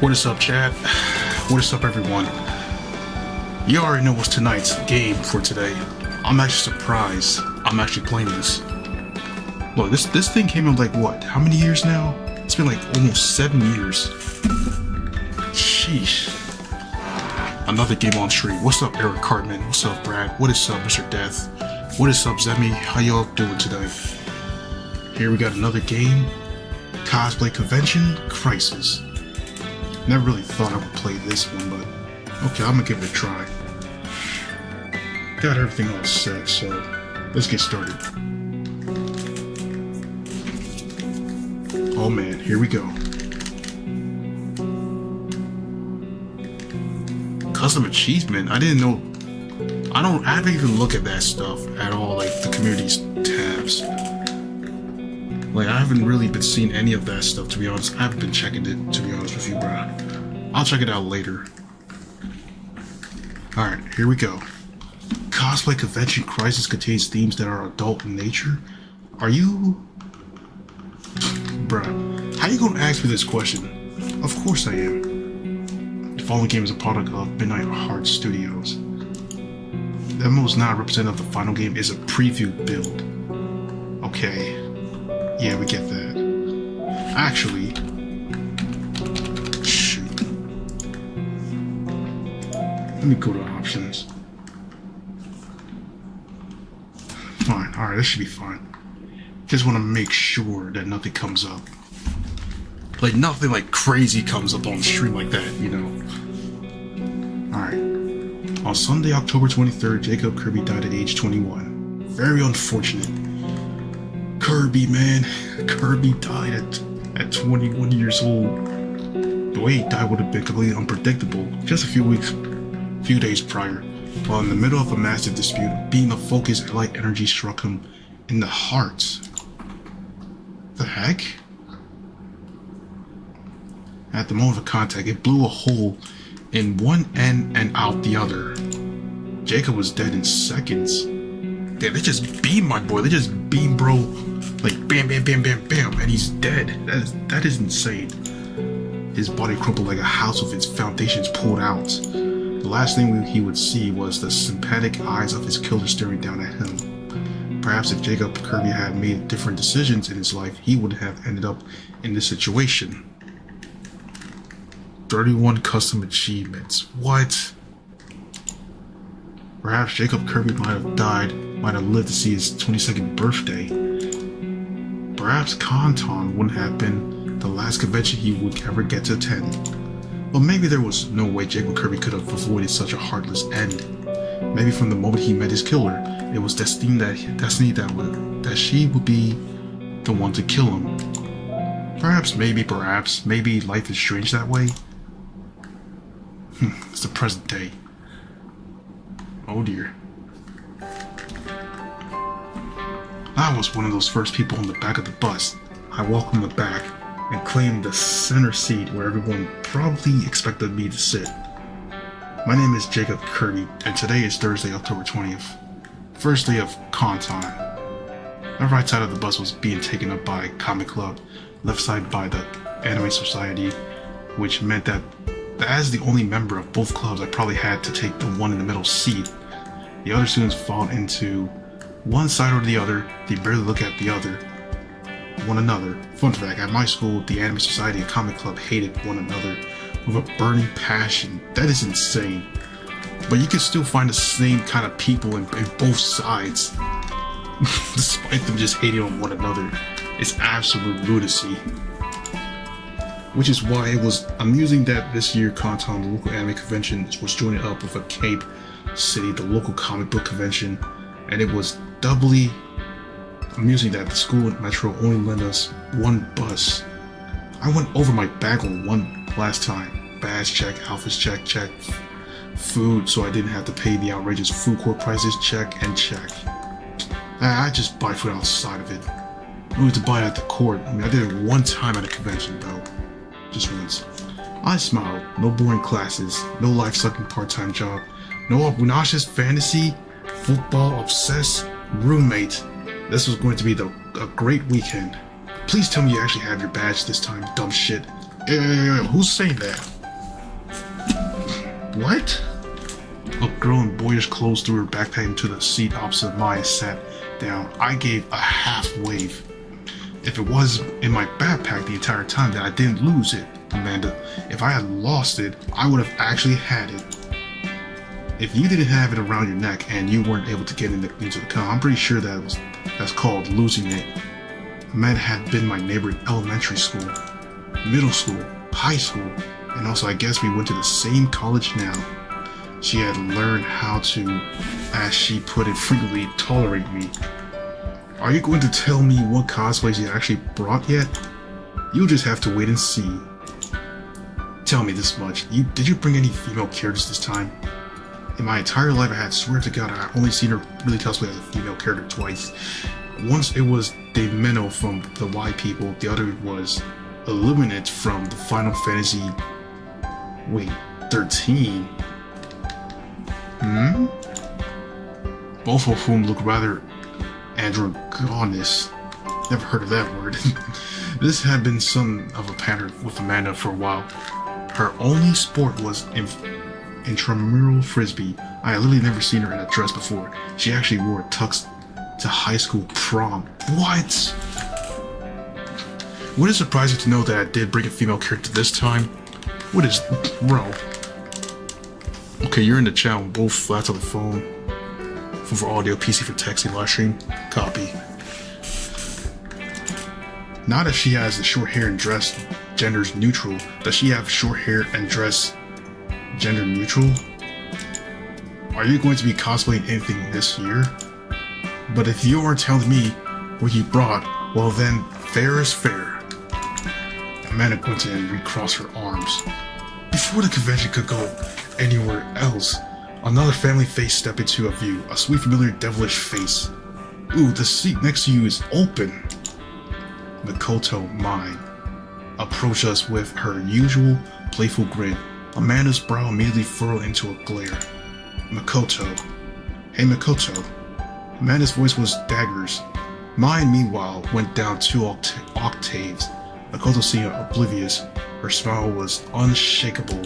What is up, chat? What is up, everyone? You already know what's tonight's game for today. I'm actually surprised I'm actually playing this. Look, this thing came out like what? How many years now? It's been like almost 7 years. Sheesh. Another game on stream. What's up, Eric Cartman? What's up, Brad? What is up, Mr. Death? What is up, Zemi? How y'all doing today? Here we got another game. Cosplay Convention Crisis. Never really thought I would play this one, but okay, I'm gonna give it a try. Got everything all set, so let's get started. Oh man, here we go. Custom achievement? I didn't know. I haven't even looked at that stuff at all, like the communities tabs. Like, I haven't really been seeing any of that stuff, to be honest. I haven't been checking it, to be honest with you, bro. I'll check it out later. Alright, here we go. Cosplay Convention Crisis contains themes that are adult in nature. Are you... Bruh, how you gonna ask me this question? Of course I am. The following game is a product of Midnight Heart Studios. The demo is not representative of the final game, is a preview build. Okay. Yeah, we get that. Actually, shoot. Let me go to options. Fine, alright, this should be fine. Just want to make sure that nothing comes up. Like, nothing like crazy comes up on the stream like that, you know. Alright. On Sunday, October 23rd, Jacob Kirby died at age 21. Very unfortunate. Kirby, man. Kirby died at 21 years old. The way he died would have been completely unpredictable just a few days prior. While in the middle of a massive dispute, a beam of focused light energy struck him in the heart. The heck? At the moment of contact, it blew a hole in one end and out the other. Jacob was dead in seconds. Damn, they just beamed my boy. They just beamed bro. Like bam, bam, bam, bam, bam, and he's dead. That is insane. His body crumpled like a house with its foundations pulled out. The last thing he would see was the sympathetic eyes of his killer staring down at him. Perhaps if Jacob Kirby had made different decisions in his life, he would have ended up in this situation. 31 custom achievements. What? Perhaps Jacob Kirby might have lived to see his 22nd birthday. Perhaps Conton wouldn't have been the last convention he would ever get to attend. But maybe there was no way Jacob Kirby could have avoided such a heartless end. Maybe from the moment he met his killer, it was destiny that she would be the one to kill him. Perhaps maybe life is strange that way. It's the present day. Oh dear. I was one of those first people on the back of the bus. I walked in the back and claimed the center seat where everyone probably expected me to sit. My name is Jacob Kirby, and today is Thursday, October 20th. First day of Conton. My right side of the bus was being taken up by Comic Club, left side by the Anime Society, which meant that as the only member of both clubs, I probably had to take the one in the middle seat. The other students fall into one side or the other. They barely look at one another. Fun fact, at my school, the Anime Society and Comic Club hated one another with a burning passion. That is insane. But you can still find the same kind of people in both sides, despite them just hating on one another. It's absolute lunacy. Which is why it was amusing that this year Conton, the local anime convention, was joining up with a Cape City, the local comic book convention, and it was doubly amusing that the school and Metro only lent us one bus. I went over my bag on one last time. Badge check, outfits check, food, so I didn't have to pay the outrageous food court prices, check. I just buy food outside of it. I need to buy it at the court. I mean, I did it one time at a convention though. Just once. I smiled. No boring classes, no life-sucking part-time job, no obnoxious fantasy, football obsessed roommate. This was going to be a great weekend. Please tell me you actually have your badge this time, dumb shit. Who's saying that? What? A girl in boyish clothes threw her backpack into the seat opposite mine and sat down. I gave a half wave. If it was in my backpack the entire time, then I didn't lose it, Amanda. If I had lost it, I would have actually had it. If you didn't have it around your neck and you weren't able to get into the car, I'm pretty sure that's called losing it. Amanda had been my neighbor in elementary school, middle school, high school, and also I guess we went to the same college now. She had learned how to, as she put it frequently, tolerate me. Are you going to tell me what cosplays you actually brought yet? You'll just have to wait and see. Tell me this much, did you bring any female characters this time? In my entire life, I had swear to God I only seen her really cosplay as a female character twice. Once it was Dave Menno from the Y People, the other was Illuminate from the Final Fantasy... Wait, 13? Both of whom look rather androgynous. Never heard of that word. This had been some of a pattern with Amanda for a while. Her only sport was intramural frisbee. I had literally never seen her in a dress before. She actually wore a tux to high school prom. What? Would it surprise you to know that I did bring a female character this time? What is... bro. Okay, you're in the chat on both flats on the phone. Phone for audio, PC for texting, live stream. Copy. Now that she has the short hair and dress genders neutral, does she have short hair and dress gender neutral? Are you going to be cosplaying anything this year? But if you are telling me what you brought, well then, fair is fair. Amanda grunted and recrossed her arms. Before the convention could go anywhere else, another family face stepped into view, a sweet familiar devilish face. Ooh, the seat next to you is open. Makoto, mine, approached us with her usual playful grin. Amanda's brow immediately furrowed into a glare. Makoto. Hey Makoto. Amanda's voice was daggers. Mine, meanwhile, went down 2 octaves. Makoto seemed oblivious. Her smile was unshakable.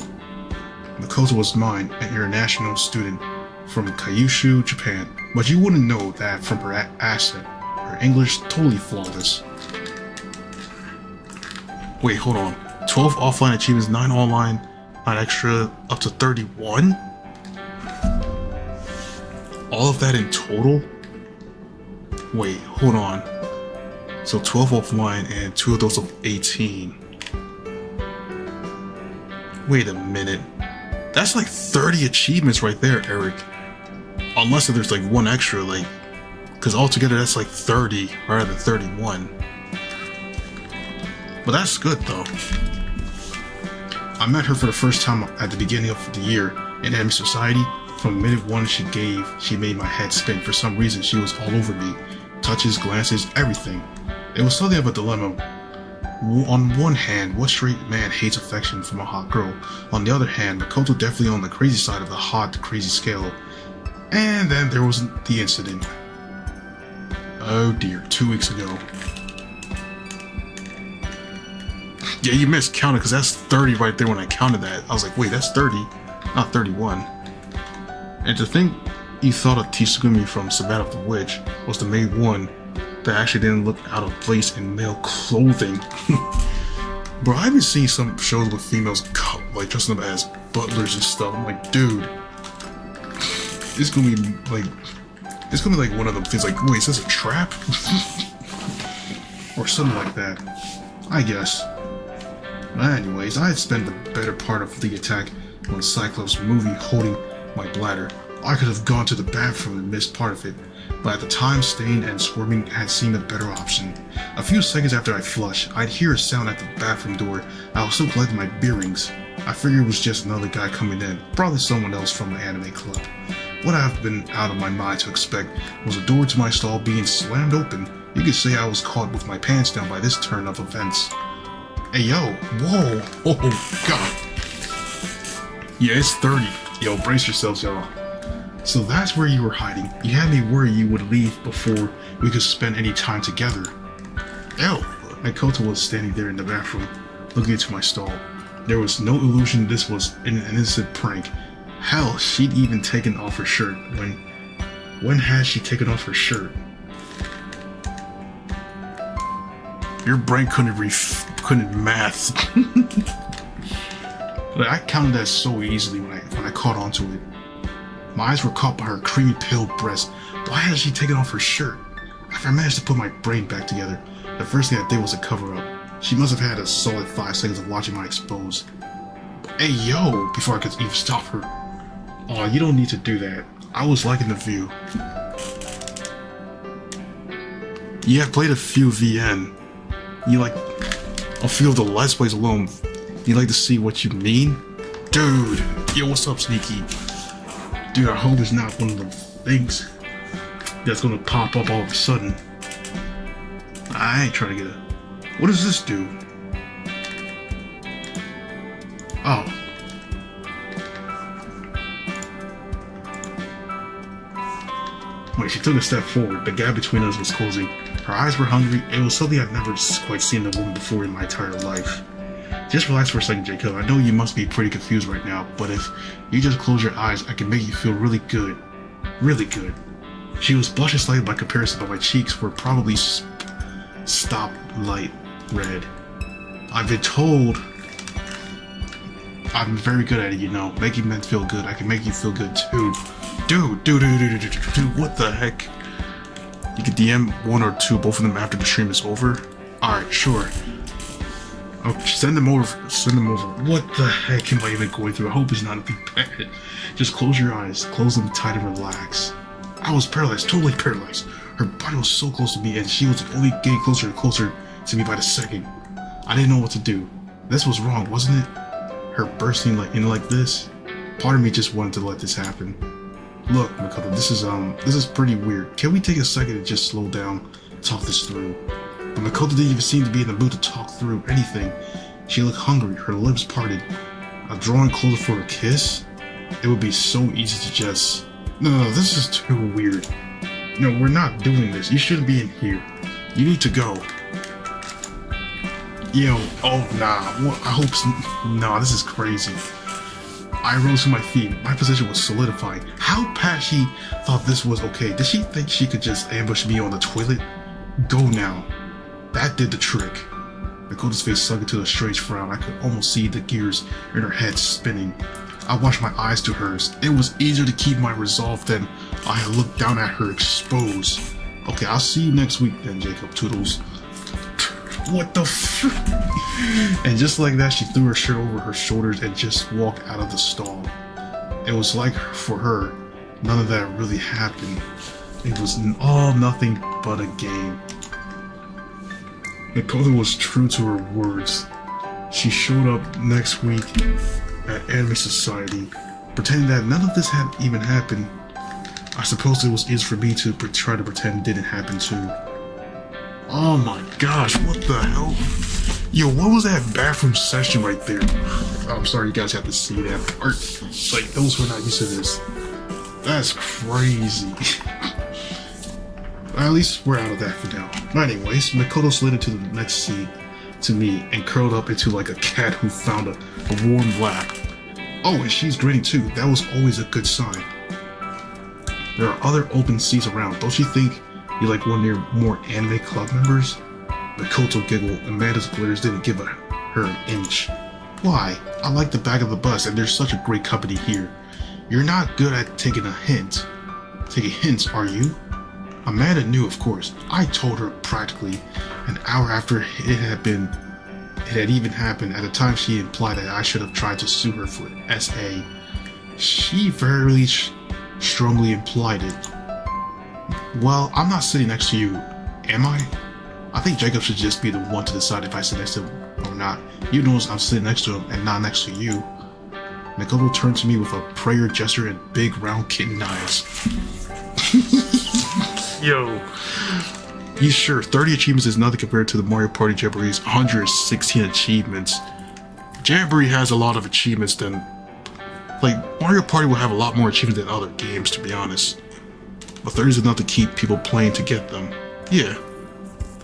Makoto was mine, an international student from Kyushu, Japan. But you wouldn't know that from her accent. Her English totally flawless. Wait, hold on. 12 offline achievements, 9 online, 9 extra, up to 31? All of that in total? Wait, hold on. So 12 offline and 2 of those of 18. Wait a minute. That's like 30 achievements right there, Eric. Unless if there's like 1 extra, like... Because altogether that's like 30 rather than 31. But that's good though. I met her for the first time at the beginning of the year in Enemy Society. From minute 1 she made my head spin. For some reason she was all over me. Touches, glances, everything. It was something of a dilemma. On one hand, what straight man hates affection from a hot girl? On the other hand, Makoto definitely on the crazy side of the hot to crazy scale. And then there was the incident. Oh dear, 2 weeks ago. Yeah, you miscounted because that's 30 right there when I counted that. I was like, wait, that's 30, not 31. And to think you thought of Tsugumi from Savannah of the Witch was the main one that actually didn't look out of place in male clothing. Bro, I've been seeing some shows with females like dressing up as butlers and stuff. I'm like, dude, it's gonna be like one of them things like, wait, is this a trap? Or something like that, I guess. Anyways, I had spent the better part of the attack on Cyclops movie holding my bladder. I could have gone to the bathroom and missed part of it, but at the time staying and squirming had seemed a better option. A few seconds after I flushed, I'd hear a sound at the bathroom door. I was still collecting my bearings. I figured it was just another guy coming in, probably someone else from the anime club. What I've been out of my mind to expect was the door to my stall being slammed open. You could say I was caught with my pants down by this turn of events. Hey yo, whoa, oh god. Yeah, it's 30. Yo, brace yourselves, y'all. So that's where you were hiding. You had me worried you would leave before we could spend any time together. Ew. Makoto was standing there in the bathroom, looking into my stall. There was no illusion this was an innocent prank. Hell, she'd even taken off her shirt. When has she taken off her shirt? Your brain couldn't math. Like, I counted that so easily when I caught onto it. My eyes were caught by her creamy pale breast. Why has she taken off her shirt? After I managed to put my brain back together, the first thing I did was a cover-up. She must have had a solid 5 seconds of watching my expose. Hey yo! Before I could even stop her. Oh, you don't need to do that. I was liking the view. You have played a few VN. You like a few of the Let's Plays alone. You like to see what you mean? Dude! Yo, what's up, Sneaky? Dude, I hope it's not one of the things that's gonna pop up all of a sudden. I ain't trying to get a... What does this do? Oh. Wait, she took a step forward. The gap between us was closing. Her eyes were hungry. It was something I've never quite seen in a woman before in my entire life. Just relax for a second, Jacob. I know you must be pretty confused right now, but if you just close your eyes, I can make you feel really good. Really good. She was blushing slightly by comparison, but my cheeks were probably stop light red. I've been told I'm very good at it, you know. Making men feel good. I can make you feel good too. Dude, what the heck? You can DM 1 or 2, both of them after the stream is over. Alright, sure. Oh, send them over. What the heck am I even going through? I hope it's not anything bad. Just close your eyes. Close them tight and relax. I was paralyzed, totally paralyzed. Her body was so close to me and she was only getting closer and closer to me by the second. I didn't know what to do. This was wrong, wasn't it? Her bursting like this. Part of me just wanted to let this happen. Look, Makoto, this is pretty weird. Can we take a second and just slow down, talk this through? But Makoto didn't even seem to be in the mood to talk through anything. She looked hungry, her lips parted. Drawing closer for a kiss? It would be so easy to just... No, this is too weird. No, we're not doing this. You shouldn't be in here. You need to go. Yo, oh nah, I hope nah, this is crazy. I rose to my feet. My position was solidifying. How Patchy thought this was okay? Did she think she could just ambush me on the toilet? Go now. That did the trick. Makoto's face sunk into a strange frown. I could almost see the gears in her head spinning. I watched my eyes to hers. It was easier to keep my resolve than I had looked down at her exposed. Okay, I'll see you next week then, Jacob. Toodles. What the f... And just like that, she threw her shirt over her shoulders and just walked out of the stall. It was like, for her, none of that really happened. It was all nothing but a game. Makoto was true to her words. She showed up next week at Anime Society, pretending that none of this had even happened. I suppose it was easy for me to try to pretend it didn't happen too. Oh my gosh, what the hell? Yo, what was that bathroom session right there? I'm sorry you guys have to see that part. Like, those who are not used to this. That's crazy. At least we're out of that for now. But anyways, Makoto slid into the next seat to me and curled up into like a cat who found a warm lap. Oh, and she's grinning too. That was always a good sign. There are other open seats around. Don't you think you like one of your more anime club members? Makoto giggled. Amanda's glares didn't give her an inch. Why? I like the back of the bus and there's such a great company here. You're not good at taking a hint. Taking hints, are you? Amanda knew, of course. I told her practically an hour after it had even happened. At the time she implied that I should have tried to sue her for SA. She very strongly implied it. Well, I'm not sitting next to you, am I? I think Jacob should just be the one to decide if I sit next to him or not. You knows I'm sitting next to him and not next to you. Makoto turned to me with a prayer gesture and big round kitten eyes. Yo. You sure, 30 achievements is nothing compared to the Mario Party Jamboree's 116 achievements. Jamboree has a lot of achievements than... Like, Mario Party will have a lot more achievements than other games, to be honest. But 30 is enough to keep people playing to get them. Yeah.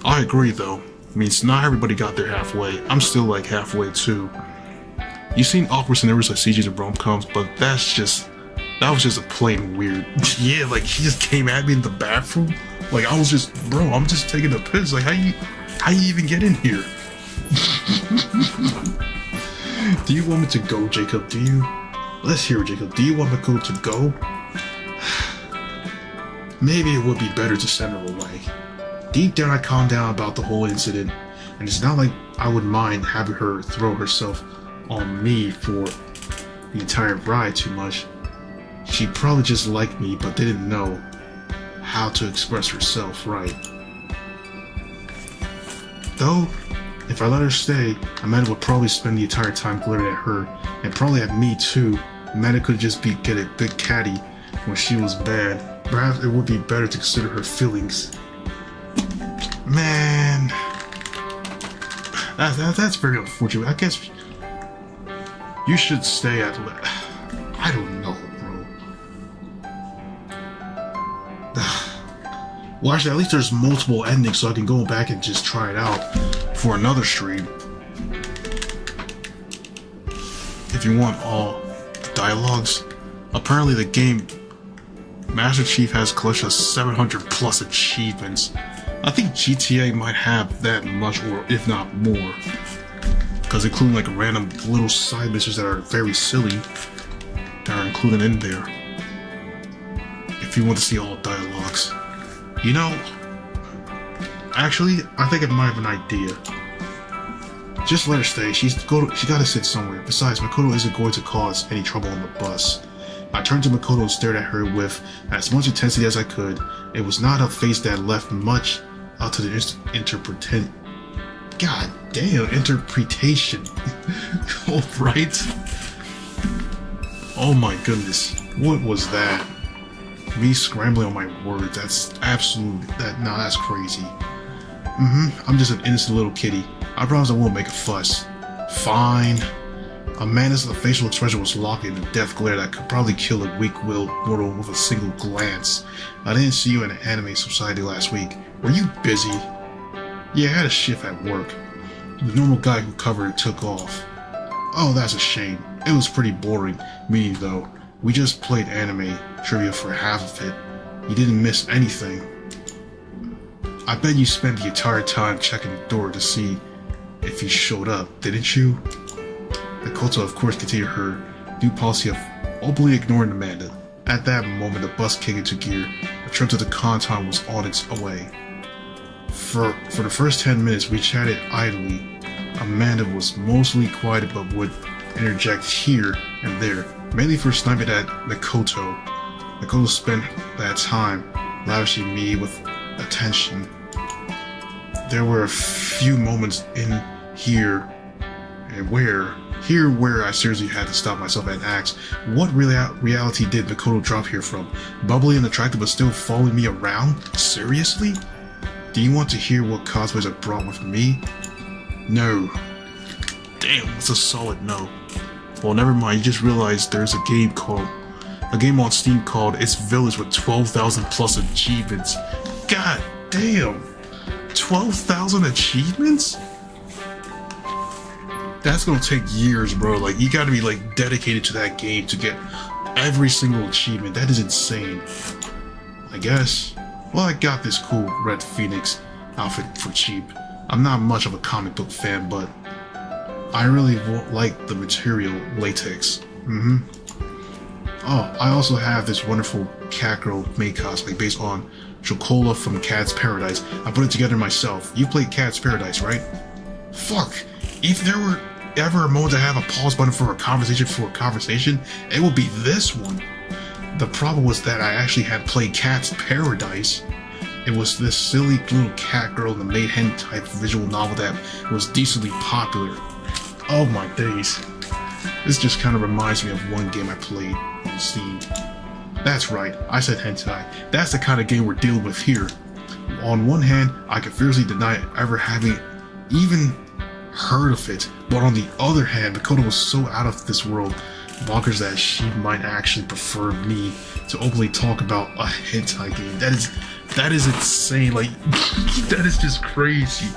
I agree, though. Means not everybody got there halfway. I'm still like halfway, too. You've seen awkward scenarios like CGs and rom-coms, but that's just That was just a plain weird. Yeah, like he just came at me in the bathroom. Like I was just, bro, I'm just taking a piss. Like how you even get in here? Do you want me to go, Jacob? Let's hear it, Jacob. Do you want Makoto to go? Maybe it would be better to send her away. Deep down I calmed down about the whole incident, and it's not like I would mind having her throw herself on me for the entire ride too much. She probably just liked me but didn't know how to express herself right. Though, if I let her stay, Amanda would probably spend the entire time glaring at her, and probably at me too. Amanda could just get a bit catty when she was bad. Perhaps it would be better to consider her feelings. Man, that's very unfortunate. I guess you should stay at. I don't know, bro. Well, actually, at least there's multiple endings, so I can go back and just try it out for another stream. If you want all the dialogues, apparently the game Master Chief has a collection of 700 plus achievements. I think GTA might have that much, or if not more, because including like random little side missions that are very silly that are included in there. If you want to see all dialogues, you know, actually, I think I might have an idea. Just let her stay. She gotta sit somewhere. Besides, Makoto isn't going to cause any trouble on the bus. I turned to Makoto and stared at her with as much intensity as I could. It was not a face that left much out to the interpretation. Alright? Oh my goodness. What was that? Me scrambling on my words. That's absolute. That's crazy. I'm just an innocent little kitty. I promise I won't make a fuss. Fine. Amanda's facial expression was locked in a death glare that could probably kill a weak-willed mortal with a single glance. I didn't see you in an anime society last week. Were you busy? Yeah, I had a shift at work. The normal guy who covered it took off. Oh, that's a shame. It was pretty boring. Me, though. We just played anime trivia for half of it. You didn't miss anything. I bet you spent the entire time checking the door to see if he showed up, didn't you? Makoto, of course, continued her new policy of openly ignoring Amanda. At that moment, the bus kicked into gear. The trip to the Canton was on its way. For the first 10 minutes, we chatted idly. Amanda was mostly quiet but would interject here and there, mainly for sniping at Makoto. Makoto spent that time lavishing me with attention. There were a few moments in here where I seriously had to stop myself and ask, what reality did Makoto drop here from? Bubbly and attractive but still following me around? Seriously? Do you want to hear what cosplays I brought with me? No. Damn, that's a solid no. Well, never mind, you just realized there's a game on Steam called It's Village with 12,000 plus achievements. God damn! 12,000 achievements? That's gonna take years, bro. Like, you gotta be, like, dedicated to that game to get every single achievement. That is insane. I guess. Well, I got this cool Red Phoenix outfit for cheap. I'm not much of a comic book fan, but I really like the material latex. Oh, I also have this wonderful cat girl maid cosplay based on Chocola from Cat's Paradise. I put it together myself. You played Cat's Paradise, right? Fuck! If there were ever a moment to have a pause button for a conversation, it would be this one. The problem was that I actually had played Cat's Paradise. It was this silly little cat girl in the maid hen type visual novel that was decently popular. Oh my days. This just kind of reminds me of one game I played on Steam. That's right, I said hentai. That's the kind of game we're dealing with here. On one hand, I can fiercely deny ever having even heard of it, but on the other hand, Makoto was so out of this world bonkers that she might actually prefer me to openly talk about a hentai game. That is insane. Like, that is just crazy.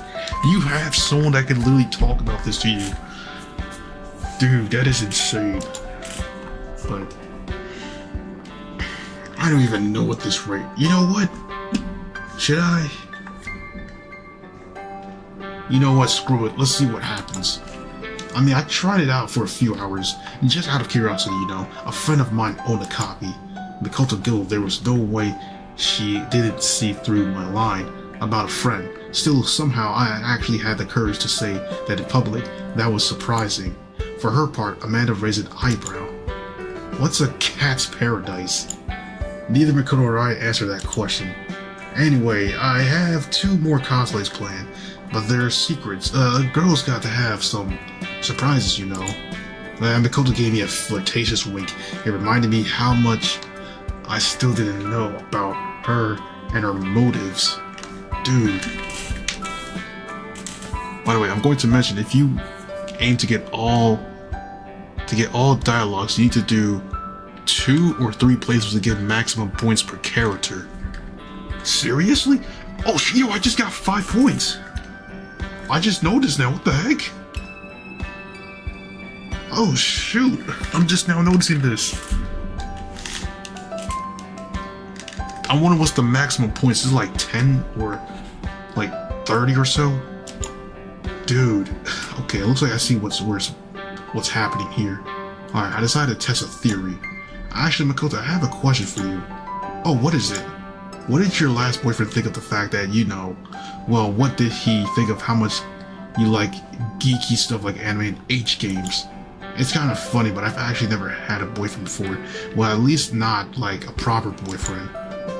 You have someone that can literally talk about this to you. Dude, that is insane. But I don't even know at this rate. You know what? Should I? You know what? Screw it. Let's see what happens. I mean, I tried it out for a few hours, and just out of curiosity, you know, a friend of mine owned a copy. The Cult of Guild, there was no way she didn't see through my line about a friend. Still, somehow, I actually had the courage to say that in public. That was surprising. For her part, Amanda raised an eyebrow. What's a cat's paradise? Neither Makoto or I answered that question. Anyway, I have 2 more cosplays planned, but they're secrets. Girls got to have some surprises, you know. And Makoto gave me a flirtatious wink. It reminded me how much I still didn't know about her and her motives. Dude. By the way, I'm going to mention, if you aim to get all dialogues, you need to do 2 or 3 playthroughs to get maximum points per character. Seriously? Oh, yo, I just got 5 points. I just noticed now. What the heck? Oh, shoot. I'm just now noticing this. I wonder what's the maximum points. Is it like 10 or like 30 or so? Dude. Okay, it looks like I see what's happening here. Alright, I decided to test a theory. Actually, Makoto, I have a question for you. Oh, what is it? What did your last boyfriend think of the fact that, you know, well, what did he think of how much you like geeky stuff like anime and H games? It's kind of funny, but I've actually never had a boyfriend before. Well, at least not like a proper boyfriend.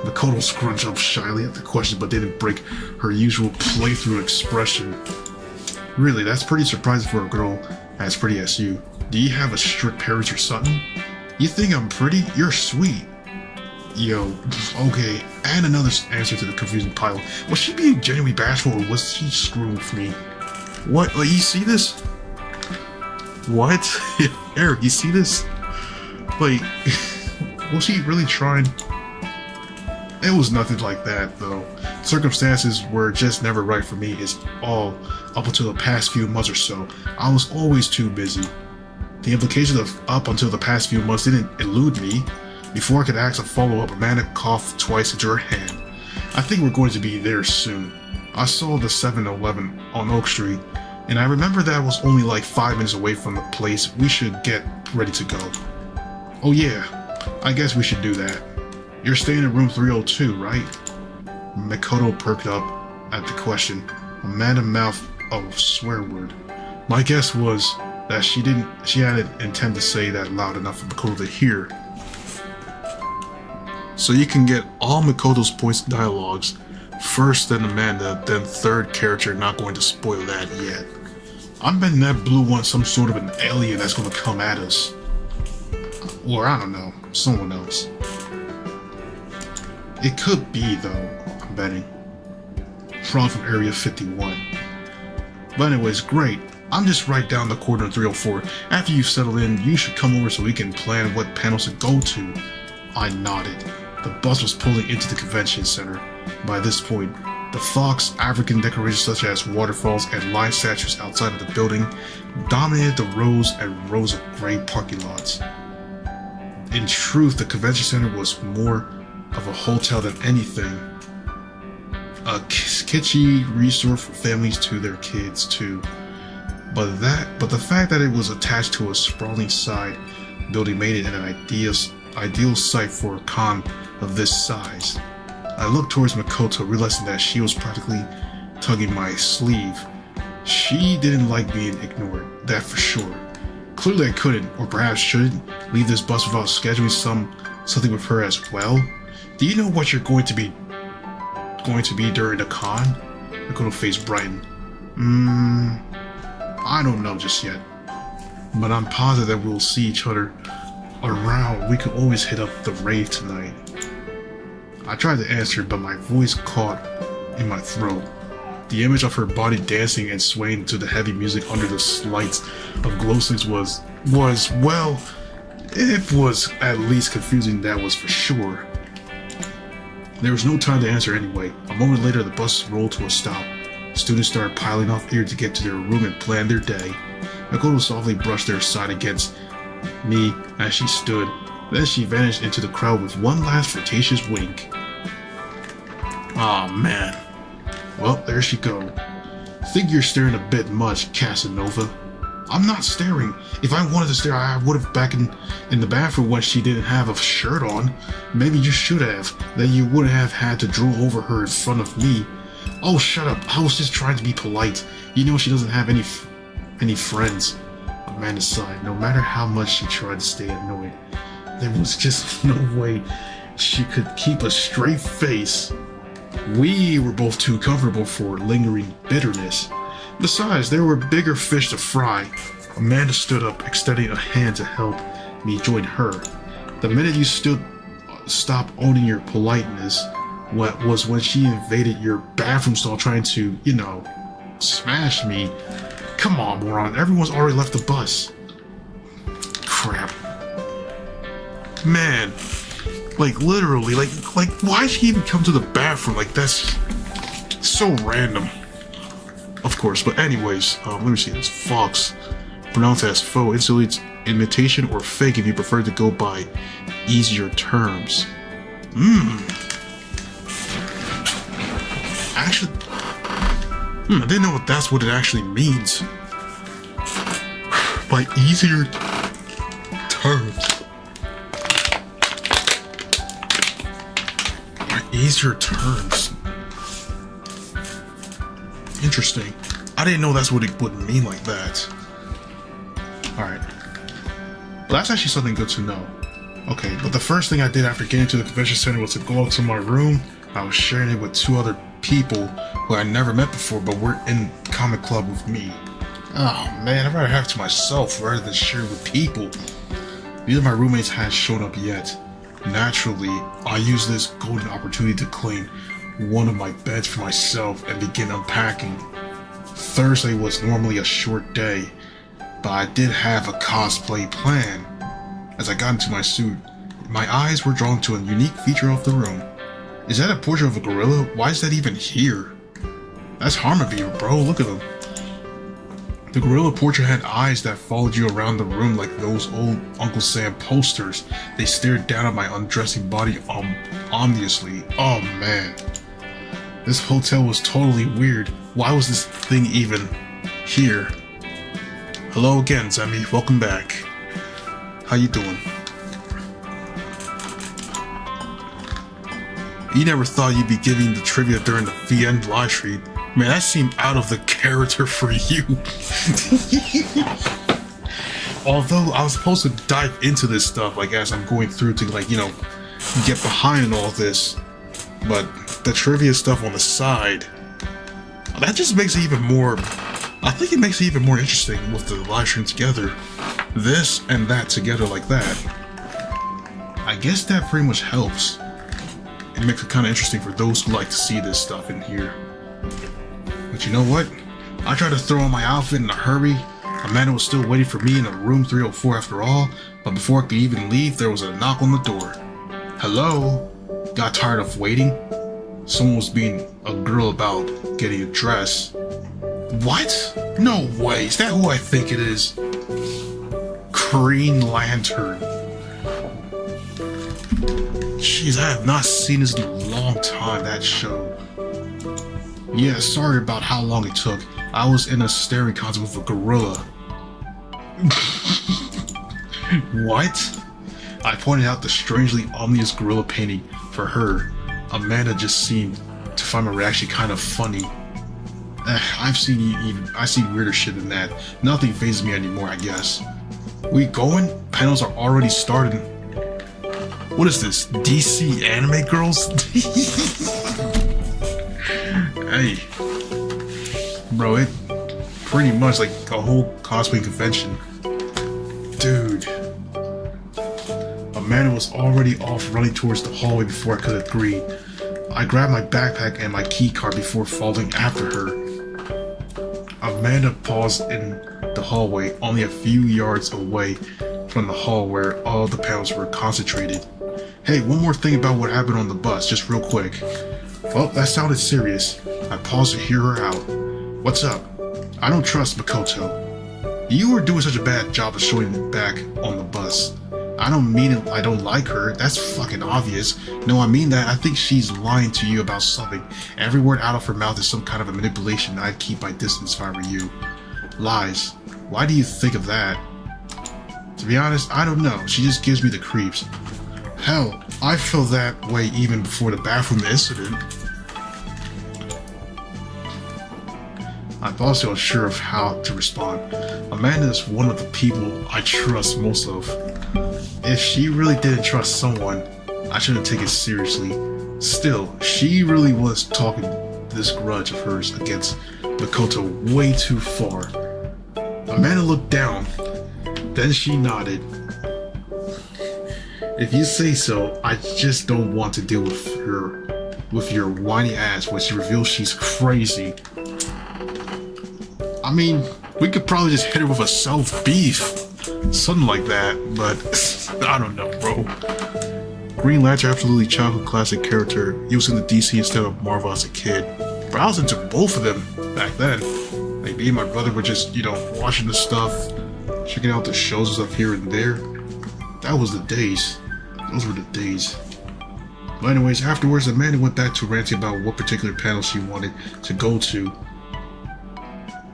Makoto scrunched up shyly at the question, but didn't break her usual playthrough expression. Really, that's pretty surprising for a girl as pretty as you. Do you have a strict parents or something? You think I'm pretty? You're sweet. Yo, okay, and another answer to the confusing pile. Was she being genuinely bashful or was she screwing with me? What? Like, you see this? What? Eric, you see this? Like, was she really trying? It was nothing like that, though. Circumstances were just never right for me, is all up until the past few months or so. I was always too busy. The implications of up until the past few months didn't elude me. Before I could ask a follow-up, Amanda coughed twice into her hand. I think we're going to be there soon. I saw the 7-Eleven on Oak Street, and I remember that was only like 5 minutes away from the place. We should get ready to go. Oh yeah, I guess we should do that. You're staying in room 302, right? Makoto perked up at the question. Amanda mouthed a swear word. My guess was that she hadn't intended to say that loud enough for Makoto to hear. So you can get all Makoto's points and dialogues. First, then Amanda, then third character. Not going to spoil that yet. I'm betting that blue one's some sort of an alien that's going to come at us. Or I don't know, someone else. It could be though, I'm betting. Probably from Area 51. But anyways, great. I'm just right down the corner of 304. After you've settled in, you should come over so we can plan what panels to go to. I nodded. The bus was pulling into the convention center. By this point, the Fox African decorations such as waterfalls and lion statues outside of the building dominated the rows and rows of gray parking lots. In truth, the convention center was more of a hotel than anything. A kitschy resort for families to their kids too. But the fact that it was attached to a sprawling side building made it an ideal site for a con of this size. I looked towards Makoto, realizing that she was practically tugging my sleeve. She didn't like being ignored, that for sure. Clearly I couldn't, or perhaps shouldn't, leave this bus without scheduling something with her as well. Do you know what you're going to be during the con? Makoto's face brightened. I don't know just yet. But I'm positive that we'll see each other around. We could always hit up the rave tonight. I tried to answer, but my voice caught in my throat. The image of her body dancing and swaying to the heavy music under the lights of glow sticks was, well, it was at least confusing, that was for sure. There was no time to answer anyway. A moment later, the bus rolled to a stop. Students started piling off eager to get to their room and plan their day. Makoto softly brushed their side against me as she stood Then she vanished into the crowd with one last flirtatious wink. Aw, man. Well, there she go. Think you're staring a bit much, Casanova. I'm not staring. If I wanted to stare, I would have back in the bathroom when she didn't have a shirt on. Maybe you should have. Then you wouldn't have had to drool over her in front of me. Oh, shut up. I was just trying to be polite. You know she doesn't have any friends. Amanda sighed. No matter how much she tried to stay annoyed, there was just no way she could keep a straight face. We were both too comfortable for lingering bitterness. Besides, there were bigger fish to fry. Amanda stood up, extending a hand to help me join her. The minute you stopped owning your politeness was when she invaded your bathroom stall trying to, smash me. Come on, moron. Everyone's already left the bus. Crap. Man. Like, literally, like, why'd she even come to the bathroom? Like, that's so random. Of course, but anyways, let me see this. Fox, pronounced as faux, insinuates imitation or fake if you prefer to go by easier terms. Actually, I didn't know that's what it actually means. By easier terms. By easier terms. Interesting. I didn't know that's what it would mean like that. Alright. Well, that's actually something good to know. Okay, but the first thing I did after getting to the convention center was to go up to my room. I was sharing it with two other people who I never met before, but were in comic club with me. Oh man, I'd rather have it to myself rather than share it with people. Neither of my roommates had shown up yet. Naturally, I used this golden opportunity to claim one of my beds for myself and begin unpacking. Thursday was normally a short day, but I did have a cosplay plan. As I got into my suit, my eyes were drawn to a unique feature of the room. Is that a portrait of a gorilla? Why is that even here? That's Harmony, bro. Look at him. The gorilla portrait had eyes that followed you around the room like those old Uncle Sam posters. They stared down at my undressing body ominously. Oh man. This hotel was totally weird. Why was this thing even here? Hello again, Zemi. Welcome back. How you doing? You never thought you'd be giving the trivia during the VN live stream. Man, that seemed out of the character for you. Although I was supposed to dive into this stuff, like, as I'm going through to, like, get behind all this. But the trivia stuff on the side, that just makes it even more, I think it makes it even more interesting with the live stream together. This and that together like that. I guess that pretty much helps. It makes it kind of interesting for those who like to see this stuff in here. But you know what? I tried to throw on my outfit in a hurry. Amanda was still waiting for me in room 304 after all, but before I could even leave, there was a knock on the door. Hello? Got tired of waiting? Someone was being a girl about getting a dress. What? No way, is that who I think it is? Green Lantern. Jeez, I have not seen this in a long time, that show. Yeah, sorry about how long it took. I was in a staring contest with a gorilla. What? I pointed out the strangely ominous gorilla painting. For her, Amanda just seemed to find my reaction kind of funny. I've seen weirder shit than that. Nothing fazes me anymore, I guess. We going? Panels are already starting. What is this? DC anime girls? Hey. Bro, it pretty much like a whole cosplay convention. Dude. Amanda was already off running towards the hallway before I could agree. I grabbed my backpack and my key card before following after her. Amanda paused in the hallway, only a few yards away from the hall where all the panels were concentrated. Hey, one more thing about what happened on the bus, just real quick. Well, that sounded serious. I paused to hear her out. What's up? I don't trust Makoto. You were doing such a bad job of showing me back on the bus. I don't mean it, I don't like her. That's fucking obvious. No, I mean that I think she's lying to you about something. Every word out of her mouth is some kind of a manipulation. I'd keep my distance if I were you. Lies. Why do you think of that? To be honest, I don't know. She just gives me the creeps. Hell, I felt that way even before the bathroom incident. I'm also unsure of how to respond. Amanda is one of the people I trust most of. If she really didn't trust someone, I shouldn't take it seriously. Still, she really was talking this grudge of hers against Makoto way too far. Amanda looked down, then she nodded. If you say so, I just don't want to deal with your whiny ass when she reveals she's crazy. I mean, we could probably just hit her with a self-beef. Something like that, but I don't know, bro. Green Lantern, absolutely childhood classic character. He was in the DC instead of Marvel as a kid. But I was into both of them back then. Like, me and my brother were just, watching the stuff, checking out the shows and stuff here and there. That was the days. Those were the days. But anyways, afterwards, Amanda went back to ranting about what particular panel she wanted to go to.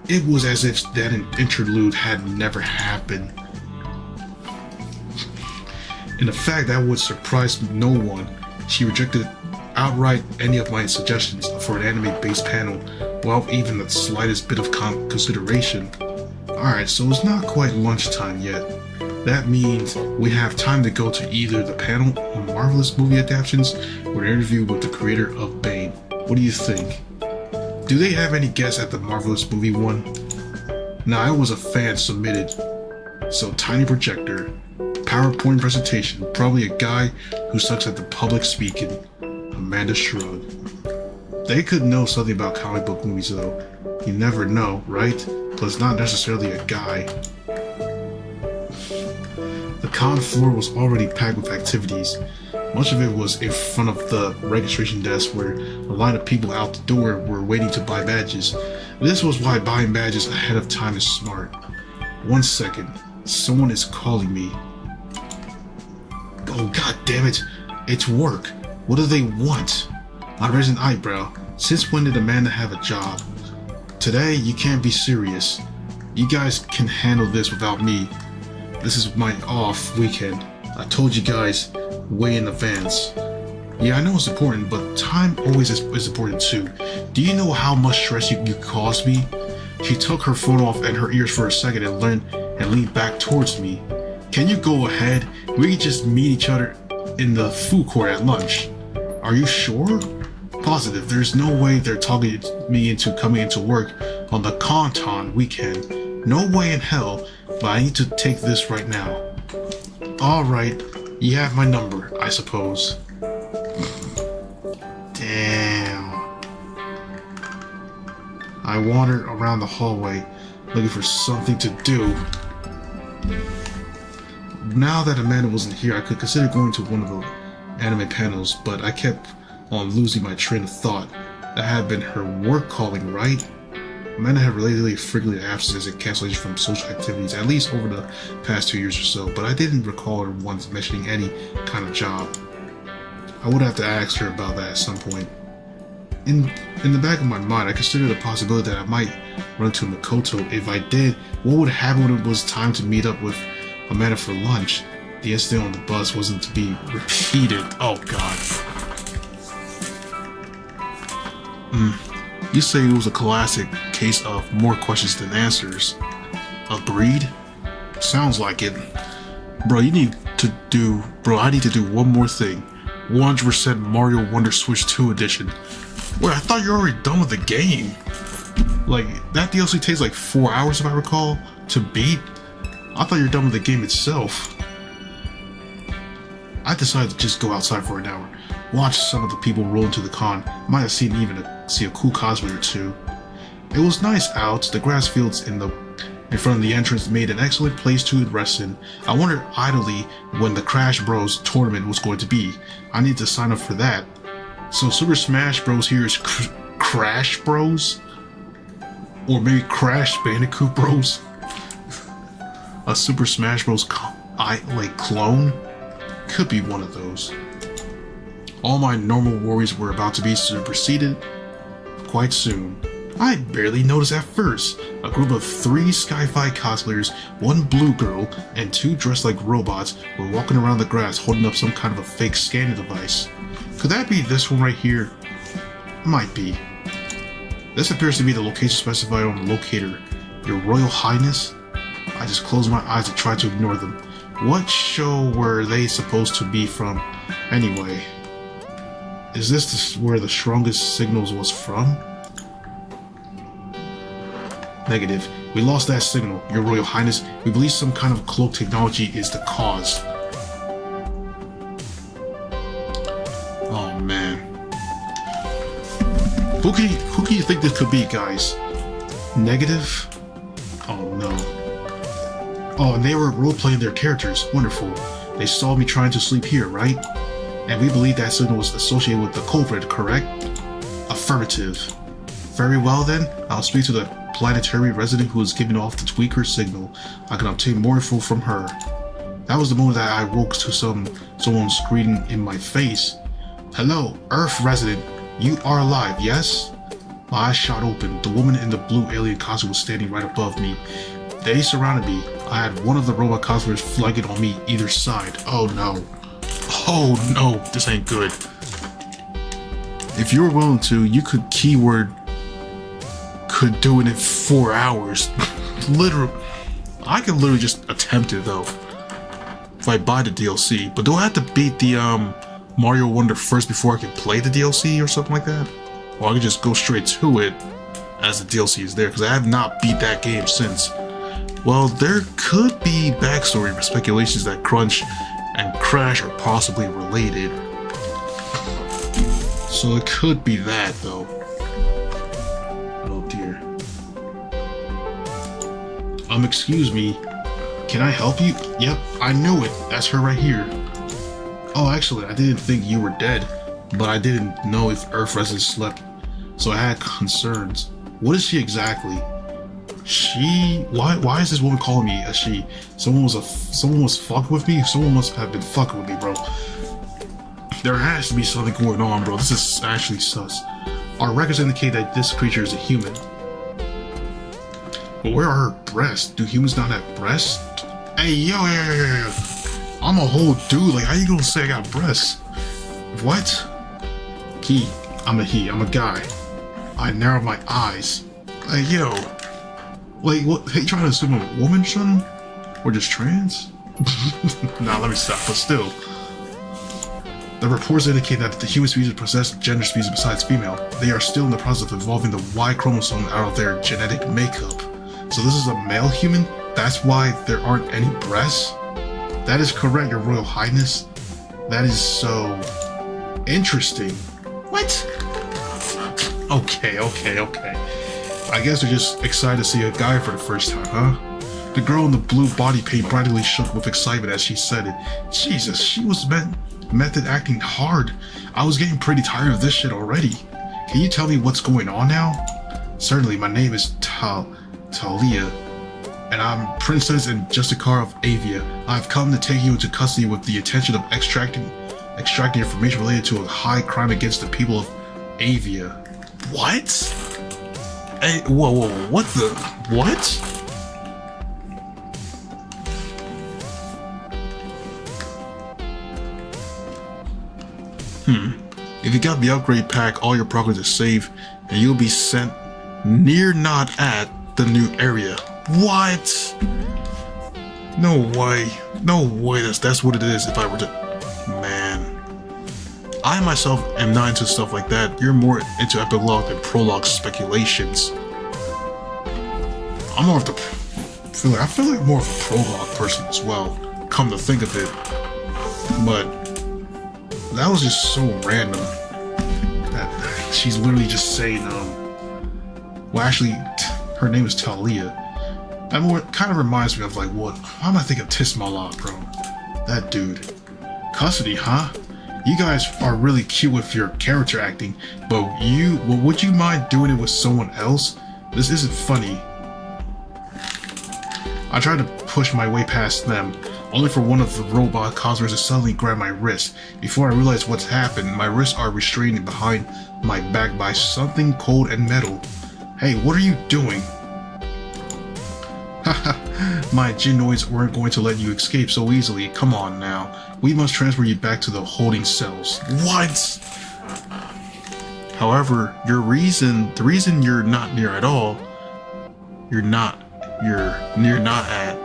It was as if that interlude had never happened. In fact, that would surprise no one. She rejected outright any of my suggestions for an anime-based panel without even the slightest bit of consideration. Alright, so it's not quite lunchtime yet. That means we have time to go to either the panel on Marvelous movie adaptations or an interview with the creator of Bane. What do you think? Do they have any guests at the Marvelous movie one? Nah, it was a fan submitted. So tiny projector, PowerPoint presentation, probably a guy who sucks at the public speaking. Amanda shrugged. They could know something about comic book movies though. You never know, right? Plus not necessarily a guy. The con floor was already packed with activities. Much of it was in front of the registration desk where a line of people out the door were waiting to buy badges. This was why buying badges ahead of time is smart. 1 second. Someone is calling me. Oh god damn it. It's work. What do they want? I raised an eyebrow. Since when did Amanda have a job? Today you can't be serious. You guys can handle this without me. This is my off weekend. I told you guys way in advance. Yeah, I know it's important, but time always is important too. Do you know how much stress you caused me? She took her phone off and her ears for a second and leaned back towards me. Can you go ahead? We can just meet each other in the food court at lunch. Are you sure? Positive. There's no way they're talking me into coming into work on the Conton weekend. No way in hell, but I need to take this right now. Alright, you have my number, I suppose. Damn. I wandered around the hallway, looking for something to do. Now that Amanda wasn't here, I could consider going to one of the anime panels, but I kept on losing my train of thought. That had been her work calling, right? Amanda had relatively frequently absences and cancellations from social activities, at least over the past 2 years or so, but I didn't recall her once mentioning any kind of job. I would have to ask her about that at some point. In the back of my mind, I considered the possibility that I might run into Makoto. If I did, what would happen when it was time to meet up with Amanda for lunch? The incident on the bus wasn't to be repeated. Oh god. You say it was a classic case of more questions than answers. Agreed? Sounds like it. Bro, I need to do one more thing. 100% Mario Wonder Switch 2 edition. Wait, I thought you were already done with the game. Like, that DLC takes like 4 hours if I recall to beat. I thought you were done with the game itself. I decided to just go outside for an hour. Watch some of the people roll into the con. Might have seen see a cool cosplay or two. It was nice out. The grass fields in front of the entrance made an excellent place to rest in. I wondered idly when the Crash Bros tournament was going to be. I need to sign up for that. So Super Smash Bros here is Crash Bros? Or maybe Crash Bandicoot Bros? A Super Smash Bros. like clone? Could be one of those. All my normal worries were about to be superseded quite soon. I barely noticed at first. A group of 3 sci-fi cosplayers, 1 blue girl, and 2 dressed like robots were walking around the grass holding up some kind of a fake scanning device. Could that be this one right here? Might be. This appears to be the location specified on the locator. Your Royal Highness? I just closed my eyes and tried to ignore them. What show were they supposed to be from, anyway? Is this where the strongest signals was from? Negative. We lost that signal, Your Royal Highness. We believe some kind of cloak technology is the cause. Oh man. Who can you think this could be, guys? Negative? Oh no. Oh, and they were role-playing their characters. Wonderful. They saw me trying to sleep here, right? And we believe that signal was associated with the culprit, correct? Affirmative. Very well then, I'll speak to the planetary resident who is giving off the tweaker signal. I can obtain more info from her. That was the moment that I woke to someone screaming in my face. Hello, Earth resident. You are alive, yes? My eyes shot open. The woman in the blue alien costume was standing right above me. They surrounded me. I had one of the robot cosplayers flanking on me either side. Oh no. Oh no, this ain't good. If you were willing to, you could keyword could do it in 4 hours. Literally. I could literally just attempt it though. If I buy the DLC. But do I have to beat the Mario Wonder first before I can play the DLC or something like that? Or I could just go straight to it as the DLC is there, because I have not beat that game since. Well, there could be backstory or speculations that Crunch and Crash are possibly related. So it could be that though. Oh dear. Excuse me. Can I help you? Yep, I knew it. That's her right here. Oh, actually, I didn't think you were dead, but I didn't know if Earth residents slept, so I had concerns. What is she exactly? She? Why is this woman calling me a she? Someone was fucking with me? Someone must have been fucking with me, bro. There has to be something going on, bro. This is actually sus. Our records indicate that this creature is a human. But where are her breasts? Do humans not have breasts? Hey, yo. I'm a whole dude. Like, how you gonna say I got breasts? What? He. I'm a guy. I narrowed my eyes. Like, yo. Like, what? Hey, you trying to assume I'm a woman, son? Or just trans? Nah, let me stop. But still. The reports indicate that the human species possess gender species besides female. They are still in the process of evolving the Y chromosome out of their genetic makeup. So this is a male human? That's why there aren't any breasts? That is correct, Your Royal Highness. That is so interesting. What? Okay. I guess they're just excited to see a guy for the first time, huh? The girl in the blue body paint practically shook with excitement as she said it. Jesus, she was method acting hard. I was getting pretty tired of this shit already. Can you tell me what's going on now? Certainly, my name is Talia, and I'm Princess and Justicar of Avia. I've come to take you into custody with the intention of extracting information related to a high crime against the people of Avia. What? Hey, whoa, what the? What? If you got the upgrade pack, all your progress is saved, and you'll be sent near not at the new area. What? No way that's what it is. If I were to, man, I myself am not into stuff like that. You're more into epilogue than prologue speculations. I'm more of the I feel like more of a prologue person as well, come to think of it. But that was just so random that she's literally just saying well, actually her name is Talia. That more kind of reminds me of like what? Why am I thinking of Tismalot, bro? That dude. Custody, huh? You guys are really cute with your character acting, but would you mind doing it with someone else? This isn't funny. I tried to push my way past them. only for one of the robot cosplayers to suddenly grab my wrist. Before I realize what's happened, my wrists are restrained behind my back by something cold and metal. Hey, what are you doing? Haha, my genoids weren't going to let you escape so easily. Come on now. We must transfer you back to the holding cells. What? However, the reason you're not near at all, you're not at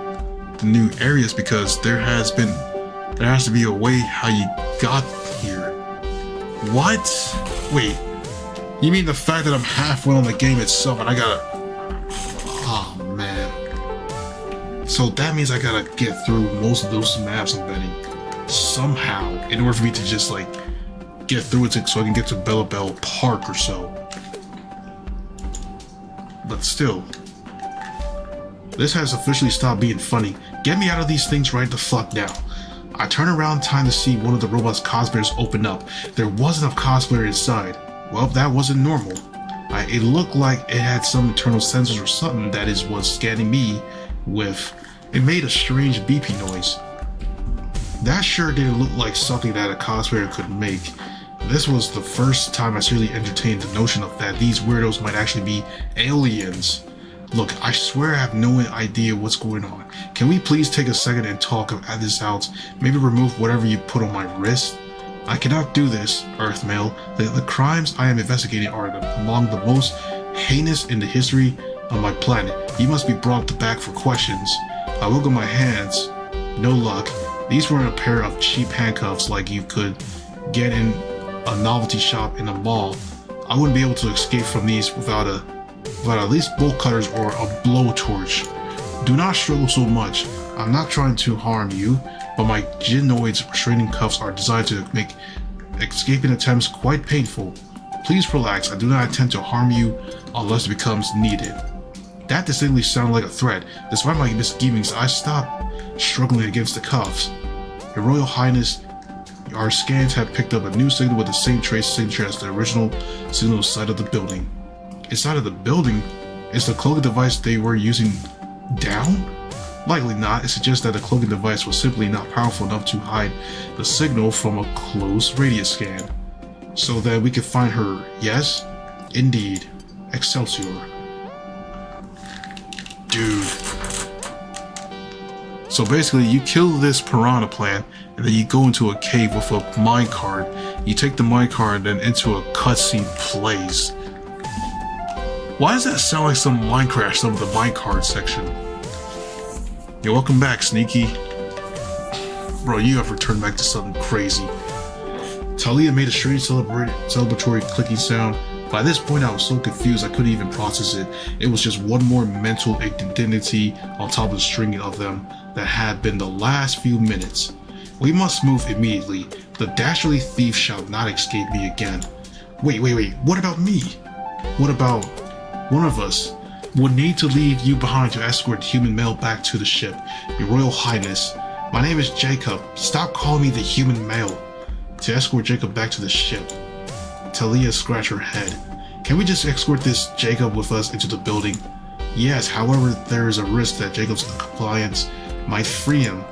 the new areas because there has to be a way how you got here. What? Wait, you mean the fact that I'm halfway on the game itself and I gotta... Oh man. So that means I gotta get through most of those maps I'm betting somehow in order for me to just like get through it so I can get to Bellabelle Park or so. But still, this has officially stopped being funny. Get me out of these things right the fuck now. I turn around in time to see one of the robot's cosplayers open up. There wasn't a cosplayer inside. Well, that wasn't normal. It looked like it had some internal sensors or something that was scanning me with. It made a strange beeping noise. That sure didn't look like something that a cosplayer could make. This was the first time I seriously entertained the notion of that these weirdos might actually be aliens. Look, I swear I have no idea what's going on. Can we please take a second and talk at this out? Maybe remove whatever you put on my wrist? I cannot do this, Earthmale. The crimes I am investigating are among the most heinous in the history of my planet. You must be brought back for questions. I wiggle my hands. No luck. These weren't a pair of cheap handcuffs like you could get in a novelty shop in a mall. I wouldn't be able to escape from these without at least bolt cutters or a blowtorch. Do not struggle so much. I'm not trying to harm you, but my genoids restraining cuffs are designed to make escaping attempts quite painful. Please relax. I do not intend to harm you unless it becomes needed. That distinctly sounded like a threat. Despite my misgivings, I stopped struggling against the cuffs. Your Royal Highness, our scans have picked up a new signal with the same trace signature as the original signal inside of the building. Inside of the building? Is the cloaking device they were using down? Likely not. It suggests that the cloaking device was simply not powerful enough to hide the signal from a close radius scan. So that we could find her. Yes? Indeed. Excelsior. Dude. So basically, you kill this piranha plant, and then you go into a cave with a minecart. You take the minecart, then into a cutscene plays. Why does that sound like some Minecraft, some of the minecart section? You're welcome back, Sneaky. Bro, you have returned back to something crazy. Talia made a strange celebratory clicking sound. By this point, I was so confused I couldn't even process it. It was just one more mental indignity on top of the string of them that had been the last few minutes. We must move immediately. The dastardly thief shall not escape me again. Wait. What about me? What about one of us? Would need to leave you behind to escort the human male back to the ship. Your Royal Highness, my name is Jacob. Stop calling me the human male. To escort Jacob back to the ship. Talia scratched her head. Can we just escort this Jacob with us into the building? Yes, however, there is a risk that Jacob's compliance might free him.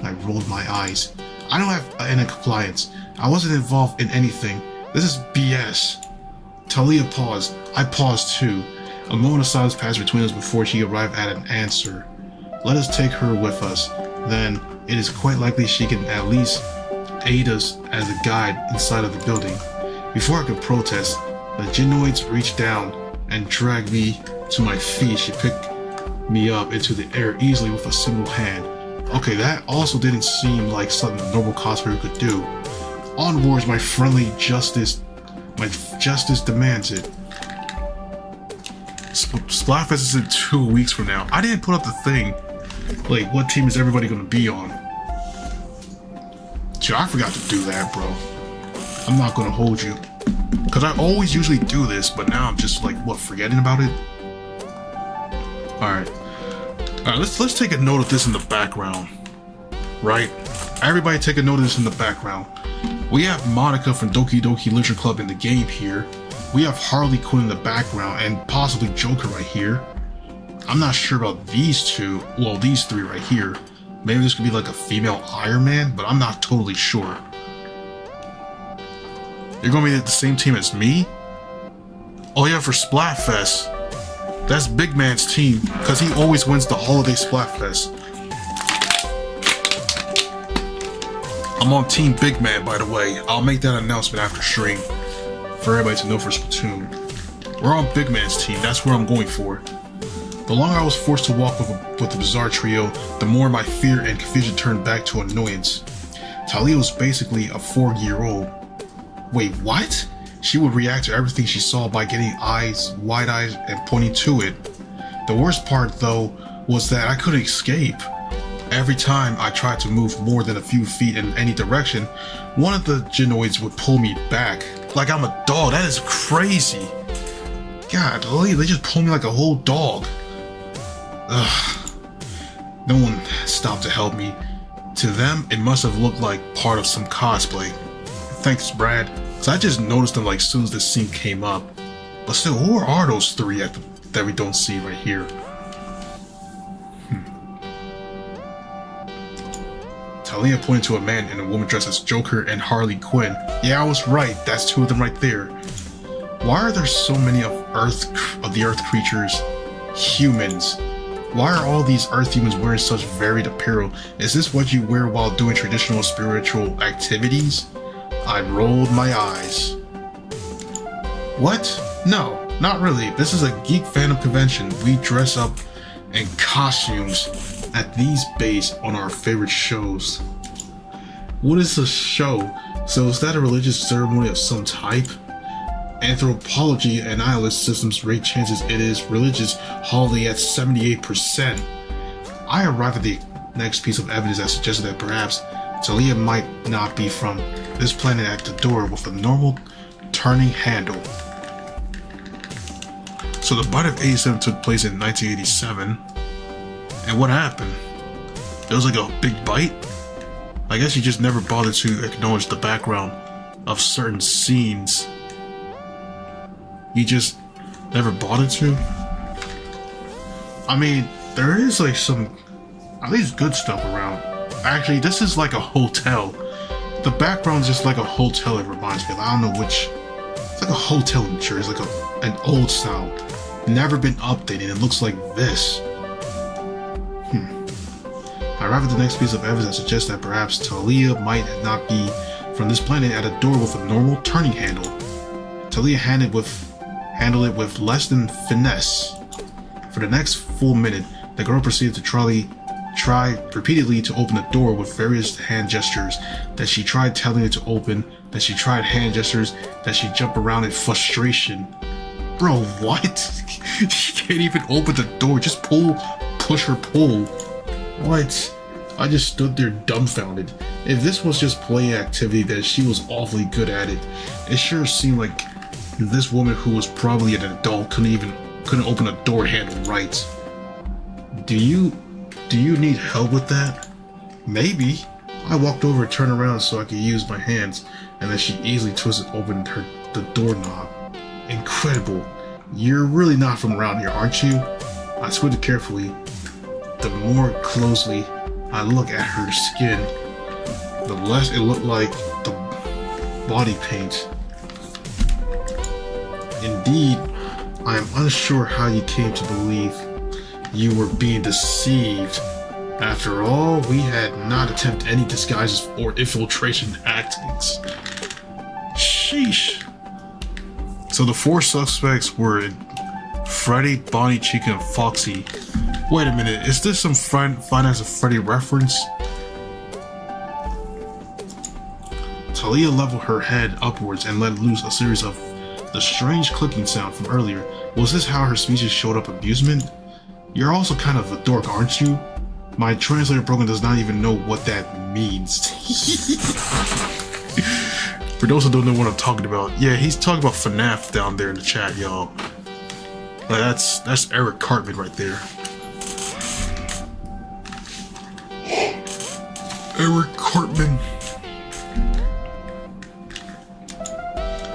I rolled my eyes. I don't have any compliance. I wasn't involved in anything. This is BS. Talia paused. I paused too. A moment of silence passed between us before she arrived at an answer. Let us take her with us. Then it is quite likely she can at least aid us as a guide inside of the building. Before I could protest, the genoids reached down and dragged me to my feet. She picked me up into the air easily with a single hand. Okay, that also didn't seem like something a normal cosplayer could do. Onwards, my friendly justice. My justice demands it. Splatfest is in 2 weeks from now. I didn't put up the thing. Like, what team is everybody gonna be on? Dude, I forgot to do that, bro. I'm not gonna hold you. Cause I always usually do this, but now I'm just like, what, forgetting about it? Alright, let's take a note of this in the background. Right? Everybody take a note of this in the background. We have Monica from Doki Doki Literature Club in the game here. We have Harley Quinn in the background and possibly Joker right here. I'm not sure about these two. Well, these three right here. Maybe this could be like a female Iron Man, but I'm not totally sure. You're gonna be at the same team as me? Oh yeah, for Splatfest. That's Big Man's team, because he always wins the holiday Splatfest. I'm on Team Big Man, by the way. I'll make that announcement after stream for everybody to know for Splatoon. We're on Big Man's team, that's what I'm going for. The longer I was forced to walk with the bizarre trio, the more my fear and confusion turned back to annoyance. Talia was basically a 4-year-old. Wait, what? She would react to everything she saw by getting wide eyes, and pointing to it. The worst part, though, was that I couldn't escape. Every time I tried to move more than a few feet in any direction, one of the Genoids would pull me back. Like I'm a dog, that is crazy. God, they just pull me like a whole dog. Ugh. No one stopped to help me. To them, it must have looked like part of some cosplay. Thanks, Brad. So I just noticed them like as soon as the scene came up. But still, who are those three that we don't see right here? Talia pointed to a man and a woman dressed as Joker and Harley Quinn. Yeah, I was right. That's two of them right there. Why are there so many of the Earth creatures humans? Why are all these Earth humans wearing such varied apparel? Is this what you wear while doing traditional spiritual activities? I rolled my eyes. What? No, not really. This is a geek fandom convention. We dress up in costumes at these bays on our favorite shows. What is a show? So is that a religious ceremony of some type? Anthropology and nihilist systems rate chances it is religious holiday at 78%. I arrived at the next piece of evidence that suggested that perhaps Talia might not be from this planet at the door with a normal turning handle. So the bite of 87 took place in 1987. And what happened? It was like a big bite? I guess you just never bothered to acknowledge the background of certain scenes. You just never bothered to? I mean, there is like some, at least good stuff around. Actually, this is like a hotel. The background is just like a hotel, it reminds me of. I don't know which. It's like a hotel in Jersey, like an old style. Never been updated. It looks like this. I arrive at the next piece of evidence that suggests that perhaps Talia might not be from this planet at a door with a normal turning handle. Talia handled it with less than finesse. For the next full minute, the girl proceeded to try repeatedly to open the door with various hand gestures that she tried telling it to open, that she tried hand gestures, that she jumped around in frustration. Bro, what? She can't even open the door, just push her pull. What? I just stood there dumbfounded. If this was just play activity, then she was awfully good at it. It sure seemed like this woman, who was probably an adult, couldn't open a door handle right. Do you need help with that? Maybe. I walked over and turned around so I could use my hands, and then she easily twisted open the doorknob. Incredible. You're really not from around here, aren't you? I squinted carefully. The more closely I look at her skin, the less it looked like the body paint. Indeed, I am unsure how you came to believe you were being deceived. After all, we had not attempted any disguises or infiltration tactics. Sheesh. So the four suspects were Freddy, Bonnie, Chica, and Foxy. Wait a minute, is this some Five Nights at Freddy reference? Talia leveled her head upwards and let loose a series of the strange clicking sound from earlier. Was this how her species showed up amusement? You're also kind of a dork, aren't you? My translator program does not even know what that means. For those who don't know what I'm talking about, yeah, he's talking about FNAF down there in the chat, y'all. That's Eric Cartman right there. Eric Cartman.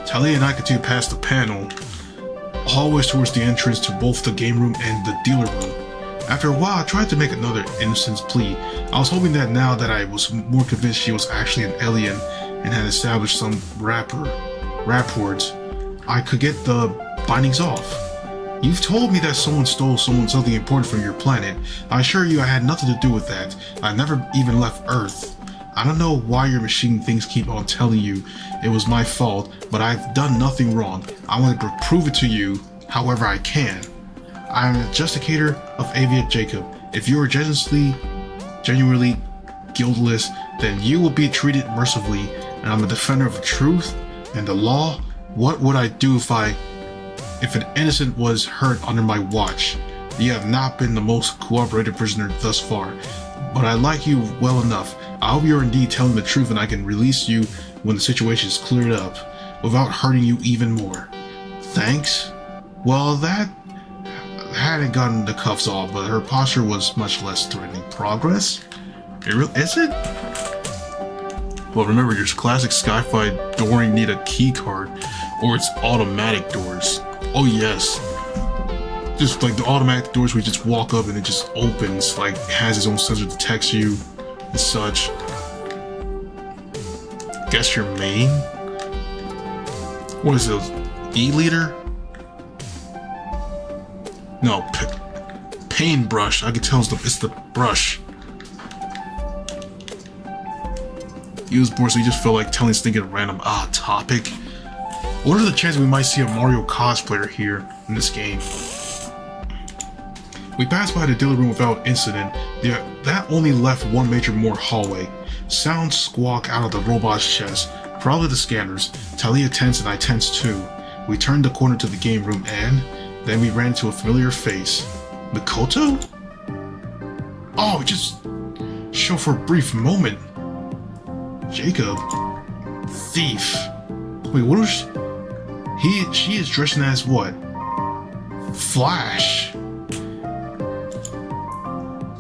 Talia and I continue past the panel, always towards the entrance to both the game room and the dealer room. After a while, I tried to make another innocence plea. I was hoping that now that I was more convinced she was actually an alien and had established some rapport, I could get the bindings off. You've told me that someone stole something important from your planet. I assure you I had nothing to do with that. I never even left Earth. I don't know why your machine things keep on telling you it was my fault, but I've done nothing wrong. I want to prove it to you however I can. I am an adjudicator of Avia Jacob. If you are genuinely guiltless, then you will be treated mercifully, and I'm a defender of the truth and the law. What would I do if an innocent was hurt under my watch? You have not been the most cooperative prisoner thus far, but I like you well enough. I hope you're indeed telling the truth and I can release you when the situation is cleared up, without hurting you even more. Thanks? Well, that hadn't gotten the cuffs off, but her posture was much less threatening. Progress? Is it? Well, remember, your classic sci-fi dooring need a key card, or it's automatic doors. Oh yes. Just like the automatic doors where you just walk up and it just opens, like it has its own sensor that detects you and such. Guess your main? What is it? E-liter? No, pain brush. I can tell it's the brush. Use board, so you just feel like telling this thing a random topic. What are the chances we might see a Mario cosplayer here in this game? We passed by the dealer room without incident. That only left one major more hallway. Sounds squawk out of the robot's chest. Probably the scanners. Talia tense and I tense too. We turned the corner to the game room and then we ran into a familiar face. Mikoto? Oh, just show for a brief moment. Jacob? Thief. Wait, what was she is dressing as what? Flash.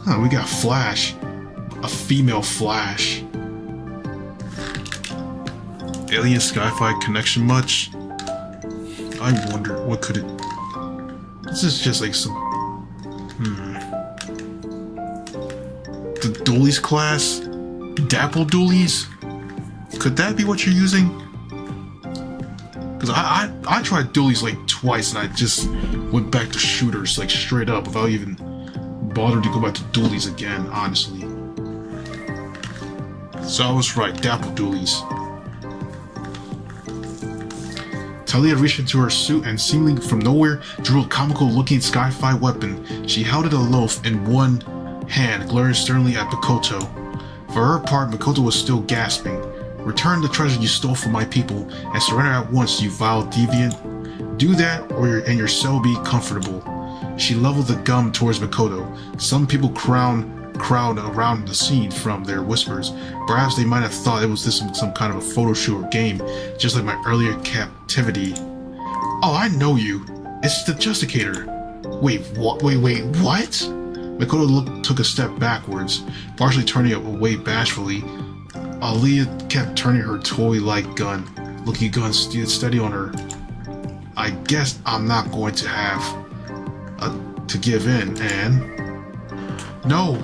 Huh, we got Flash. A female Flash. Alien Sci-Fi connection much? I wonder, what could it... This is just like some... The Doolies class? Dapple Doolies? Could that be what you're using? Because I tried Doolies like twice and I just went back to shooters like straight up without even bothering to go back to Doolies again, honestly. So I was right, Dapple Doolies. Talia reached into her suit and seemingly from nowhere drew a comical-looking sci-fi weapon. She held it aloft in one hand, glaring sternly at Mikoto. For her part, Mikoto was still gasping. Return the treasure you stole from my people and surrender at once, you vile deviant. Do that and your cell will be comfortable. She leveled the gun towards Mikoto. Some people crowd around the scene from their whispers. Perhaps they might have thought it was some kind of a photo shoot or game, just like my earlier captivity. Oh, I know you. It's the Justicator. Wait, what? Wait, what? Mikoto took a step backwards, partially turning away bashfully. Aaliyah kept turning her toy-like gun, looking gun steady on her. I guess I'm not going to have to give in, and... No!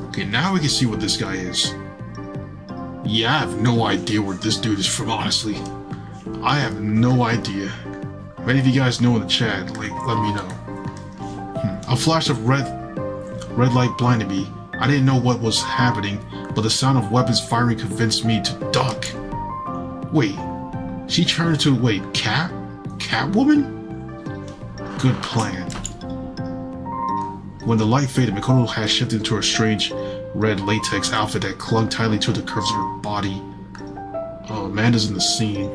Okay, now we can see what this guy is. Yeah, I have no idea where this dude is from, honestly. I have no idea. If any of you guys know in the chat, like, let me know. A flash of red light blinded me. I didn't know what was happening, but the sound of weapons firing convinced me to duck. Wait, she turned into, Catwoman? Good plan. When the light faded, Mikoto had shifted into her strange red latex outfit that clung tightly to the curves of her body. Oh, Amanda's in the scene.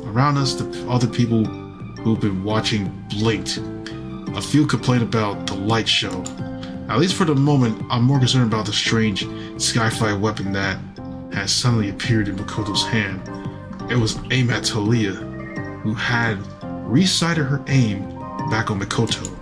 Around us, the other people who've been watching blinked. A few complained about the light show. At least for the moment, I'm more concerned about the strange sci-fi weapon that has suddenly appeared in Mikoto's hand. It was aimed at Talia, who had resighted her aim back on Mikoto.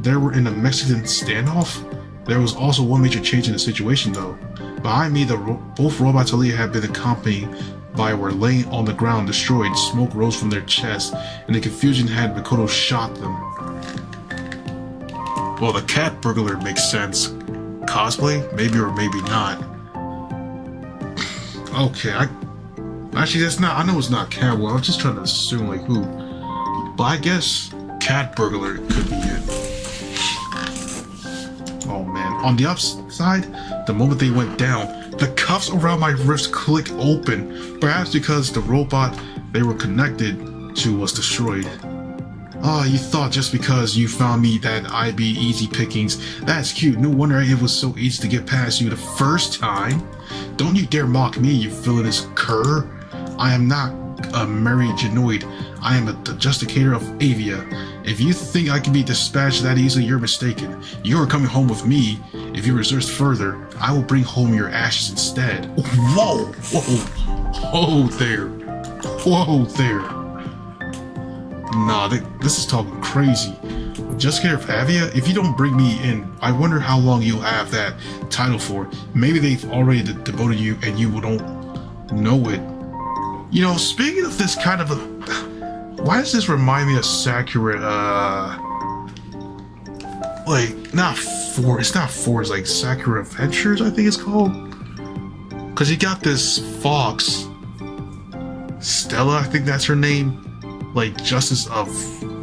They were in a Mexican standoff? There was also one major change in the situation though. Behind me, both Robot Talia had been accompanied by were laying on the ground destroyed. Smoke rose from their chests, and the confusion had Mikoto shot them. Well, the cat burglar makes sense. Cosplay? Maybe or maybe not. Okay, actually that's not. I know it's not Catwell. I was just trying to assume like who. But I guess cat burglar could be it. Oh man. On the upside, the moment they went down, the cuffs around my wrist clicked open. Perhaps because the robot they were connected to was destroyed. Ah, you thought just because you found me that I'd be easy pickings. That's cute. No wonder it was so easy to get past you the first time. Don't you dare mock me, you villainous cur. I am not a merry genoid. I am the justicator of Avia. If you think I can be dispatched that easily, you're mistaken. You are coming home with me. If you resist further, I will bring home your ashes instead. Whoa! Whoa there. Whoa there. Nah, this is talking crazy. Justicator of Avia? If you don't bring me in, I wonder how long you'll have that title for. Maybe they've already demoted you and you don't know it. You know, speaking of this kind of a... Why does this remind me of Sakura, like, it's not Force, like Sakura Adventures, I think it's called? Because you got this fox, Stella, I think that's her name, like Justice of,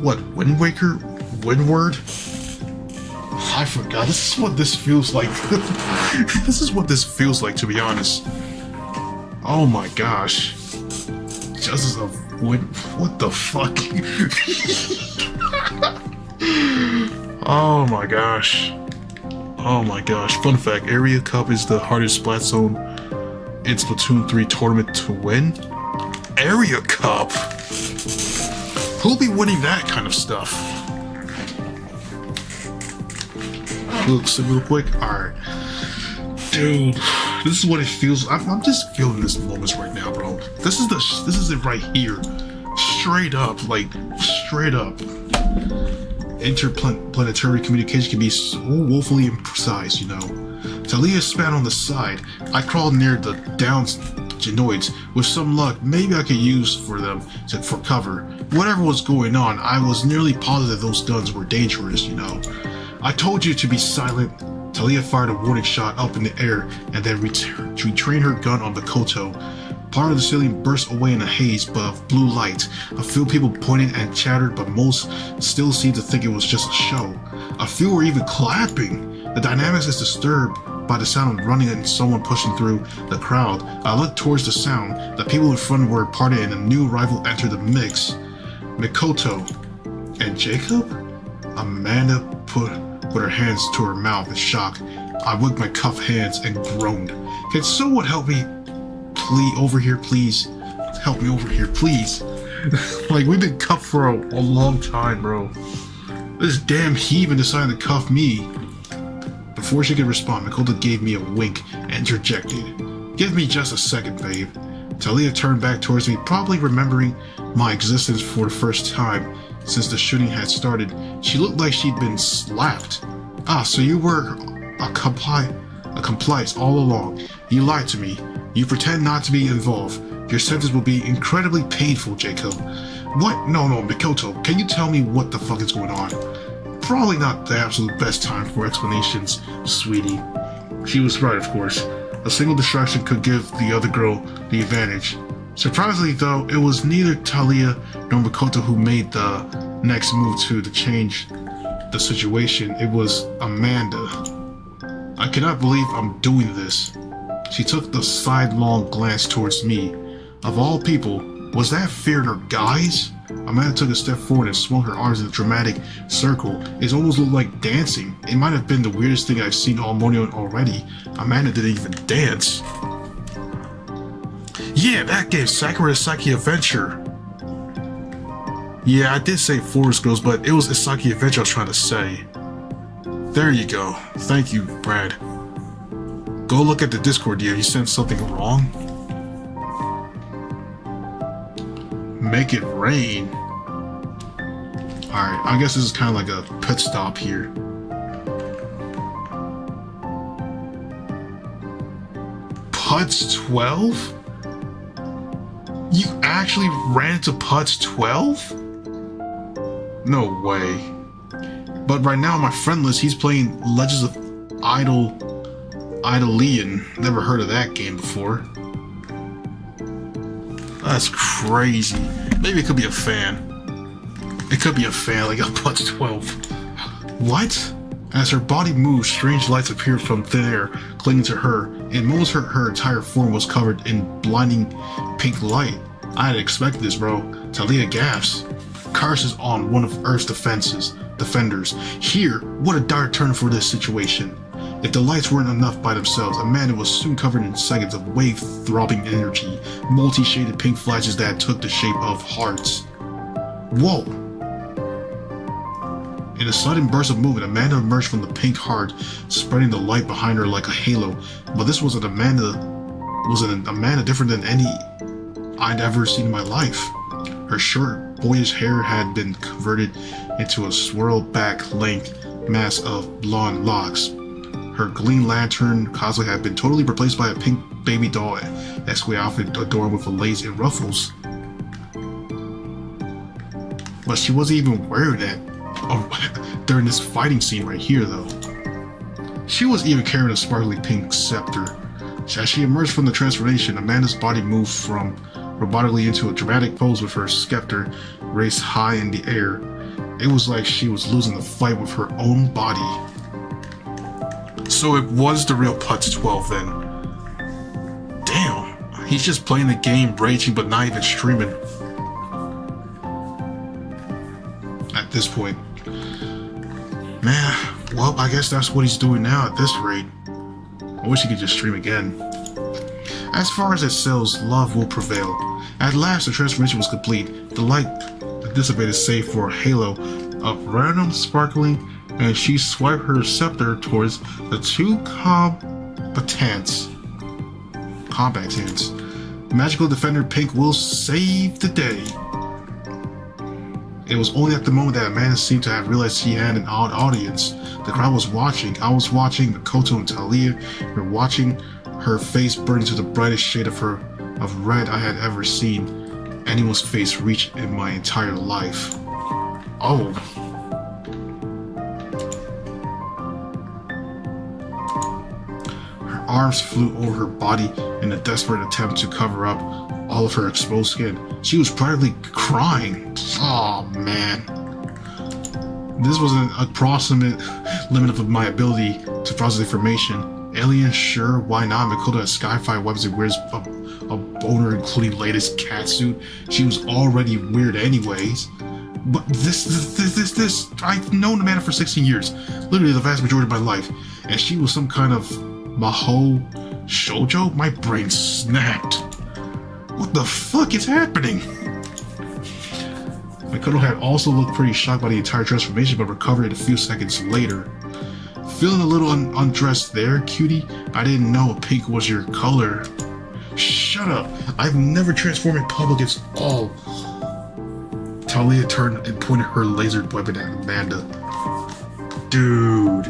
what, Wind Waker? Windward? I forgot, this is what this feels like. This is what this feels like, to be honest. Oh my gosh. Justice of what the fuck? Oh my gosh. Oh my gosh. Fun fact, Area Cup is the hardest Splat Zone in Splatoon 3 tournament to win. Area Cup? Who'll be winning that kind of stuff? Looks real quick. Alright. Dude. This is what it feels. I'm just feeling this moments right now, bro. This is it right here. Straight up, like straight up. Interplanetary communication can be so woefully imprecise, you know. Talia spat on the side. I crawled near the down genoids. With some luck, maybe I could use for them for cover. Whatever was going on, I was nearly positive those guns were dangerous, you know. I told you to be silent. Talia fired a warning shot up in the air and then retrained her gun on Mikoto. Part of the ceiling burst away in a haze of blue light. A few people pointed and chattered, but most still seemed to think it was just a show. A few were even clapping. The dynamics is disturbed by the sound of running and someone pushing through the crowd. I looked towards the sound. The people in front were parted and a new rival entered the mix. Mikoto and Jacob? Amanda put her hands to her mouth in shock. I wigged my cuffed hands and groaned. Can someone help me? Please, over here, please. Help me over here, please. Like, we've been cuffed for a long time, bro. This damn heathen decided to cuff me. Before she could respond, Makoto gave me a wink and interjected. Give me just a second, babe. Talia turned back towards me, probably remembering my existence for the first time since the shooting had started. She looked like she'd been slapped. Ah, so you were a complice all along. You lied to me. You pretend not to be involved. Your sentence will be incredibly painful, Jacob. What? No, Mikoto, can you tell me what the fuck is going on? Probably not the absolute best time for explanations, sweetie. She was right, of course. A single distraction could give the other girl the advantage. Surprisingly, though, it was neither Talia nor Mikoto who made the next move to change the situation. It was Amanda. I cannot believe I'm doing this. She took the sidelong glance towards me. Of all people, was that fear in her guise? Amanda took a step forward and swung her arms in a dramatic circle. It almost looked like dancing. It might have been the weirdest thing I've seen all morning already. Amanda didn't even dance. Yeah, that game, Sakura Saki Adventure. Yeah, I did say Forest Girls, but it was Isaki Adventure I was trying to say. There you go. Thank you, Brad. Go look at the Discord, dear. You sent something wrong? Make it rain. Alright, I guess this is kind of like a pit stop here. Putz 12? You actually ran to Putz 12? No way. But right now, my friend list, he's playing Legends of Idolian. Never heard of that game before. That's crazy. Maybe it could be a fan. It could be a fan, like a Putz 12. What? As her body moved, strange lights appeared from thin air, clinging to her. In moments, her entire form was covered in blinding pink light. I hadn't expected this, bro. Talia gasps. Curses on one of Earth's defenders. Here, what a dire turn for this situation. If the lights weren't enough by themselves, Amanda was soon covered in seconds of wave-throbbing energy, multi-shaded pink flashes that took the shape of hearts. Whoa! In a sudden burst of movement, Amanda emerged from the pink heart, spreading the light behind her like a halo. But this was an Amanda different than any I'd ever seen in my life. Her short, boyish hair had been converted into a swirled back length mass of blonde locks. Her Green Lantern cosplay had been totally replaced by a pink baby doll esque outfit adorned with lace and ruffles. But she wasn't even wearing that during this fighting scene right here, though. She was even carrying a sparkly pink scepter. As she emerged from the transformation, Amanda's body moved from robotically into a dramatic pose with her scepter raised high in the air. It was like she was losing the fight with her own body. So it was the real Putz 12 then. Damn, he's just playing the game, raging, but not even streaming. At this point. Man, well, I guess that's what he's doing now at this rate. I wish he could just stream again. As far as it sells, love will prevail. At last, the transformation was complete. The light dissipated save for a halo of random sparkling, and she swiped her scepter towards the two combatants. Magical Defender Pink will save the day. It was only at the moment that Amanda seemed to have realized she had an odd audience. The crowd was watching. I was watching Makoto and Talia were watching. Her face burned into the brightest shade of red I had ever seen anyone's face reach in my entire life. Oh. Her arms flew over her body in a desperate attempt to cover up all of her exposed skin. She was practically crying. Oh man. This was an approximate limit of my ability to process information. Alien, sure, why not? Makoto has sci-fi weapons and wears a boner, including latest catsuit. She was already weird anyways. But this, I've known Amanda for 16 years. Literally the vast majority of my life. And she was some kind of Mahou shoujo? My brain snapped. What the fuck is happening? Makoto had also looked pretty shocked by the entire transformation, but recovered a few seconds later. Feeling a little undressed there, cutie? I didn't know pink was your color. Shut up! I've never transformed in public at all. Talia turned and pointed her lasered weapon at Amanda. Dude.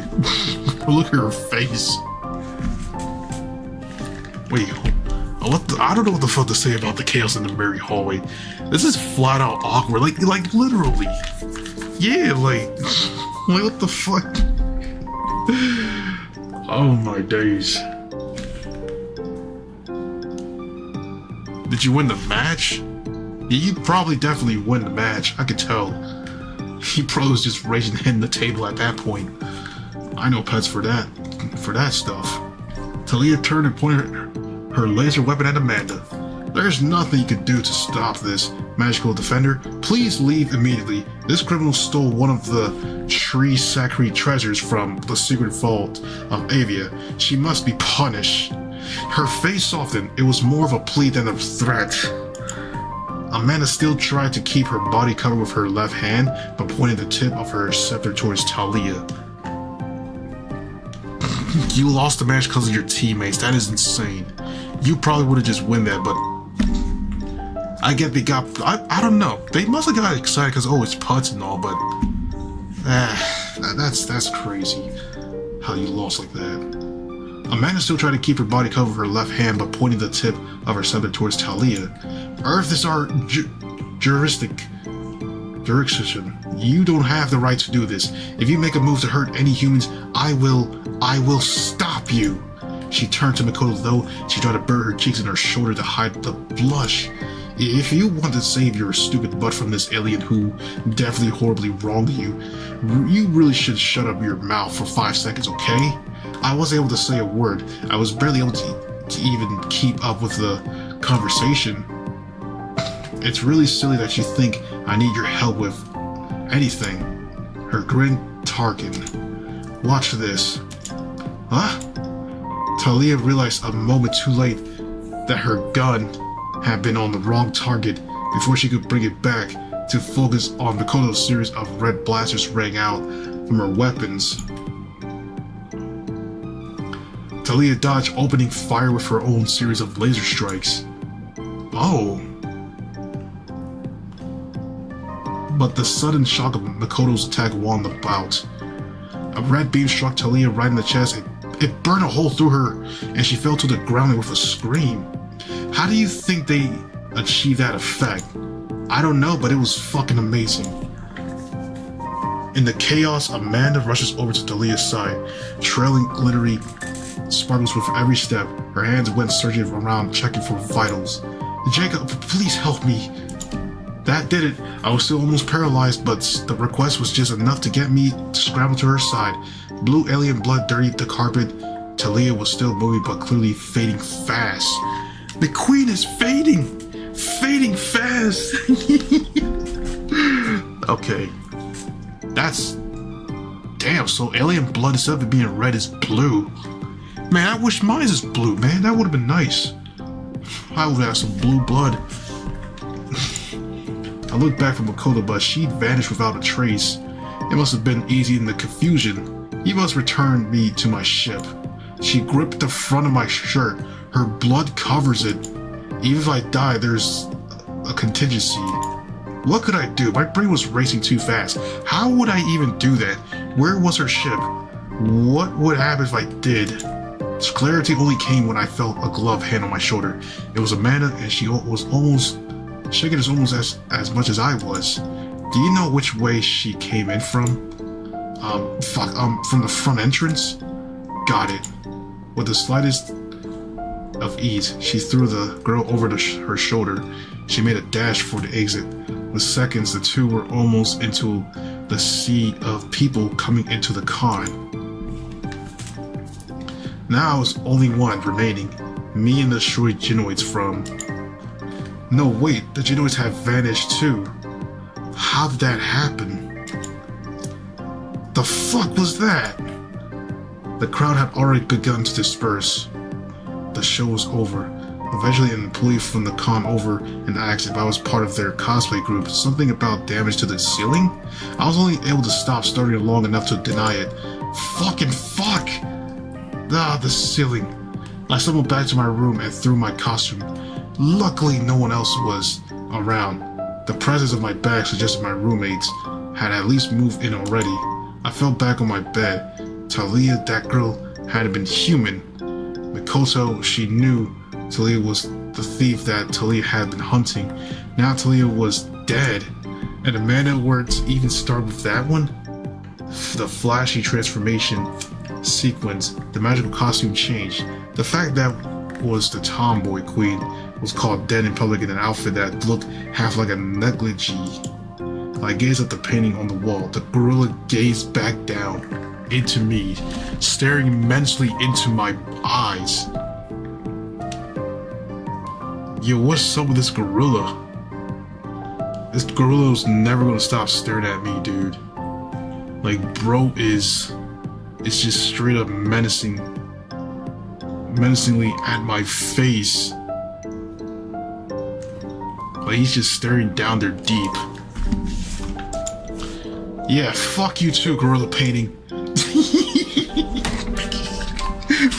Look at her face. Wait, I don't know what the fuck to say about the chaos in the merry hallway. This is flat out awkward, like literally. Yeah, like what the fuck? Oh my days. Did you win the match? Yeah, you probably definitely win the match. I could tell. He probably was just raging hitting the table at that point. I know pets for that stuff. Talia turned and pointed her laser weapon at Amanda. There's nothing you can do to stop this, Magical Defender. Please leave immediately. This criminal stole one of the tree sacred treasures from the secret vault of Avia. She must be punished. Her face softened. It was more of a plea than a threat. Amanda still tried to keep her body covered with her left hand, but pointed the tip of her scepter towards Talia. You lost the match because of your teammates. That is insane. You probably would have just won that, but I get they got. I don't know. They must have got excited because it's putts and all, but that's crazy. How you lost like that. Amanda still tried to keep her body covered with her left hand, but pointing the tip of her scepter towards Talia. Earth is our jurisdiction. jurisdiction. You don't have the right to do this. If you make a move to hurt any humans, I will stop you. She turned to Makoto, though she tried to bury her cheeks in her shoulder to hide the blush. If you want to save your stupid butt from this alien who definitely horribly wronged you, you really should shut up your mouth for 5 seconds, okay? I wasn't able to say a word. I was barely able to even keep up with the conversation. It's really silly that you think I need your help with anything. Her grin darkened. Watch this. Huh? Talia realized a moment too late that her gun had been on the wrong target before she could bring it back to focus on Makoto's series of red blasters rang out from her weapons. Talia dodged, opening fire with her own series of laser strikes. Oh. But the sudden shock of Makoto's attack won the bout. A red beam struck Talia right in the chest and it burned a hole through her, and she fell to the ground with a scream. How do you think they achieved that effect? I don't know, but it was fucking amazing. In the chaos, Amanda rushes over to Talia's side, trailing glittery sparkles with every step. Her hands went searching around, checking for vitals. Jacob, please help me. That did it. I was still almost paralyzed, but the request was just enough to get me to scramble to her side. Blue alien blood dirtied the carpet. Talia was still moving, but clearly fading fast. The queen is fading! Fading fast! Okay. That's... Damn, so alien blood instead of being red is blue. Man, I wish mine is blue, man. That would have been nice. I would have some blue blood. I looked back for Makoto, but she'd vanished without a trace. It must have been easy in the confusion. He must return me to my ship. She gripped the front of my shirt. Her blood covers it. Even if I die, there's a contingency. What could I do? My brain was racing too fast. How would I even do that? Where was her ship? What would happen if I did? Clarity only came when I felt a gloved hand on my shoulder. It was Amanda, and she was almost shaking us almost as much as I was. Do you know which way she came in from? From the front entrance? Got it. With the slightest of ease, she threw the girl over her shoulder. She made a dash for the exit. With seconds, the two were almost into the sea of people coming into the con. Now was only one remaining. Me and the destroyed Genoids from... No, wait, the Genoids have vanished too. How did that happen? The fuck was that? The crowd had already begun to disperse. The show was over. Eventually an employee from the con over and asked if I was part of their cosplay group. Something about damage to the ceiling? I was only able to stop stuttering long enough to deny it. Fucking fuck! Ah, the ceiling. I stumbled back to my room and threw my costume. Luckily no one else was around. The presence of my bag suggested my roommates had at least moved in already. I fell back on my bed. Talia, that girl, hadn't been human. Makoto, she knew Talia was the thief that Talia had been hunting. Now Talia was dead. And Amanda, where to even start with that one? The flashy transformation sequence, the magical costume change. The fact that was the tomboy queen was caught dead in public in an outfit that looked half like a negligee. I gazed at the painting on the wall. The gorilla gazed back down into me, staring mentally into my eyes. Yo, what's up with this gorilla? This gorilla's never gonna stop staring at me, dude. Like, bro it's just straight up menacingly at my face. Like, he's just staring down there deep. Yeah, fuck you too, gorilla painting.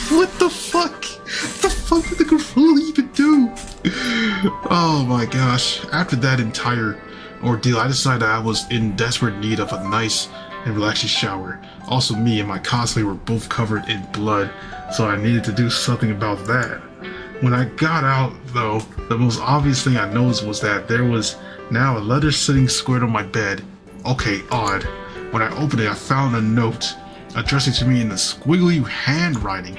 What the fuck? What the fuck did the gorilla even do? Oh my gosh. After that entire ordeal, I decided I was in desperate need of a nice and relaxing shower. Also, me and my cosplay were both covered in blood, so I needed to do something about that. When I got out, though, the most obvious thing I noticed was that there was now a letter sitting squared on my bed. Okay, odd. When I opened it, I found a note addressing to me in the squiggly handwriting.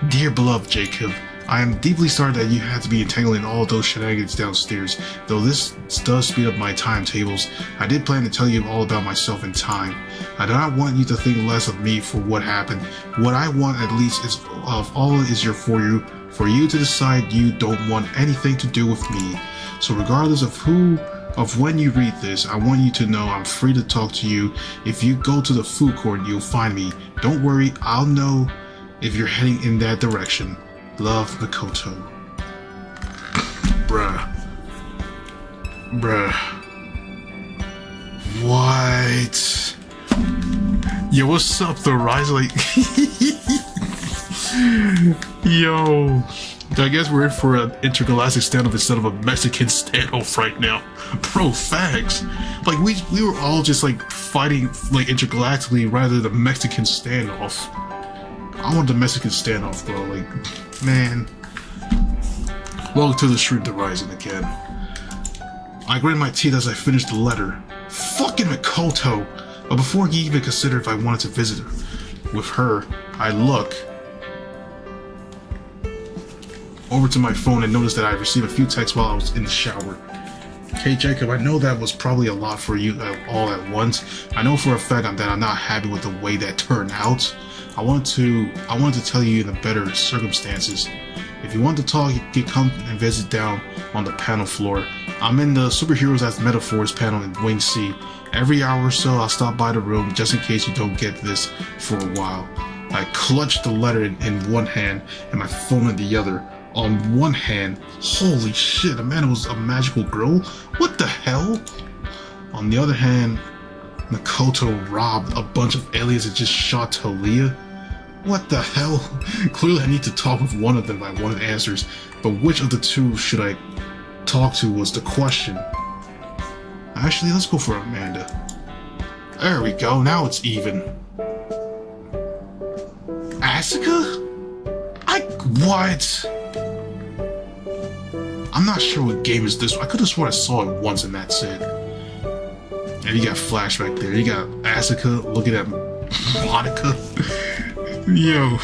Dear beloved Jacob, I am deeply sorry that you had to be entangled in all those shenanigans downstairs. Though this does speed up my timetables, I did plan to tell you all about myself in time. I do not want you to think less of me for what happened. What I want at least is of all is for you to decide you don't want anything to do with me. So regardless of when you read this, I want you to know I'm free to talk to you. If you go to the food court, you'll find me. Don't worry, I'll know if you're heading in that direction. Love, Makoto. Bruh. What? Yo, what's up, the Rise? Like, yo. I guess we're in for an intergalactic standoff instead of a Mexican standoff right now. Bro, facts. Like, we were all just, like, fighting, like, intergalactically rather than Mexican standoff. I want the Mexican standoff, bro. Like, man. Welcome to the Stream to Rising again. I gritted my teeth as I finished the letter. Fucking Makoto! But before he even considered if I wanted to visit with her, I look over to my phone and noticed that I received a few texts while I was in the shower. Hey Jacob, I know that was probably a lot for you all at once. I know for a fact that I'm not happy with the way that turned out. I wanted to tell you in the better circumstances. If you want to talk, you can come and visit down on the panel floor. I'm in the Superheroes as Metaphors panel in Wing C. Every hour or so, I'll stop by the room just in case you don't get this for a while. I clutched the letter in one hand and my phone in the other. On one hand, holy shit, Amanda was a magical girl? What the hell? On the other hand, Makoto robbed a bunch of aliens and just shot Talia? What the hell? Clearly I need to talk with one of them if I wanted answers, but which of the two should I talk to was the question. Actually, let's go for Amanda. There we go, now it's even. Asuka? What? I'm not sure what game is this one. I could have sworn I saw it once and that's it. And you got flashback there. You got Asuka looking at Monica. Yo,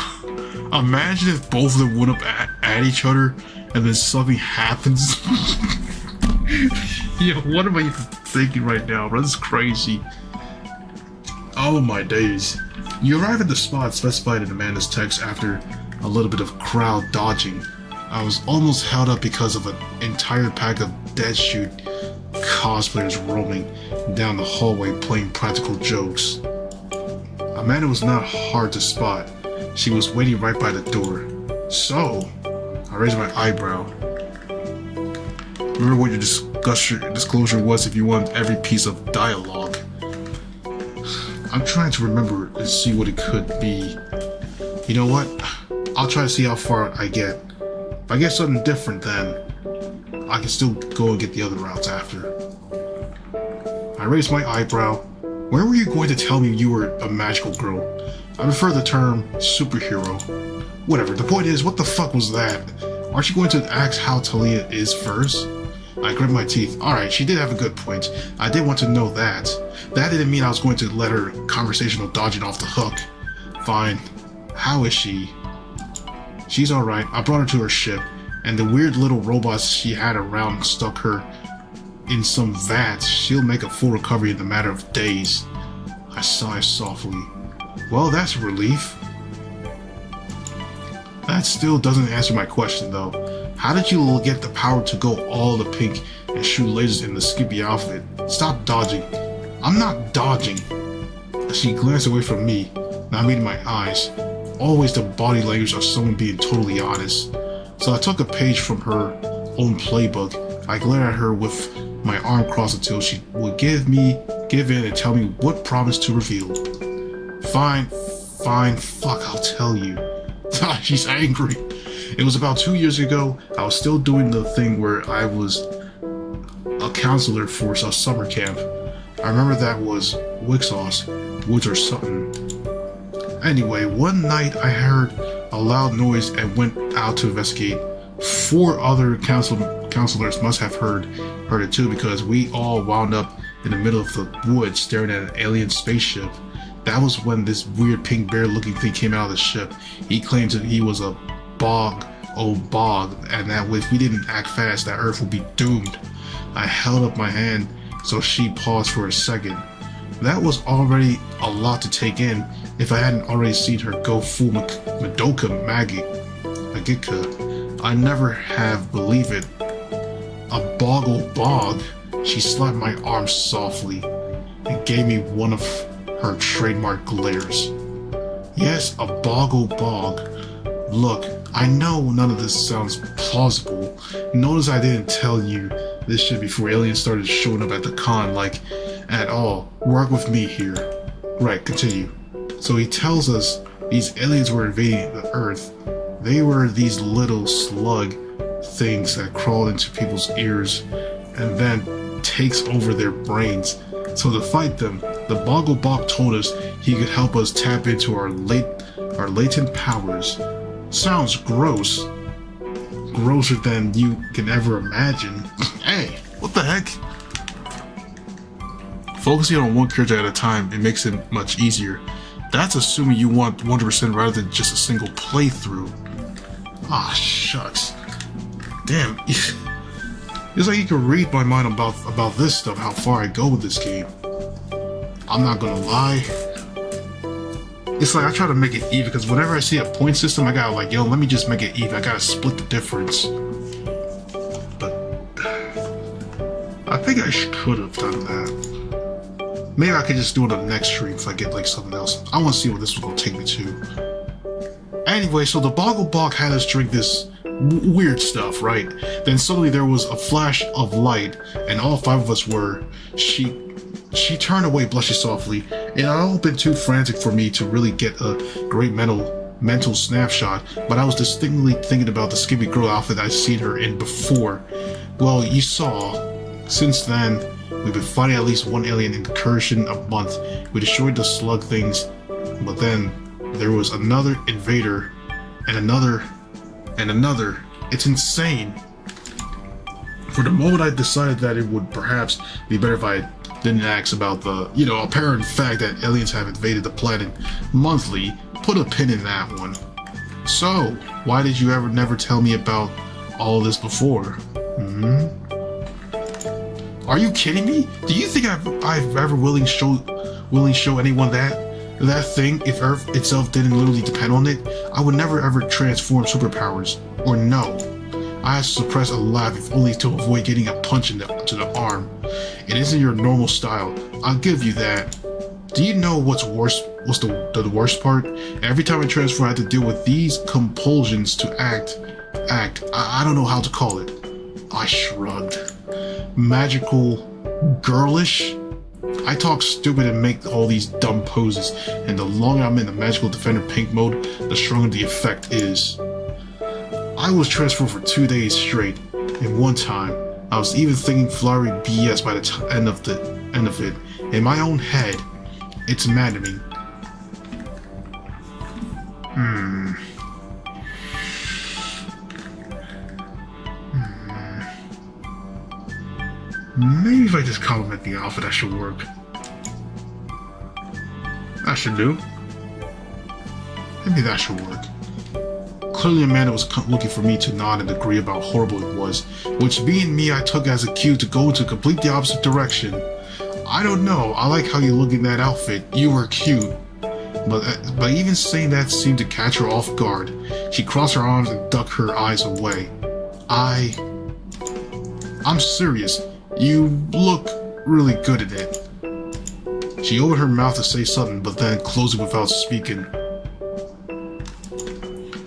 imagine if both of them went up at each other and then something happens. Yo, what am I even thinking right now, bro? This is crazy. Oh my days. You arrive at the spot specified in Amanda's text after a little bit of crowd dodging. I was almost held up because of an entire pack of dead-shoot cosplayers roaming down the hallway playing practical jokes. Amanda was not hard to spot. She was waiting right by the door. So, I raised my eyebrow. Remember what your disclosure was if you want every piece of dialogue. I'm trying to remember and see what it could be. You know what? I'll try to see how far I get. If I get something different, then I can still go and get the other routes after. I raised my eyebrow. Where were you going to tell me you were a magical girl? I prefer the term superhero. Whatever, the point is, what the fuck was that? Aren't you going to ask how Talia is first? I grit my teeth. Alright, she did have a good point. I did want to know that. That didn't mean I was going to let her conversational dodging off the hook. Fine. How is she? She's alright. I brought her to her ship, and the weird little robots she had around stuck her in some vats. She'll make a full recovery in a matter of days. I sighed softly. Well, that's a relief. That still doesn't answer my question, though. How did you get the power to go all the pink and shoot lasers in the Skippy outfit? Stop dodging. I'm not dodging. She glanced away from me, not meeting my eyes. Always the body language of someone being totally honest. So I took a page from her own playbook. I glared at her with my arm crossed until she would give in and tell me what promise to reveal. Fine, fuck, I'll tell you. She's angry. It was about 2 years ago. I was still doing the thing where I was a counselor for a summer camp. I remember that was Wixos, Woods or something. Anyway, one night I heard a loud noise and went out to investigate. 4 other counselors must have heard it too, because we all wound up in the middle of the woods staring at an alien spaceship. That was when this weird pink bear looking thing came out of the ship. He claimed that he was a bog, and that if we didn't act fast, that Earth would be doomed. I held up my hand so she paused for a second. That was already a lot to take in if I hadn't already seen her go full Madoka Magica. I never have believed it. A bog. She slapped my arm softly and gave me one of her trademark glares. Yes, a bog. Look, I know none of this sounds plausible. Notice I didn't tell you this shit before aliens started showing up at the con, like, at all. Work with me here. Right, continue. So he tells us these aliens were invading the Earth. They were these little slug things that crawled into people's ears and then takes over their brains. So to fight them, the Bogglebog told us he could help us tap into our latent powers. Sounds gross. Grosser than you can ever imagine. Hey, what the heck? Focusing on one character at a time, it makes it much easier. That's assuming you want 100% rather than just a single playthrough. Ah, shucks. Damn. It's like you can read my mind about this stuff, how far I go with this game. I'm not gonna lie. It's like I try to make it even, because whenever I see a point system, I gotta like, yo, let me just make it even. I gotta split the difference. But I think I could have done that. Maybe I could just do it on the next stream if I get like something else. I want to see what this was gonna take me to. Anyway, so the Bogglebog had us drink this weird stuff, right? Then suddenly there was a flash of light, and all 5 of us were. She turned away, blushing softly. It had all been too frantic for me to really get a great mental snapshot, but I was distinctly thinking about the skimpy girl outfit I'd seen her in before. Well, you saw. Since then, we've been fighting at least one alien incursion a month. We destroyed the slug things, but then there was another invader, and another. It's insane. For the moment, I decided that it would perhaps be better if I didn't ask about the, apparent fact that aliens have invaded the planet monthly. Put a pin in that one. So, why did you never tell me about all this before? Are you kidding me? Do you think I've ever willing show anyone that thing if Earth itself didn't literally depend on it? I would never ever transform superpowers. Or no. I have to suppress a laugh if only to avoid getting a punch to the arm. It isn't your normal style. I'll give you that. Do you know what's worse? What's the worst part? Every time I transform, I have to deal with these compulsions to act. I don't know how to call it. I shrugged. Magical, girlish? I talk stupid and make all these dumb poses, and the longer I'm in the magical defender pink mode, the stronger the effect is. I was transformed for 2 days straight, and one time, I was even thinking flowery BS by the end of it. In my own head, it's maddening. Maybe if I just compliment the outfit, that should work. That should do. Maybe that should work. Clearly Amanda was looking for me to nod and agree about how horrible it was, which being me I took as a cue to go into complete the opposite direction. I don't know, I like how you look in that outfit, you were cute. But even saying that seemed to catch her off guard. She crossed her arms and ducked her eyes away. I'm serious, you look really good at it. She opened her mouth to say something, but then closed it without speaking.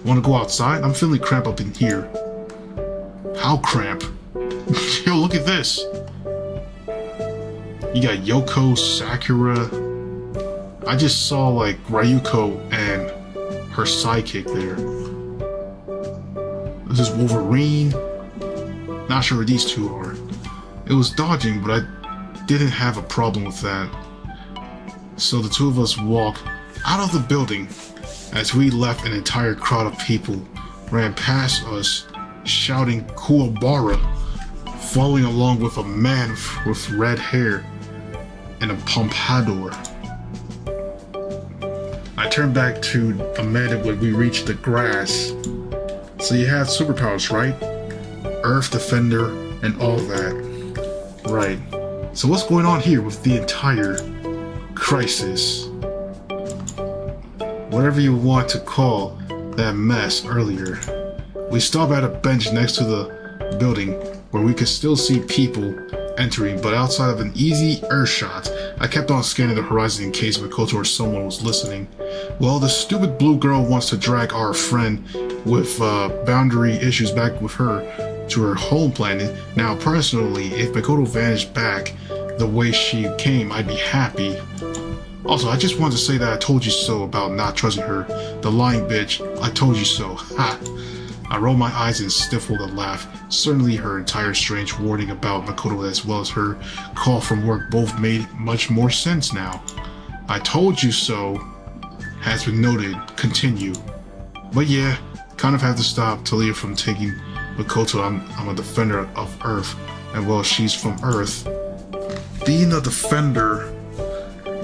Want to go outside? I'm feeling cramped up in here. How cramp? Yo, look at this. You got Yoko, Sakura. I just saw like Ryuko and her sidekick there. This is Wolverine. Not sure where these two are. It was dodging, but I didn't have a problem with that. So the two of us walked out of the building. As we left, an entire crowd of people ran past us, shouting Kuwabara, following along with a man with red hair and a pompadour. I turned back to Amanda when we reached the grass. So you have superpowers, right? Earth Defender and all that. Right. So what's going on here with the entire crisis? Whatever you want to call that mess earlier. We stopped at a bench next to the building where we could still see people entering, but outside of an easy earshot, I kept on scanning the horizon in case Makoto or someone was listening. Well, the stupid blue girl wants to drag our friend with boundary issues back with her to her home planet. Now, personally, if Makoto vanished back the way she came, I'd be happy. Also, I just wanted to say that I told you so about not trusting her. The lying bitch, I told you so. Ha! I rolled my eyes and stifled a laugh. Certainly her entire strange warning about Makoto as well as her call from work both made much more sense now. I told you so has been noted. Continue. But yeah, kind of have to stop Talia from taking Makoto. I'm a defender of Earth, and well, she's from Earth. Being a defender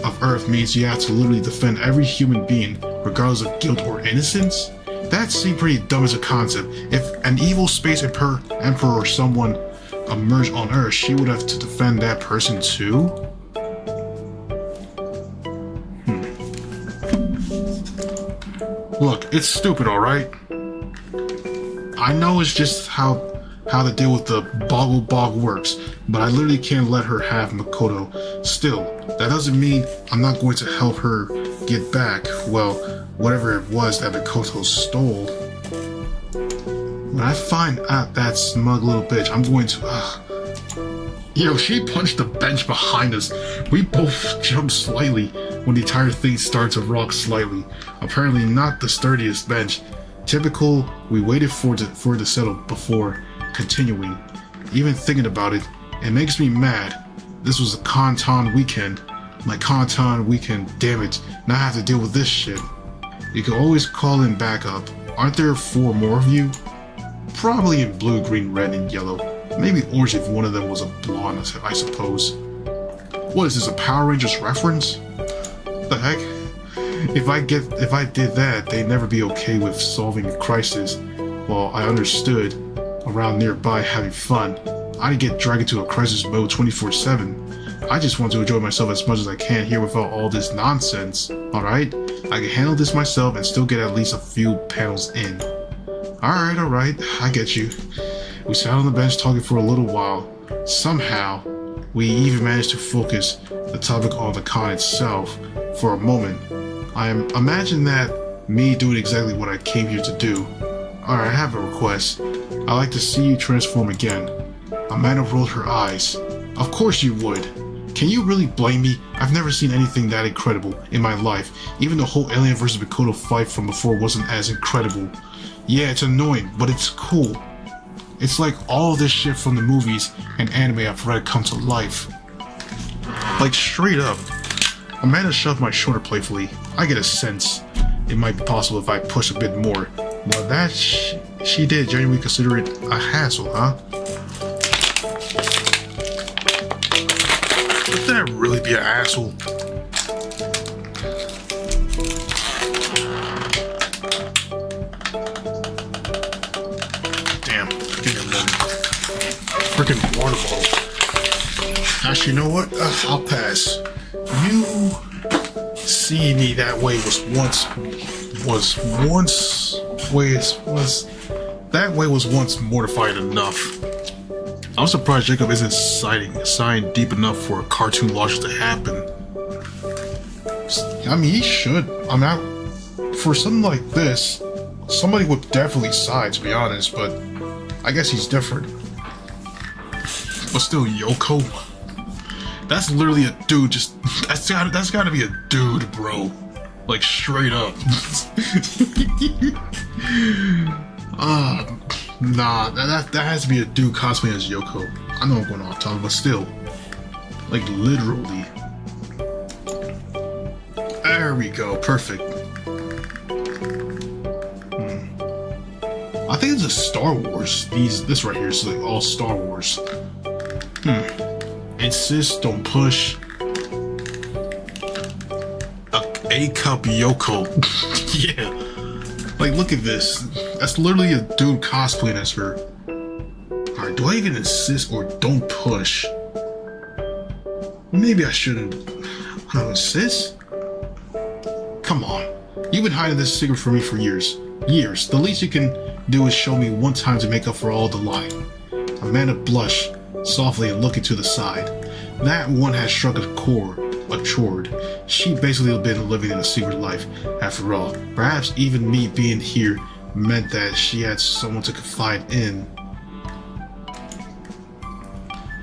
of Earth means you have to literally defend every human being, regardless of guilt or innocence? That seemed pretty dumb as a concept. If an evil space emperor or someone emerged on Earth, she would have to defend that person too? Look, it's stupid, alright? I know it's just how to deal with the bog works, but I literally can't let her have Makoto. Still, that doesn't mean I'm not going to help her get back, well, whatever it was that Makoto stole. When I find out that smug little bitch, I'm going to, Yo, she punched the bench behind us. We both jumped slightly when the entire thing started to rock slightly. Apparently not the sturdiest bench. Typical, we waited for it to settle before continuing. Even thinking about it, it makes me mad. This was a Kanton weekend. My Kanton weekend, damn it. Now I have to deal with this shit. You can always call in backup. Aren't there 4 more of you? Probably in blue, green, red, and yellow. Maybe orange if one of them was a blonde, I suppose. What is this, a Power Rangers reference? What the heck? If I did that, they'd never be okay with solving a crisis. Well, I understood. Around nearby having fun. I'd get dragged into a crisis mode 24/7. I just want to enjoy myself as much as I can here without all this nonsense. Alright? I can handle this myself and still get at least a few panels in. Alright, I get you. We sat on the bench talking for a little while. Somehow, we even managed to focus the topic on the con itself for a moment. I imagine that me doing exactly what I came here to do. Alright, I have a request. I'd like to see you transform again. Amanda rolled her eyes. Of course you would. Can you really blame me? I've never seen anything that incredible in my life. Even the whole Alien vs. Makoto fight from before wasn't as incredible. Yeah, it's annoying, but it's cool. It's like all this shit from the movies and anime I've read come to life. Like straight up. Amanda shoved my shoulder playfully. I get a sense it might be possible if I push a bit more. Well, that she did genuinely consider it a hassle, huh? Would that really be an asshole? Damn, give me a moment. Freaking water bottle. Actually, you know what? I'll pass. You seeing me that way was once mortified enough. I'm surprised Jacob isn't sighing deep enough for a cartoon logic to happen. I mean, he should. For something like this, somebody would definitely sigh, to be honest, but I guess he's different. But still, Yoko? That's literally a dude, that's gotta be a dude, bro. Like, straight up. Nah, that has to be a dude cosplaying as Yoko. I know I'm going off topic, but still. Like, literally. There we go, perfect. I think it's a Star Wars. This right here is like all Star Wars. Insist, don't push. A cup Yoko. Yeah. Like, look at this. That's literally a dude cosplaying as her. Alright, do I even insist or don't push? Maybe I shouldn't. I don't insist? Come on. You've been hiding this secret from me for years. Years. The least you can do is show me one time to make up for all the lying. Amanda blushed softly and looked to the side. That one had struck a chord. She basically had been living in a secret life, after all. Perhaps even me being here meant that she had someone to confide in.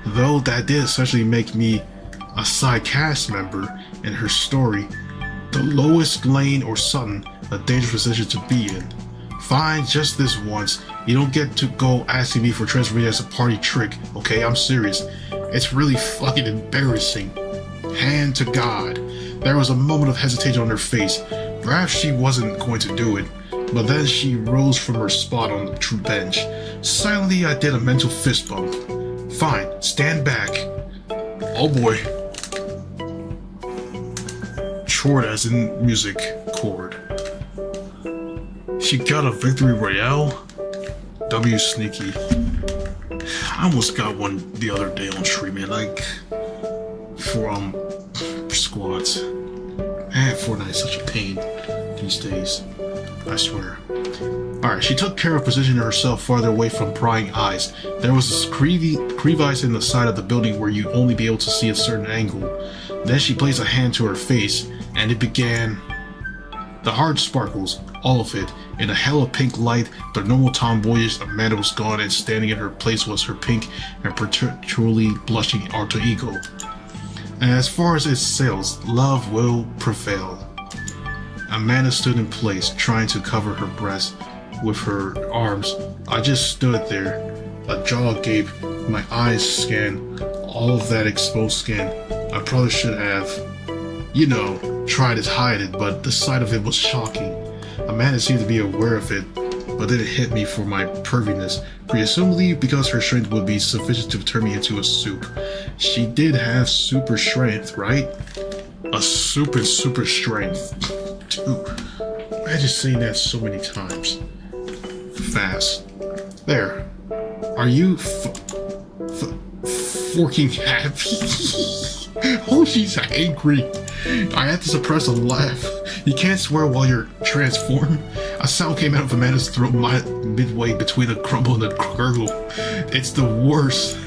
Though that did essentially make me a side cast member in her story. The Lois Lane or Sutton, a dangerous position to be in. Fine, just this once. You don't get to go asking me for transferring as a party trick, okay? I'm serious. It's really fucking embarrassing. Hand to God. There was a moment of hesitation on her face. Perhaps she wasn't going to do it, but then she rose from her spot on the bench. Silently, I did a mental fist bump. Fine, stand back. Oh boy. Chord as in music chord. She got a victory royale? W sneaky. I almost got one the other day on stream, man. Like, for squads. Man, Fortnite is such a pain these days. I swear. Alright, she took care of positioning herself farther away from prying eyes. There was this crevice in the side of the building where you'd only be able to see a certain angle. Then she placed a hand to her face, and it began. The heart sparkles, all of it, in a hell of pink light. The normal tomboyish Amanda was gone, and standing in her place was her pink and perpetually blushing alter ego. And as far as it sails, love will prevail. Amanda stood in place, trying to cover her breast with her arms. I just stood there, a jaw agape, my eyes scanned all of that exposed skin. I probably should have, tried to hide it, but the sight of it was shocking. Amanda seemed to be aware of it, but then it hit me for my perviness, presumably because her strength would be sufficient to turn me into a soup. She did have super strength, right? A super strength. Dude, imagine saying that so many times. Fast. There. Are you forking happy? Oh, she's angry. I had to suppress a laugh. You can't swear while you're transformed. A sound came out of Amanda's throat midway between a grumble and a gurgle. It's the worst.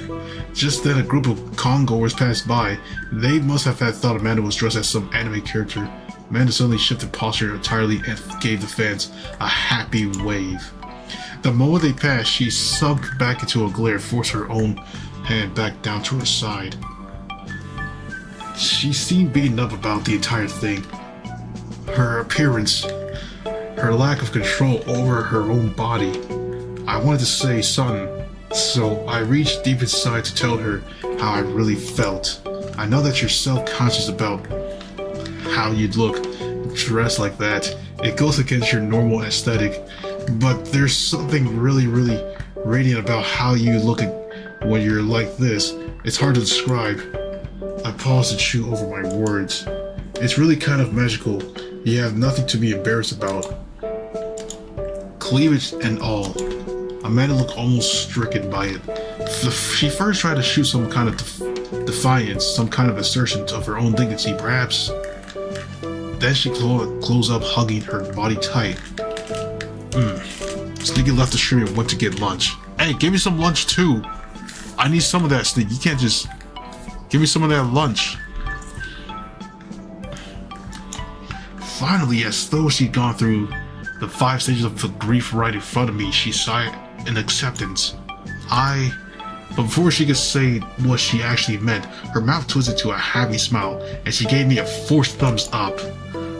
Just then a group of congoers passed by. They must have had thought Amanda was dressed as some anime character. Amanda suddenly shifted posture entirely and gave the fans a happy wave. The moment they passed, she sunk back into a glare, forced her own hand back down to her side. She seemed beaten up about the entire thing. Her appearance, her lack of control over her own body. I wanted to say something, so I reached deep inside to tell her how I really felt. I know that you're self-conscious about how you'd look dressed like that. It goes against your normal aesthetic, but there's something really radiant about how you look when you're like this. It's hard to describe. I paused to chew over my words. It's really kind of magical. You have nothing to be embarrassed about. Cleavage and all. Amanda looked almost stricken by it. She first tried to shoot some kind of defiance, some kind of assertion of her own dignity, perhaps. Then she closed up, hugging her body tight. Sneaky left the stream and went to get lunch. Hey, give me some lunch too. I need some of that, Sneaky. You can't just... Give me some of that lunch. Finally, as though she'd gone through the 5 stages of the grief right in front of me, she sighed in acceptance. But before she could say what she actually meant, her mouth twisted to a happy smile, and she gave me a forced thumbs up.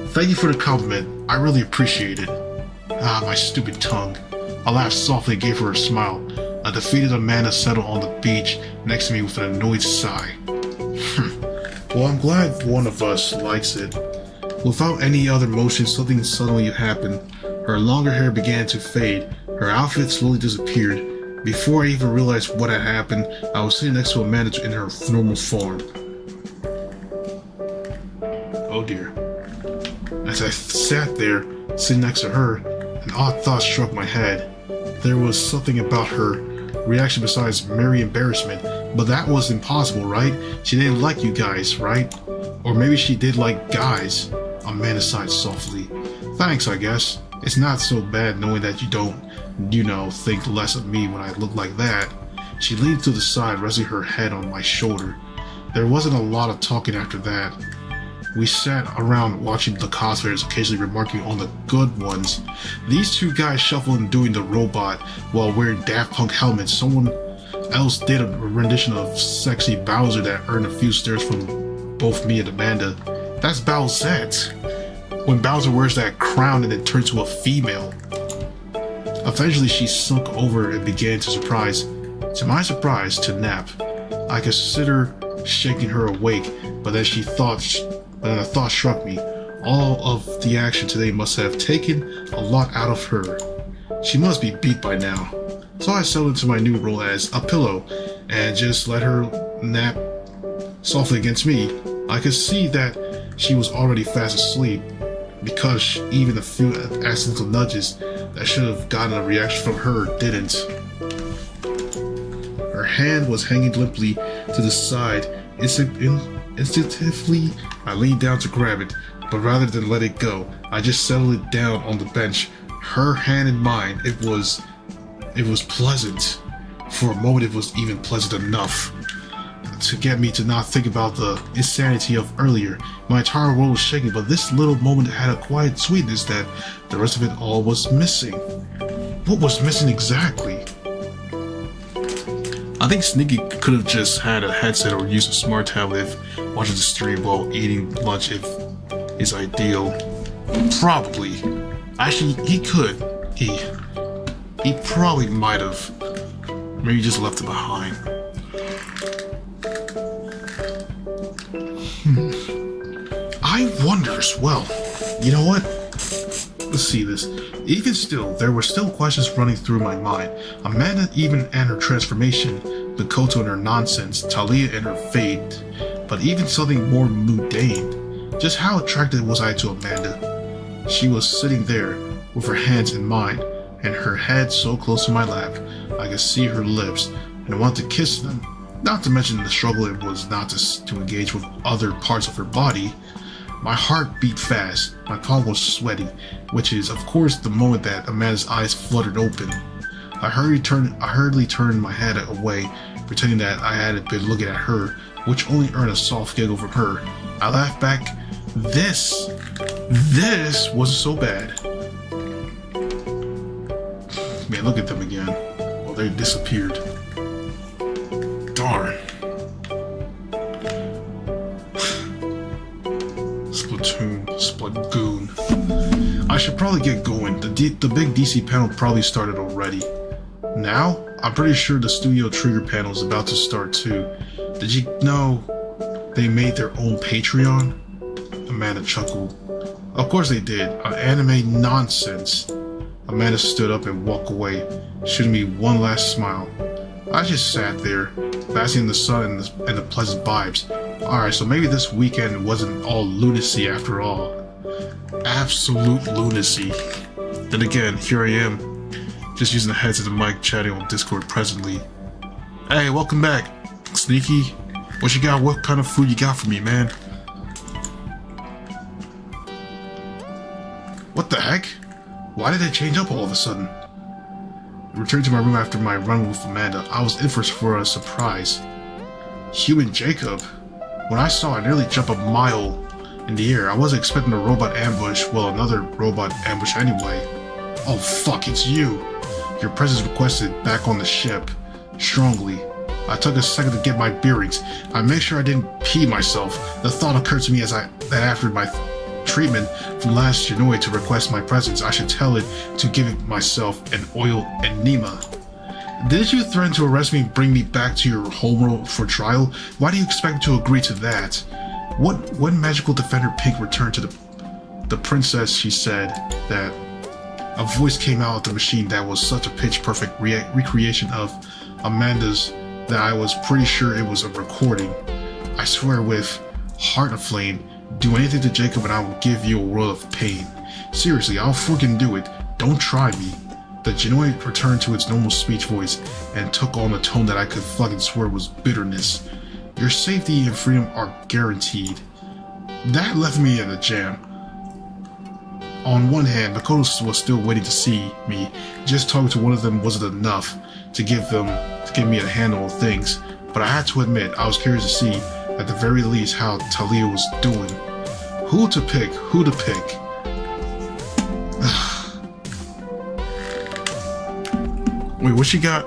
Thank you for the compliment. I really appreciate it. Ah, my stupid tongue. I laughed softly and gave her a smile. A defeated Amanda settled on the beach next to me with an annoyed sigh. Well, I'm glad one of us likes it. Without any other motion, something suddenly happened. Her longer hair began to fade. Her Her outfit slowly disappeared. Before I even realized what had happened, I was sitting next to Amanda in her normal form. Oh dear. As I sat there, sitting next to her, an odd thought struck my head. There was something about her reaction besides merry embarrassment, but that was impossible, right? She didn't like you guys, right? Or maybe she did like guys. Amanda sighed softly. Thanks, I guess. It's not so bad knowing that you don't, think less of me when I look like that. She leaned to the side, resting her head on my shoulder. There wasn't a lot of talking after that. We sat around watching the cosplayers, occasionally remarking on the good ones. These two guys shuffled and doing the robot while wearing Daft Punk helmets. Someone else did a rendition of Sexy Bowser that earned a few stares from both me and Amanda. That's Bowsette. When Bowser wears that crown and then turns to a female. Eventually she sunk over and began to my surprise, to nap. I considered shaking her awake, but then a thought struck me. All of the action today must have taken a lot out of her. She must be beat by now. So I settled into my new role as a pillow and just let her nap softly against me. I could see that she was already fast asleep, because even a few accidental nudges that should have gotten a reaction from her didn't. Her hand was hanging limply to the side. Instinctively, I leaned down to grab it, but rather than let it go, I just settled it down on the bench. Her hand in mine. It was pleasant. For a moment, it was even pleasant enough to get me to not think about the insanity of earlier. My entire world was shaking, but this little moment had a quiet sweetness that the rest of it all was missing. What was missing exactly? I think Sneaky could have just had a headset or used a smart tablet if watching the stream while eating lunch if is ideal. Probably. Actually, he could. He probably might have. Maybe just left it behind. I wonder as well. You know what? Let's see this. Even still, there were still questions running through my mind. Amanda even and her transformation, Mikoto and her nonsense, Talia and her fate, but even something more mundane. Just how attracted was I to Amanda? She was sitting there with her hands in mine and her head so close to my lap I could see her lips and I wanted to kiss them. Not to mention the struggle it was not to engage with other parts of her body. My heart beat fast, my palm was sweaty, which is of course the moment that Amanda's eyes fluttered open. I hurriedly turned my head away, pretending that I hadn't been looking at her, which only earned a soft giggle from her. I laughed back. This wasn't so bad. Man, look at them again. Well, they disappeared. Darn. Splatoon. I should probably get going. The big DC panel probably started already. Now? I'm pretty sure the Studio Trigger panel is about to start too. Did you know they made their own Patreon? Amanda chuckled. Of course they did. Anime nonsense. Amanda stood up and walked away, shooting me one last smile. I just sat there, basking in the sun and the pleasant vibes. Alright, so maybe this weekend wasn't all lunacy after all. Absolute lunacy. Then again, here I am, just using the headset and mic, chatting on Discord presently. Hey, welcome back, Sneaky. What you got? What kind of food you got for me, man? What the heck? Why did they change up all of a sudden? I returned to my room after my run with Amanda. I was in for a surprise. Human Jacob? When I saw it, I nearly jumped a mile in the air. I wasn't expecting a robot ambush. Well, another robot ambush anyway. Oh fuck, it's you! Your presence requested back on the ship. Strongly. I took a second to get my bearings. I made sure I didn't pee myself. The thought occurred to me that after my treatment from last January to request my presence, I should tell it to give it myself an oil enema. Did you threaten to arrest me and bring me back to your homeworld for trial? Why do you expect me to agree to that? When Magical Defender Pink returned to the princess, she said that A voice came out of the machine that was such a pitch-perfect recreation of Amanda's that I was pretty sure it was a recording. I swear with heart aflame, do anything to Jacob and I will give you a world of pain. Seriously, I'll freaking do it. Don't try me. The Genoid returned to its normal speech voice and took on a tone that I could fucking swear was bitterness. Your safety and freedom are guaranteed. That left me in a jam. On one hand, Makoto was still waiting to see me. Just talking to one of them wasn't enough to give me a handle on things. But I had to admit, I was curious to see, at the very least, how Talia was doing. Who to pick? Wait, what she got?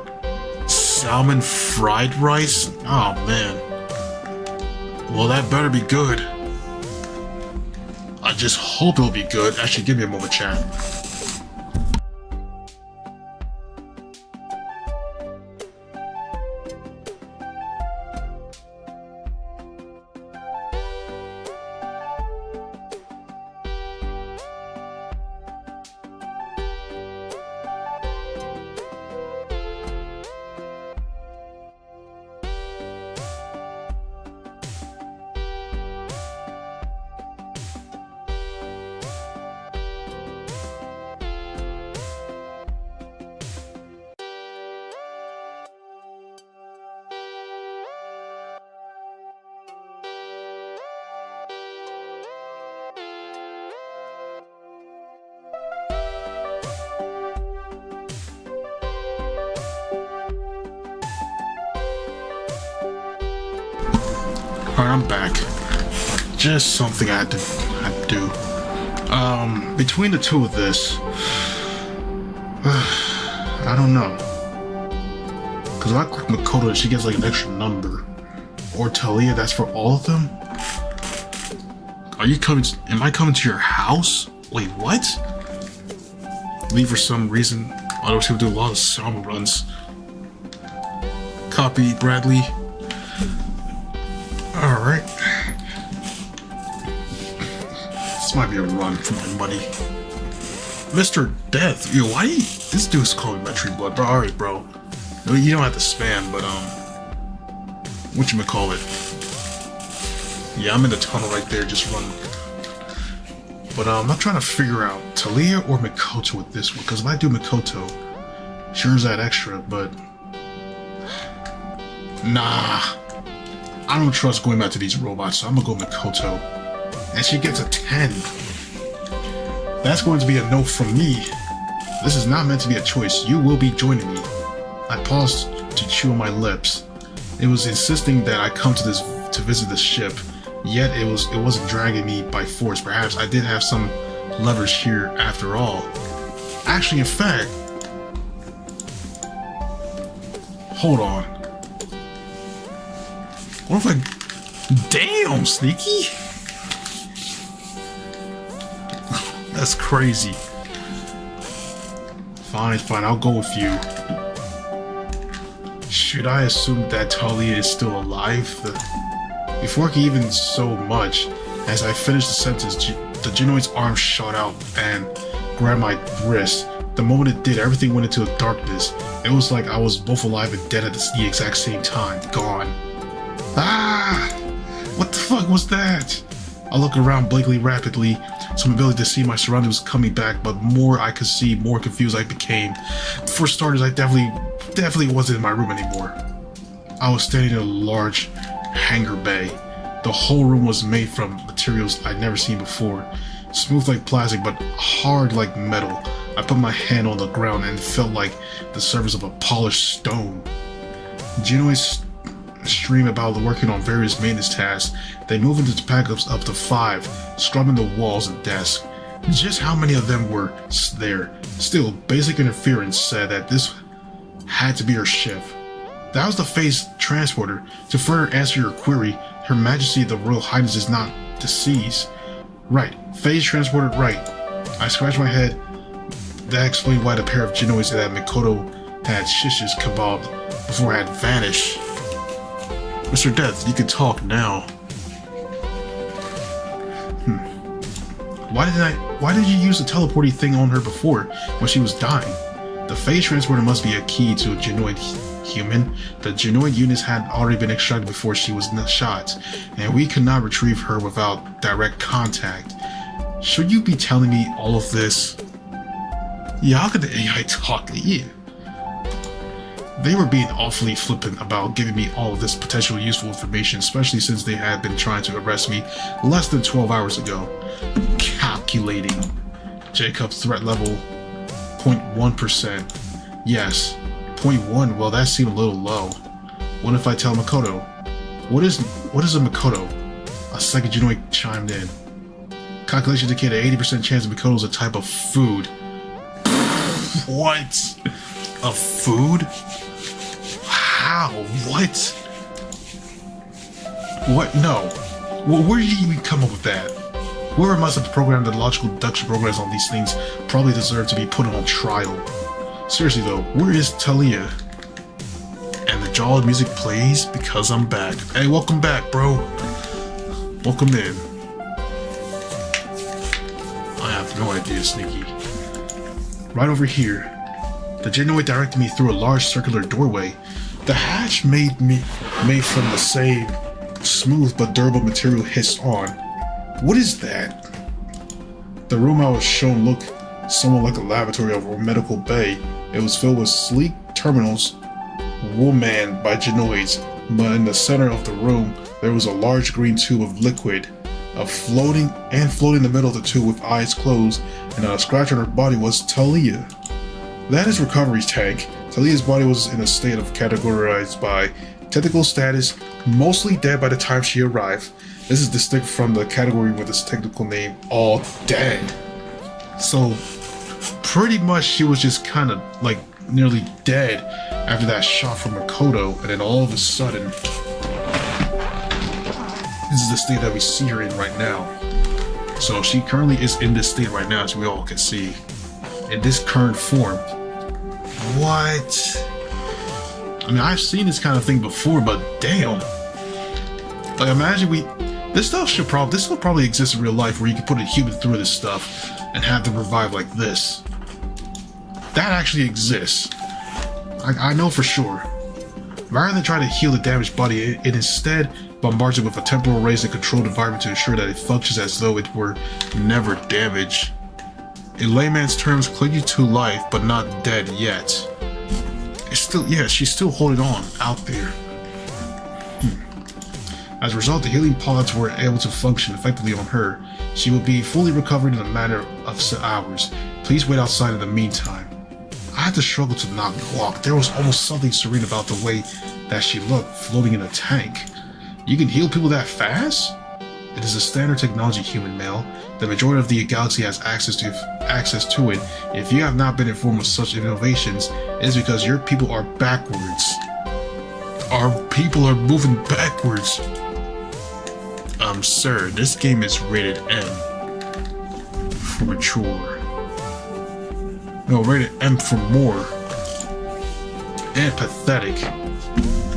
Salmon fried rice? Oh man. Well, that better be good. I just hope it'll be good. Actually, give me a moment, chat. Alright, I'm back. Just something I had to do. Between the two of this, I don't know. Because if I click Makoto, she gets like an extra number. Or Talia, that's for all of them? Am I coming to your house? Wait, what? Leave for some reason. I was going to do a lot of Sama runs. Copy, Bradley. Alright. This might be a run for my money. Mr. Death, yo, why you, this dude's calling my tree blood, bro. Alright, bro. No, you don't have to spam, but, whatchamacallit. Yeah, I'm in the tunnel right there, just run. But, I'm not trying to figure out Talia or Makoto with this one, because if I do Makoto, sure is that extra, but... Nah. I don't trust going back to these robots, so I'm gonna go Makoto. And she gets a 10. That's going to be a no from me. This is not meant to be a choice. You will be joining me. I paused to chew on my lips. It was insisting that I come to visit the ship, yet it wasn't dragging me by force. Perhaps I did have some leverage here after all. Actually, in fact... Hold on. What if I... Damn, Sneaky! That's crazy. Fine, I'll go with you. Should I assume that Talia is still alive? Before I could even so much, as I finished the sentence, the Genoid's arm shot out and grabbed my wrist. The moment it did, everything went into darkness. It was like I was both alive and dead at the exact same time. Gone. Ah! What the fuck was that? I look around blankly rapidly, some ability to see my surroundings coming back, but more I could see, more confused I became. For starters, I definitely wasn't in my room anymore. I was standing in a large hangar bay. The whole room was made from materials I'd never seen before. Smooth like plastic, but hard like metal. I put my hand on the ground and it felt like the surface of a polished stone. Genoids stream about working on various maintenance tasks. They move into backups up to 5, scrubbing the walls and desks. Just how many of them were there? Still, basic interference said that this had to be her ship. That was the phase transporter. To further answer your query, Her Majesty the Royal Highness is not deceased. Right, phase transporter, right. I scratched my head. That explained why the pair of Genoids that Makoto had shish's kebab before I had vanished. Mr. Death, you can talk now. Why did you use the teleporting thing on her before when she was dying? The phase transporter must be a key to a genoid human. The genoid units had already been extracted before she was shot, and we could not retrieve her without direct contact. Should you be telling me all of this? Yeah, how could the AI talk to you? They were being awfully flippant about giving me all of this potentially useful information, especially since they had been trying to arrest me less than 12 hours ago. Calculating. Jacob's threat level 0.1%. Yes, 0.1. Well, that seemed a little low. What if I tell Makoto? What is a Makoto? A second genoid chimed in. Calculations indicate an 80% chance that Makoto is a type of food. What? A food? How? What? What? No. Well, where did you even come up with that? Whoever must have programmed the logical deduction programs on these things probably deserve to be put on trial. Seriously though, where is Talia? And the jolly music plays because I'm back. Hey, welcome back, bro. Welcome in. I have no idea, Sneaky. Right over here. The genoid directed me through a large circular doorway. The hatch made from the same smooth but durable material hissed on. What is that? The room I was shown looked somewhat like a laboratory or a medical bay. It was filled with sleek terminals wool-manned by genoids, but in the center of the room there was a large green tube of liquid. Floating in the middle of the tube with eyes closed and on a scratch on her body was Talia. That is recovery tank. Talia's body was in a state of categorized by technical status, mostly dead by the time she arrived. This is distinct from the category with its technical name, all dead. So, pretty much she was just kind of like nearly dead after that shot from Makoto, and then all of a sudden, this is the state that we see her in right now. So she currently is in this state right now, as we all can see, in this current form. What? I mean, I've seen this kind of thing before, but damn. Like, imagine this stuff probably exist in real life where you can put a human through this stuff and have them revive like this. That actually exists. I know for sure. Rather than trying to heal the damaged body, it instead bombards it with a temporal rays and controlled environment to ensure that it functions as though it were never damaged. In layman's terms, clinging to life, but not dead yet. She's still holding on out there. As a result, the healing pods were able to function effectively on her. She will be fully recovered in a matter of hours. Please wait outside in the meantime. I had to struggle to not walk. There was almost something serene about the way that she looked, floating in a tank. You can heal people that fast? It is a standard technology, human male. The majority of the galaxy has access to it. If you have not been informed of such innovations, it is because your people are backwards. Our people are moving backwards. Sir, this game is rated M for mature. No, rated M for more. And pathetic.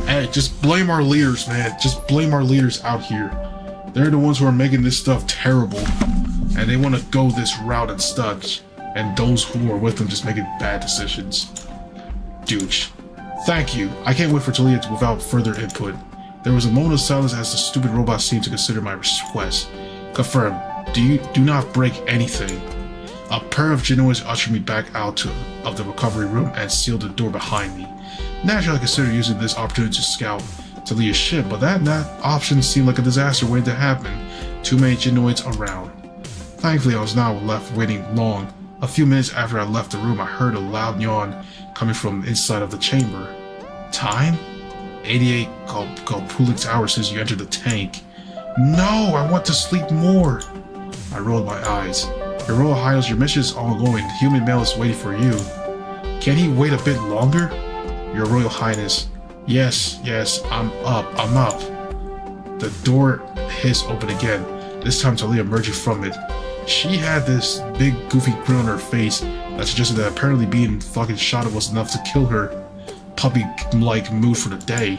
Hey, just blame our leaders, man. Just blame our leaders out here. They're the ones who are making this stuff terrible. And they want to go this route and such. And those who are with them just making bad decisions. Douche. Thank you. I can't wait for Talia without further input. There was a moment of silence as the stupid robot seemed to consider my request. Confirm. Do not break anything. A pair of genoids ushered me back out of the recovery room and sealed the door behind me. Naturally, I considered using this opportunity to scout Talia's ship, but that option seemed like a disaster waiting to happen. Too many genoids around. Thankfully, I was not left waiting long. A few minutes after I left the room, I heard a loud yawn coming from inside of the chamber. Time? 88 Golpulix hours since you entered the tank. No, I want to sleep more. I rolled my eyes. Your Royal Highness, your mission is ongoing. The human male is waiting for you. Can he wait a bit longer? Your Royal Highness. Yes, I'm up. The door hissed open again. This time Talia emerging from it. She had this big goofy grin on her face that suggested that apparently being fucking shot was enough to kill her puppy-like mood for the day.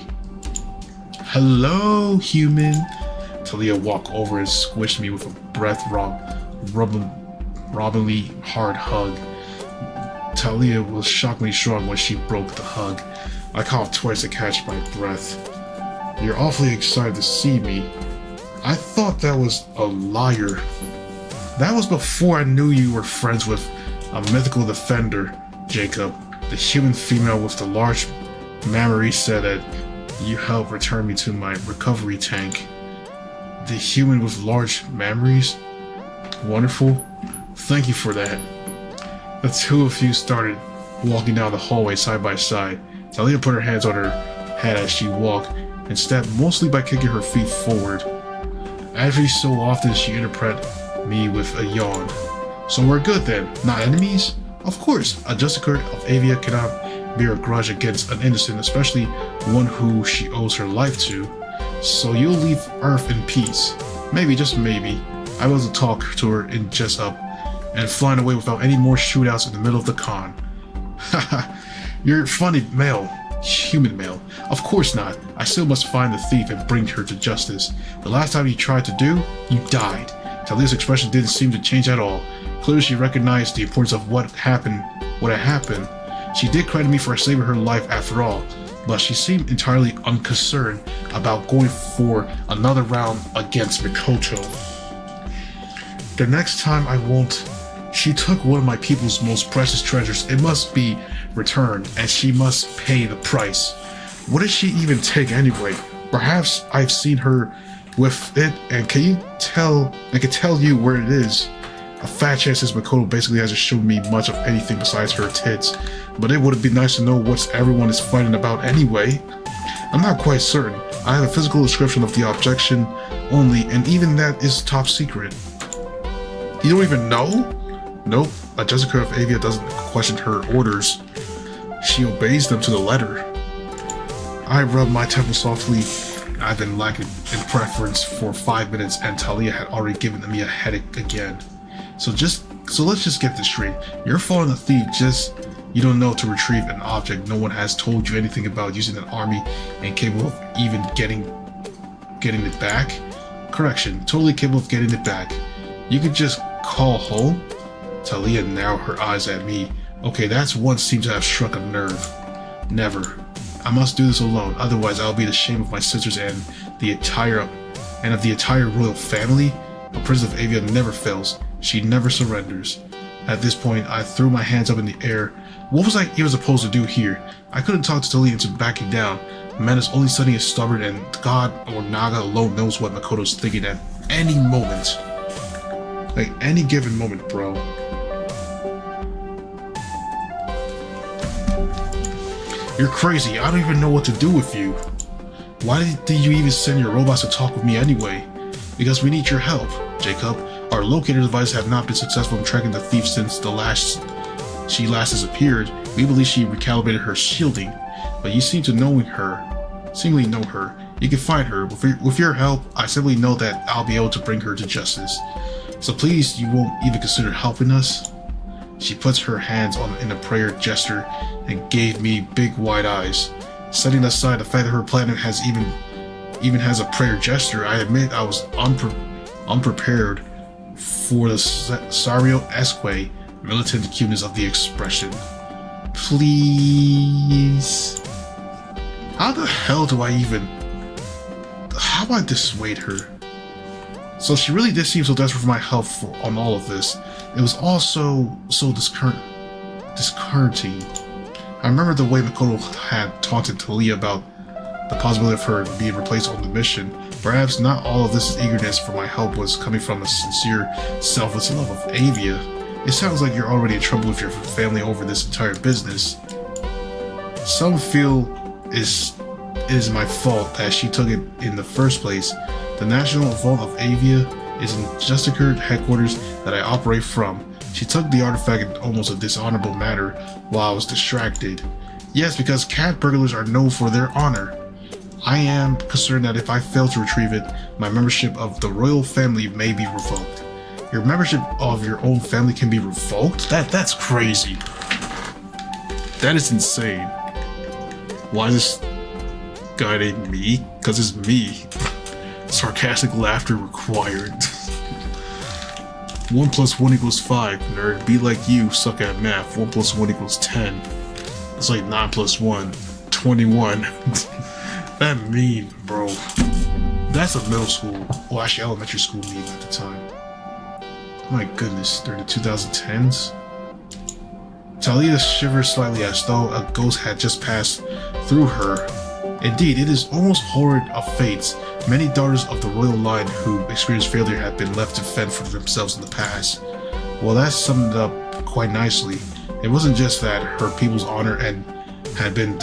Hello, human. Talia walked over and squished me with a breath robbingly hard hug. Talia was shockingly strong when she broke the hug. I coughed twice to catch my breath. You're awfully excited to see me. I thought that was a liar. That was before I knew you were friends with a mythical defender, Jacob. The human female with the large mammary said that you helped return me to my recovery tank. The human with large mammaries? Wonderful. Thank you for that. The two of you started walking down the hallway side by side. Talia put her hands on her head as she walked and stepped mostly by kicking her feet forward. Every so often she interrupted me with a yawn. So we're good then, not enemies? Of course, a Justicar of Avia cannot bear a grudge against an innocent, especially one who she owes her life to. So you'll leave Earth in peace. Maybe, just maybe, I was to talk to her in Jessup and flying away without any more shootouts in the middle of the con. Haha, you're funny male. Human male. Of course not. I still must find the thief and bring her to justice. The last time you tried to do, you died. Talia's expression didn't seem to change at all. Clearly she recognized the importance of what had happened. She did credit me for saving her life after all, but she seemed entirely unconcerned about going for another round against Mikoto. The next time I won't. She took one of my people's most precious treasures. It must be returned, and she must pay the price. What did she even take anyway? Perhaps I've seen her with it and can tell you where it is. A fat chance since Makoto basically hasn't shown me much of anything besides her tits, but it would be nice to know what everyone is fighting about anyway. I'm not quite certain. I have a physical description of the objection only, and even that is top secret. You don't even know? Nope, a Justicar of Avia doesn't question her orders. She obeys them to the letter. I rubbed my temple softly. I've been lacking in preference for 5 minutes and Talia had already given me a headache again. So let's just get this straight. You're following a thief, just you don't know to retrieve an object no one has told you anything about using an army and capable of even getting it back? Correction, totally capable of getting it back. You could just call home? Talia narrowed her eyes at me. Okay, that's one seems to have struck a nerve. Never. I must do this alone, otherwise I'll be the shame of my sisters and of the entire royal family. A princess of Avia never fails. She never surrenders. At this point, I threw my hands up in the air. What was I even supposed to do here? I couldn't talk to Talia into backing down. A man is only suddenly stubborn, and God or Naga alone knows what Makoto's thinking at any moment. Like, any given moment, bro. You're crazy. I don't even know what to do with you. Why did you even send your robots to talk with me anyway? Because we need your help, Jacob. Our locator devices have not been successful in tracking the thief since she last disappeared. We believe she recalibrated her shielding, but you seem to seemingly know her. You can find her. With your help, I simply know that I'll be able to bring her to justice. So please, you won't even consider helping us? She puts her hands in a prayer gesture and gave me big wide eyes. Setting aside the fact that her planet even has a prayer gesture, I admit I was unprepared for the Sario-esque militant cuteness of the expression. Please. How the hell do I dissuade her? So she really did seem so desperate for my help on all of this. It was all so discouraging. I remember the way Makoto had taunted Talia about the possibility of her being replaced on the mission. Perhaps not all of this eagerness for my help was coming from a sincere, selfless love of Avia. It sounds like you're already in trouble with your family over this entire business. Some feel it is my fault that she took it in the first place. The National Vault of Avia is in Justicar headquarters that I operate from. She took the artifact in almost a dishonorable manner while I was distracted. Yes, because cat burglars are known for their honor. I am concerned that if I fail to retrieve it, my membership of the royal family may be revoked. Your membership of your own family can be revoked? That's crazy. That is insane. Why is this guy named me? Because it's me. Sarcastic laughter required. 1 plus 1 equals 5, nerd. Be like you, suck at math. 1 plus 1 equals 10. It's like 9 plus 1, 21. That meme, bro. That's a middle school, well actually elementary school meme at the time. My goodness, during the 2010s. Talia shivers slightly as though a ghost had just passed through her. Indeed, it is almost horrid of fates. Many daughters of the royal line who experienced failure have been left to fend for themselves in the past. Well, that summed it up quite nicely. It wasn't just that her people's honor had been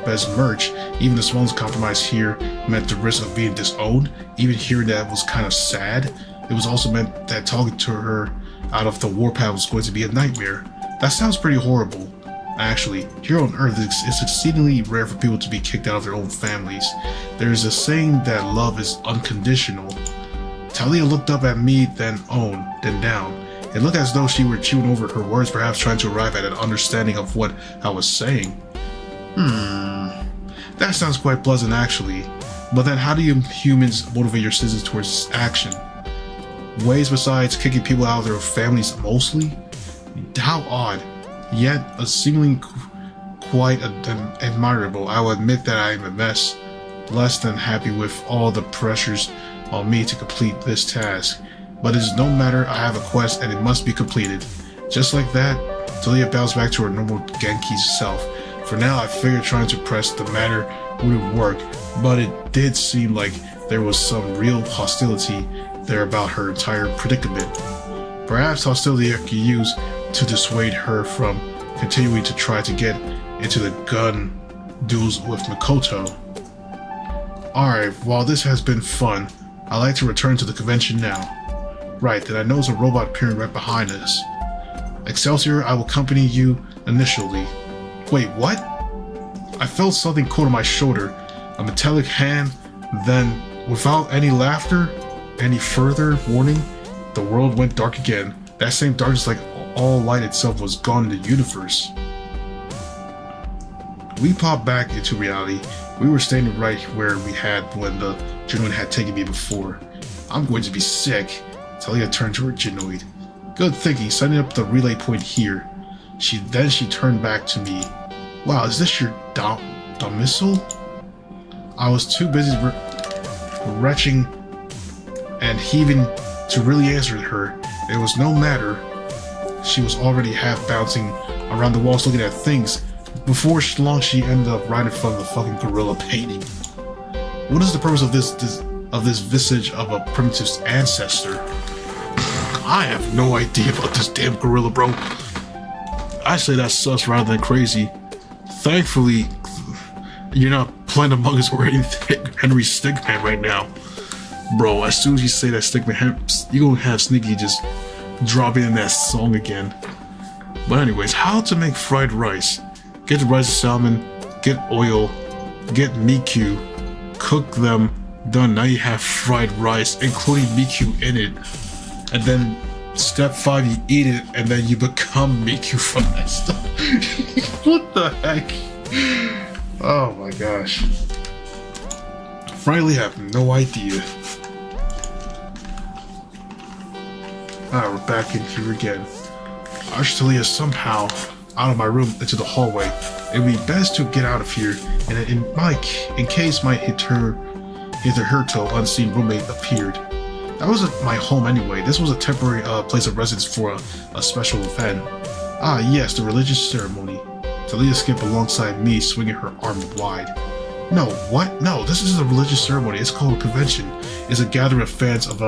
besmirched. Even the smallest compromise here meant the risk of being disowned. Even hearing that was kind of sad. It was also meant that talking to her out of the warpath was going to be a nightmare. That sounds pretty horrible. Actually, here on Earth, it's exceedingly rare for people to be kicked out of their own families. There is a saying that love is unconditional. Talia looked up at me, then down. It looked as though she were chewing over her words, perhaps trying to arrive at an understanding of what I was saying. That sounds quite pleasant, actually. But then how do you humans motivate your citizens towards action? Ways besides kicking people out of their families mostly? How odd. Yet, seemingly quite admirable. I will admit that I am a mess, less than happy with all the pressures on me to complete this task. But it is no matter, I have a quest and it must be completed. Just like that, Talia bounds back to her normal Genki self. For now, I figured trying to press the matter wouldn't work, but it did seem like there was some real hostility there about her entire predicament. Perhaps hostility I could use to dissuade her from continuing to try to get into the gun duels with Makoto. Alright, while this has been fun, I'd like to return to the convention now. Right, then I notice a robot appearing right behind us. Excelsior, I will accompany you initially. Wait, what? I felt something cold on my shoulder, a metallic hand, then, without any laughter, any further warning, the world went dark again. That same darkness, like all light itself, was gone in the universe. We popped back into reality. We were standing right where we had when the Genoid had taken me before. I'm going to be sick. Talia turned to her Genoid. Good thinking, setting up the relay point here. She turned back to me. Wow, is this your domicile? I was too busy retching and heaving to really answer her. It was no matter. She was already half bouncing around the walls looking at things. Before long, she ended up right in front of the fucking gorilla painting. What is the purpose of this visage of a primitive ancestor? I have no idea about this damn gorilla, bro. I say that's sus rather than crazy. Thankfully, you're not playing Among Us or anything, Henry Stickman right now. Bro, as soon as you say that Stickman, you're gonna have Sneaky just drop in that song again. But anyways, how to make fried rice. Get the rice and salmon, get oil, get Miku, cook them, done. Now you have fried rice, including Miku in it. And then step 5, you eat it, and then you become Miku from that stuff. What the heck? Oh my gosh. Frankly, I have no idea. We're back in here again. I should Talia somehow out of my room into the hallway. It would be best to get out of here, and in case my hitherto unseen roommate appeared. That wasn't my home anyway. This was a temporary place of residence for a special event. Ah yes, the religious ceremony. Talia skipped alongside me, swinging her arm wide. No, what? No, this isn't a religious ceremony. It's called a convention. It's a gathering of fans of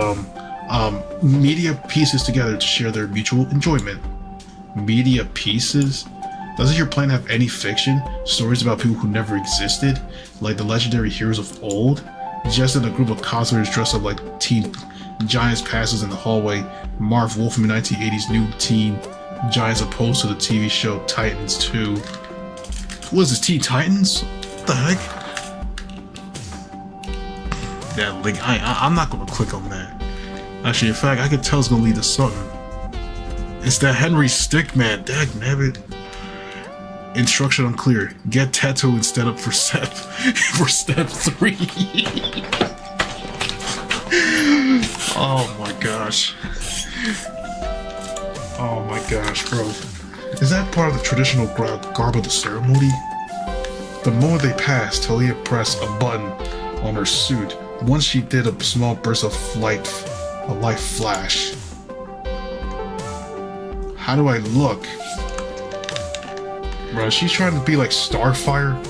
media pieces together to share their mutual enjoyment. Media pieces? Doesn't your plan have any fiction? Stories about people who never existed? Like the legendary heroes of old? Just in a group of cosplayers dressed up like teen giants passes in the hallway. Marv Wolfman 1980's new teen giants opposed to the TV show Titans 2. What is this, Teen Titans? What the heck? That link, I'm not gonna click on that. Actually, in fact, I can tell it's gonna lead to something. It's that Henry Stickman, dagnabbit. Instruction unclear. Get tattoo instead of for step 3. Oh my gosh. Oh my gosh, bro. Is that part of the traditional garb of the ceremony? The moment they passed, Talia pressed a button on her suit. Once she did, a small burst of light flash. How do I look? Bro, she's trying to be like Starfire.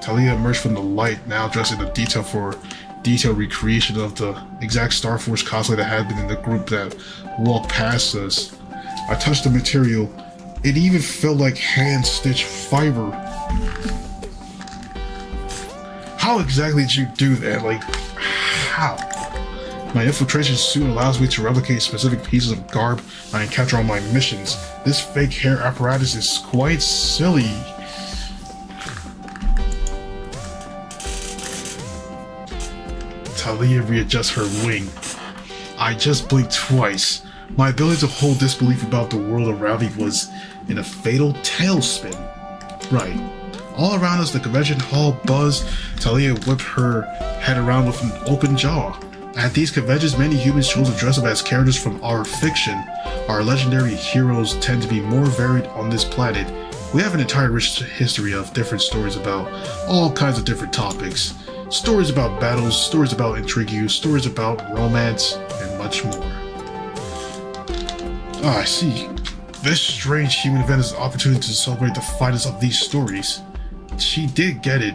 Talia emerged from the light, now dressed in a detailed recreation of the exact Star Force cosplay that had been in the group that walked past us. I touched the material. It even felt like hand-stitched fiber. How exactly did you do that? Like, how? My infiltration suit allows me to replicate specific pieces of garb I encounter on my missions. This fake hair apparatus is quite silly. Talia readjusts her wing. I just blinked twice. My ability to hold disbelief about the world around me was in a fatal tailspin. Right. All around us, the convention hall buzzed. Talia whipped her head around with an open jaw. At these conventions, many humans chose to dress up as characters from our fiction. Our legendary heroes tend to be more varied on this planet. We have an entire rich history of different stories about all kinds of different topics. Stories about battles, stories about intrigue, stories about romance, and much more. Ah, I see. This strange human event is an opportunity to celebrate the finest of these stories. She did get it.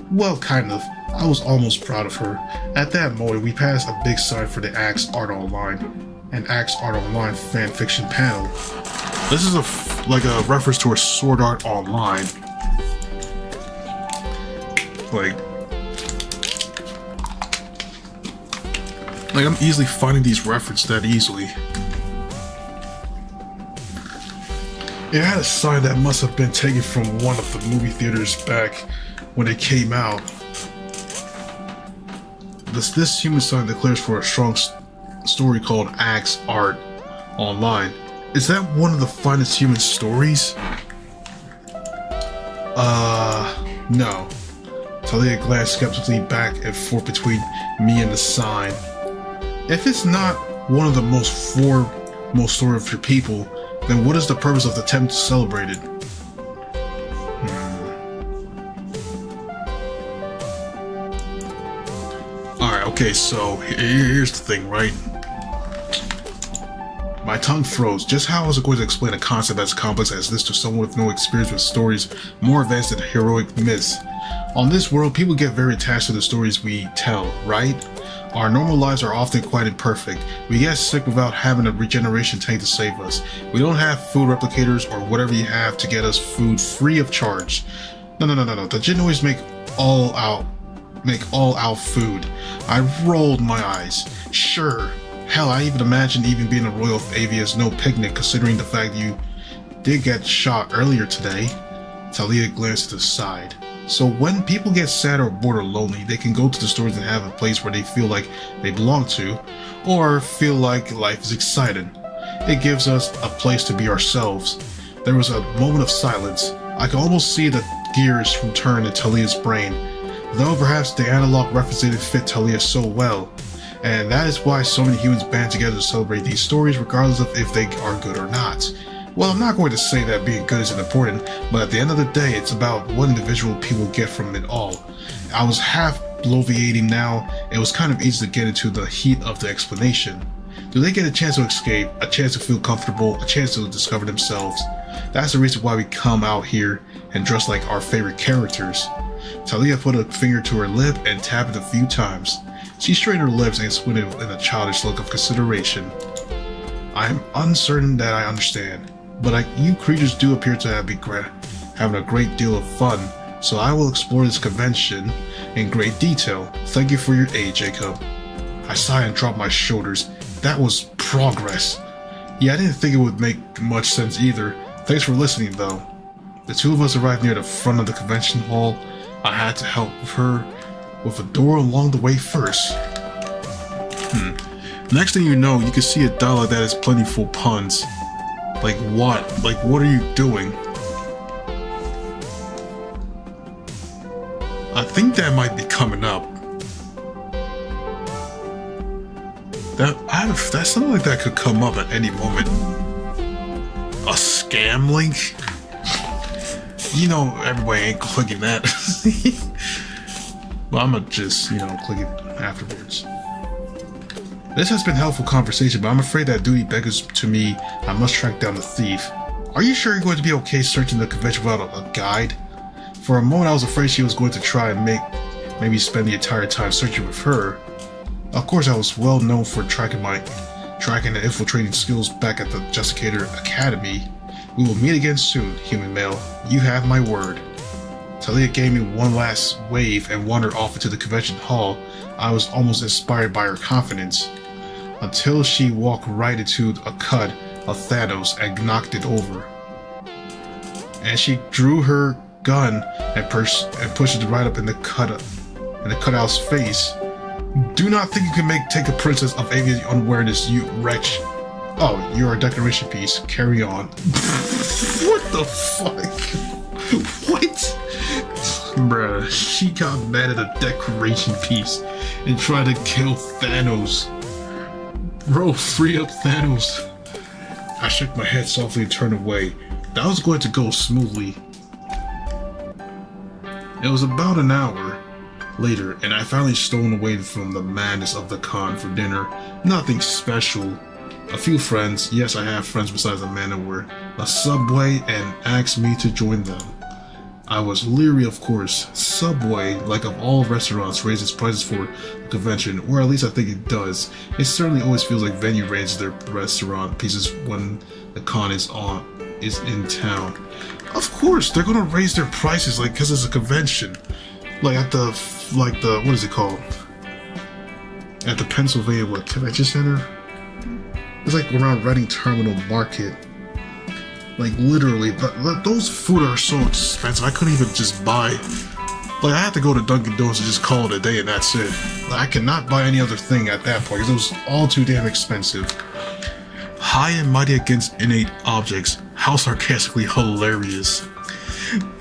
Well, kind of. I was almost proud of her. At that moment, we passed a big sign for the Axe Art Online, an Axe Art Online fanfiction panel. This is like a reference to a Sword Art Online. Like I'm easily finding these references that easily. It had a sign that must have been taken from one of the movie theaters back when it came out. This human sign declares for a strong story called Axe Art Online. Is that one of the finest human stories? No. Talia glanced skeptically back and forth between me and the sign. If it's not one of the most story of your people, then what is the purpose of the attempt to celebrate it? Alright, okay, so here's the thing, right? My tongue froze. Just how was I going to explain a concept as complex as this to someone with no experience with stories more advanced than heroic myths? On this world, people get very attached to the stories we tell, right? Our normal lives are often quite imperfect. We get sick without having a regeneration tank to save us. We don't have food replicators or whatever you have to get us food free of charge. No. The Genoids make all out food. I rolled my eyes. Sure. Hell, I even imagine even being a royal of Avia is no picnic considering the fact you did get shot earlier today. Talia glanced to the side. So when people get sad or bored or lonely, they can go to the stores and have a place where they feel like they belong to, or feel like life is exciting. It gives us a place to be ourselves. There was a moment of silence. I could almost see the gears turn in Talia's brain, though perhaps the analog reference didn't fit Talia so well. And that is why so many humans band together to celebrate these stories regardless of if they are good or not. Well, I'm not going to say that being good isn't important, but at the end of the day, it's about what individual people get from it all. I was half bloviating now. It was kind of easy to get into the heat of the explanation. Do they get a chance to escape, a chance to feel comfortable, a chance to discover themselves? That's the reason why we come out here and dress like our favorite characters. Talia put a finger to her lip and tapped it a few times. She straightened her lips and squinted in a childish look of consideration. I am uncertain that I understand, but you creatures do appear to have having a great deal of fun, so I will explore this convention in great detail. Thank you for your aid, Jacob. I sighed and dropped my shoulders. That was progress. Yeah, I didn't think it would make much sense either. Thanks for listening, though. The two of us arrived near the front of the convention hall. I had to help her with a door along the way first. Next thing you know, you can see a dialogue that has plentiful puns. Like what? Like what are you doing? I think that might be coming up. That something like that could come up at any moment. A scam link? You know, everybody ain't clicking that. But I'ma just, click it afterwards. This has been helpful conversation, but I'm afraid that duty beckons to me. I must track down the thief. Are you sure you're going to be okay searching the convention without a guide? For a moment I was afraid she was going to try and maybe spend the entire time searching with her. Of course I was well known for tracking and infiltrating skills back at the Justicator Academy. We will meet again soon, human male. You have my word. Talia gave me one last wave and wandered off into the convention hall. I was almost inspired by her confidence, until she walked right into a cut of Thanos and knocked it over. And she drew her gun and pushed it right up in the cutout's face. Do not think you can take a princess of avian unawareness, you wretch. Oh, you're a decoration piece. Carry on. What the fuck? What? Bruh, she got mad at a decoration piece and tried to kill Thanos. Bro, free up Thanos. I shook my head softly and turned away. That was going to go smoothly. It was about an hour later, and I finally stolen away from the madness of the con for dinner. Nothing special. A few friends, yes I have friends besides Amanda, were a Subway and asked me to join them. I was leery, of course. Subway, like of all restaurants, raises prices for the convention, or at least I think it does. It certainly always feels like Venue raises their restaurant pieces when the con is in town. Of course, they're gonna raise their prices, like, cause it's a convention. Like at the what is it called? At the Pennsylvania Convention Center? It's like around Reading Terminal Market. Like literally, those food are so expensive. I couldn't even just buy. Like I had to go to Dunkin' Donuts and just call it a day, and that's it. Like, I cannot buy any other thing at that point because it was all too damn expensive. High and mighty against innate objects. How sarcastically hilarious!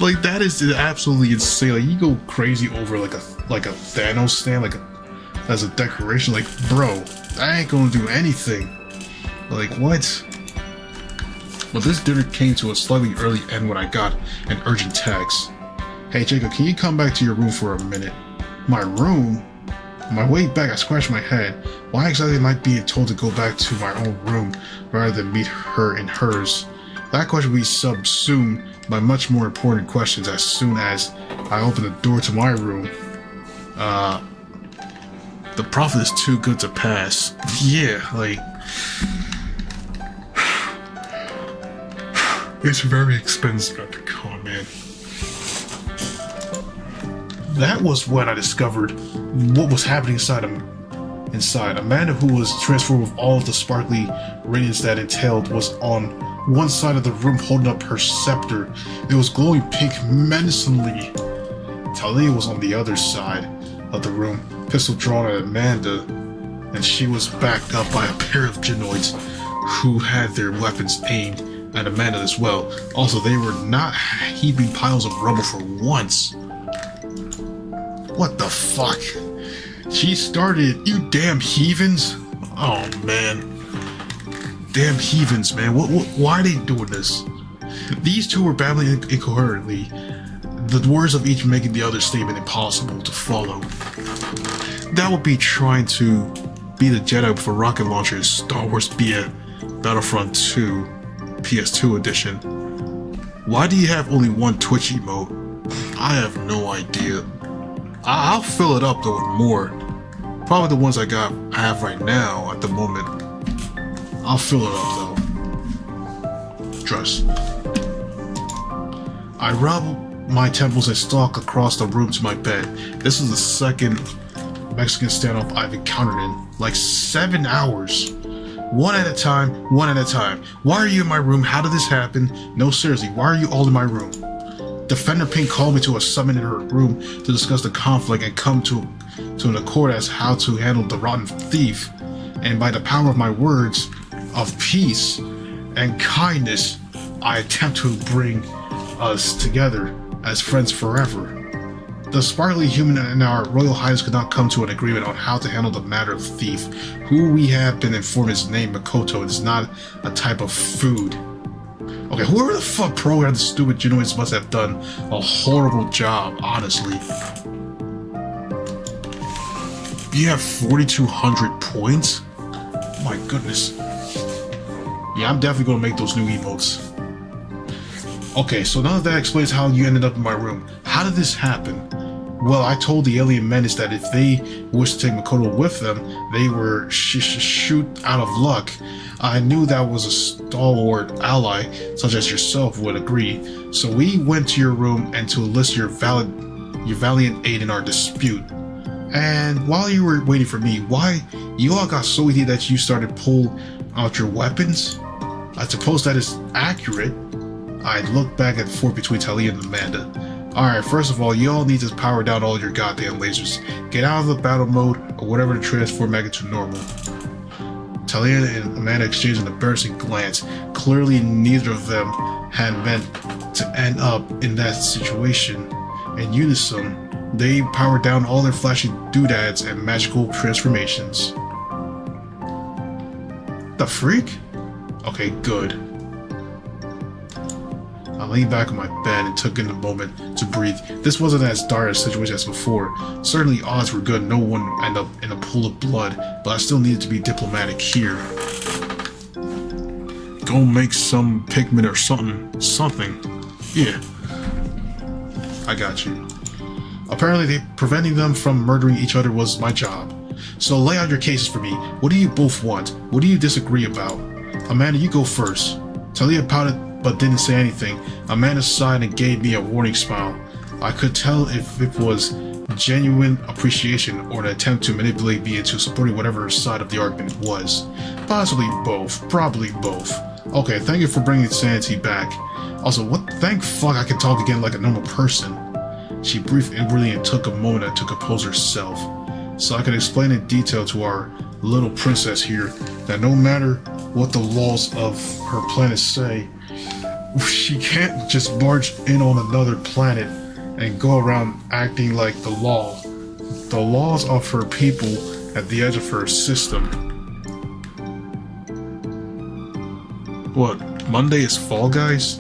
Like that is absolutely insane. Like you go crazy over like a Thanos stand, as a decoration. Like bro, I ain't gonna do anything. Like what? But this dinner came to a slightly early end when I got an urgent text. Hey Jacob, can you come back to your room for a minute? My room? On my way back, I scratched my head. Why exactly am I being told to go back to my own room rather than meet her in hers? That question will be subsumed by much more important questions as soon as I open the door to my room. The prophet is too good to pass. Yeah, like... It's very expensive at the con, man. That was when I discovered what was happening inside. Amanda, who was transformed with all of the sparkly radiance that entailed, was on one side of the room holding up her scepter. It was glowing pink menacingly. Talia was on the other side of the room, pistol drawn at Amanda, and she was backed up by a pair of Genoids who had their weapons aimed at Amanda as well. Also, they were not heaping piles of rubble for once. What the fuck? She started, you damn heathens. Oh man. Damn heathens, man. Why are they doing this? These two were babbling incoherently, the words of each making the other statement impossible to follow. That would be trying to be the Jedi for rocket launchers, Star Wars Battlefront 2 PS2 edition. Why do you have only one Twitch emote? I have no idea. I'll fill it up though with more. Probably the ones I have right now at the moment. I'll fill it up though. Trust. I rub my temples and stalk across the room to my bed. This is the second Mexican standoff I've encountered in like 7 hours. One at a time. Why are you in my room? How did this happen? No, seriously, why are you all in my room? Defender Pink called me to a summit in her room to discuss the conflict and come to an accord as how to handle the rotten thief. And by the power of my words of peace and kindness, I attempt to bring us together as friends forever. The sparkly human and our Royal Highness could not come to an agreement on how to handle the matter of thief, who we have been informed is named Makoto, is not a type of food. Okay, whoever the fuck programmed the stupid Genoids must have done a horrible job, honestly. You have 4,200 points? My goodness. Yeah, I'm definitely gonna make those new emotes. Okay, so now that explains how you ended up in my room. How did this happen? Well, I told the alien menace that if they wished to take Makoto with them, they were shoot out of luck. I knew that was a stalwart ally, such as yourself, would agree. So we went to your room and to enlist your valiant aid in our dispute. And while you were waiting for me, why you all got so heated that you started pull out your weapons? I suppose that is accurate. I looked back at the fort between Talia and Amanda. Alright, first of all, you all need to power down all your goddamn lasers. Get out of the battle mode or whatever to transform back into normal. Talia and Amanda exchanged an embarrassing glance. Clearly neither of them had meant to end up in that situation. In unison, they powered down all their flashy doodads and magical transformations. The freak? Okay, good. I leaned back on my bed and took in a moment to breathe. This wasn't as dire a situation as before. Certainly odds were good no one would end up in a pool of blood, but I still needed to be diplomatic here. Go make some pigment or something. Yeah. I got you. Apparently preventing them from murdering each other was my job. So lay out your cases for me. What do you both want? What do you disagree about? Amanda, you go first. Talia pouted but didn't say anything. Amanda sighed and gave me a warning smile. I could tell if it was genuine appreciation or an attempt to manipulate me into supporting whatever side of the argument it was. Possibly both. Probably both. Okay, thank you for bringing sanity back. Also, thank fuck I can talk again like a normal person. She breathed inwardly and took a moment to compose herself, so I could explain in detail to our little princess here that no matter what the laws of her planet say, she can't just barge in on another planet and go around acting like the law. The laws of her people at the edge of her system. What, Monday is Fall Guys?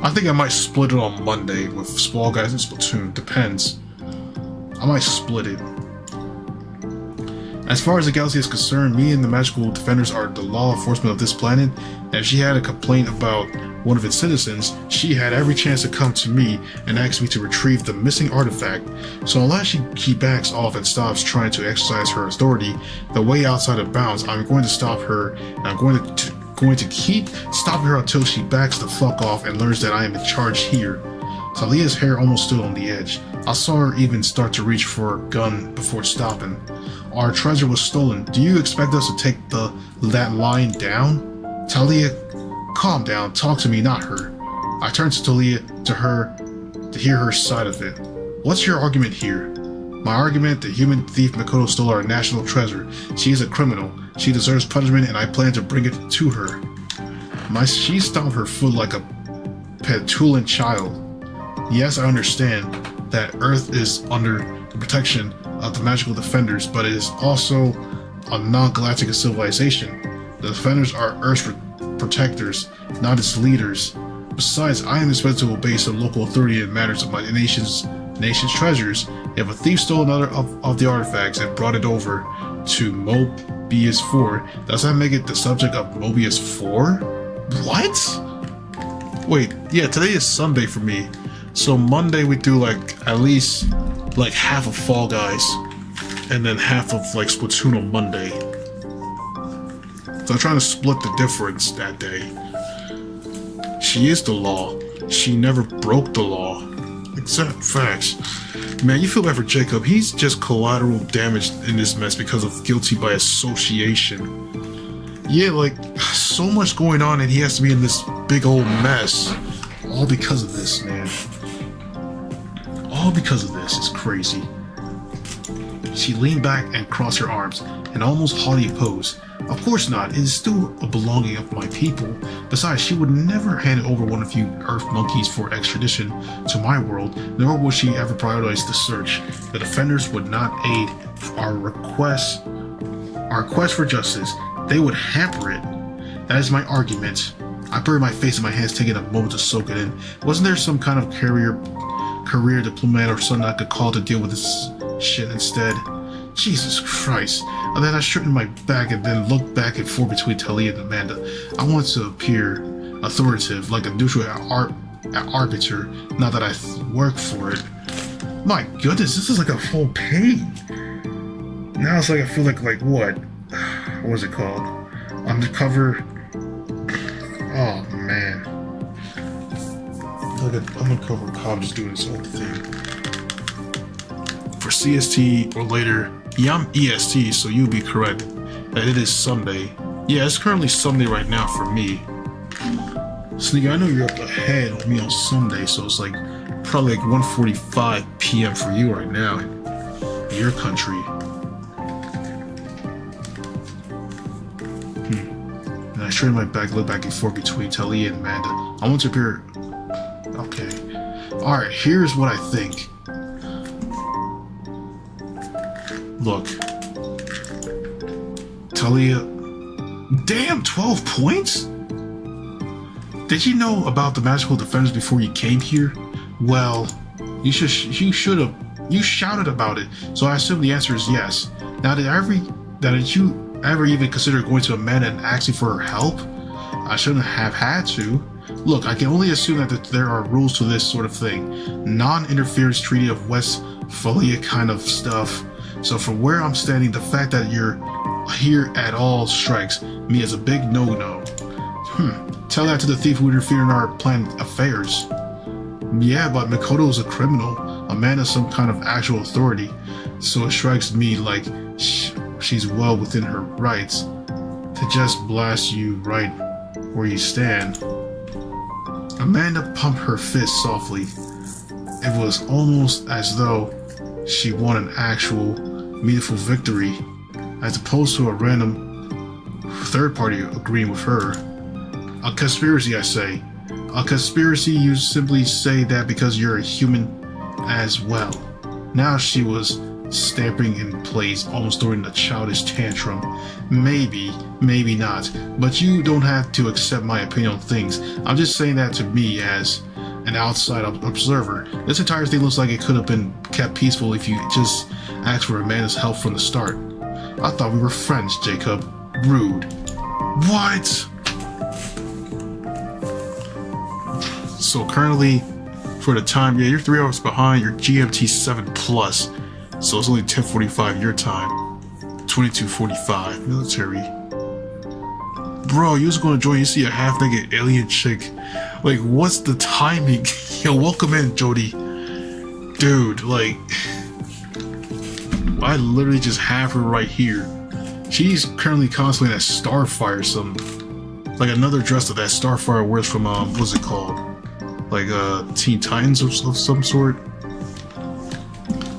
I think I might split it on Monday with Fall Guys and Splatoon. Depends. I might split it. As far as the galaxy is concerned, me and the magical defenders are the law enforcement of this planet, and if she had a complaint about one of its citizens, she had every chance to come to me and ask me to retrieve the missing artifact. So unless she backs off and stops trying to exercise her authority the way outside of bounds, I'm going to stop her, and I'm going to keep stopping her until she backs the fuck off and learns that I am in charge here. Talia's hair almost stood on the edge. I saw her even start to reach for a gun before stopping. Our treasure was stolen. Do you expect us to take that line down? Talia, calm down. Talk to me, not her. I turned to Talia to hear her side of it. What's your argument here? My argument, the human thief Makoto stole our national treasure. She is a criminal. She deserves punishment and I plan to bring it to her. She stomped her foot like a petulant child. Yes, I understand that Earth is under the protection of the magical defenders, but it is also a non-galactic civilization. The defenders are Earth's protectors, not its leaders. Besides, I am expected to obey some local authority in matters of my nation's treasures. If a thief stole another of the artifacts and brought it over to Mobius 4, does that make it the subject of Mobius 4? What? Wait, yeah, today is Sunday for me. So Monday we do at least half of Fall Guys and then half of Splatoon on Monday. So I'm trying to split the difference that day. She is the law. She never broke the law. Exact facts. Man, you feel bad for Jacob. He's just collateral damage in this mess because of guilty by association. Yeah, so much going on and he has to be in this big old mess. All because of this, man. All because of this. It's crazy. She leaned back and crossed her arms, an almost haughty pose. Of course not, it is still a belonging of my people. Besides, she would never hand over one of you earth monkeys for extradition to my world, nor would she ever prioritize the search. The defenders would not aid our quest for justice. They would hamper it. That is my argument. I buried my face in my hands, taking a moment to soak it in. Wasn't there some kind of career diplomat or something I could call to deal with this shit instead? Jesus Christ. And then I straightened my back and then looked back and forth between Talia and Amanda. I wanted to appear authoritative, like a neutral arbiter, not that I work for it. My goodness, this is like a full page. Now it's like I feel like what? What was it called? Undercover. Oh man. Like an undercover cop just doing his own thing. For CST or later, yeah, I'm EST, so you'd be correct that it is Sunday. Yeah, it's currently Sunday right now for me. Sneaky, I know you're up ahead of me on Sunday, so it's like probably like 1:45 p.m. for you right now in your country. And I straightened my back, looked back and forth between Talia and Amanda. I want to appear. Okay. Alright, here's what I think. Look. Talia. Damn, 12 points? Did you know about the magical defenders before you came here? Well, you shouted about it, so I assume the answer is yes. Now, did you ever even consider going to Amanda and asking for her help? I shouldn't have had to. Look, I can only assume that there are rules to this sort of thing. Non-interference treaty of Westphalia kind of stuff. So from where I'm standing, the fact that you're here at all strikes me as a big no-no. Tell that to the thief who interfered in our planned affairs. Yeah, but Mikoto is a criminal. Amanda's some kind of actual authority. So it strikes me like she's well within her rights to just blast you right where you stand. Amanda pumped her fist softly. It was almost as though she won an actual, meaningful victory, as opposed to a random third party agreeing with her. A conspiracy, I say. A conspiracy, you simply say that because you're a human as well. Now she was stamping in place, almost throwing a childish tantrum. Maybe, maybe not, but you don't have to accept my opinion on things. I'm just saying that to me as an outside observer. This entire thing looks like it could have been kept peaceful if you just asked for Amanda's help from the start. I thought we were friends, Jacob. Rude. What? So currently, for the time, yeah, you're 3 hours behind. You're GMT 7+. So it's only 10:45 your time. 22:45 military. Bro, you was gonna join. You see a half-naked alien chick. Like, what's the timing? Yo, welcome in, Jody. Dude, like, I literally just have her right here. She's currently cosplaying as Starfire, like another dress that Starfire wears from what's it called? Like Teen Titans of some sort.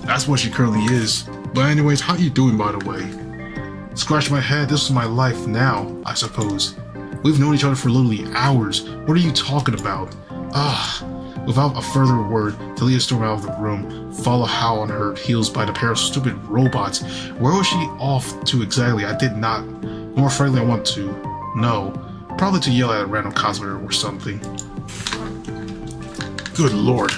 That's what she currently is. But anyways, how you doing, by the way? Scratch my head, this is my life now, I suppose. We've known each other for literally hours. What are you talking about? Without a further word, Talia stormed out of the room, followed Hal on her heels by the pair of stupid robots. Where was she off to exactly? I did not. More frankly, I want to know. Probably to yell at a random cosplayer or something. Good lord.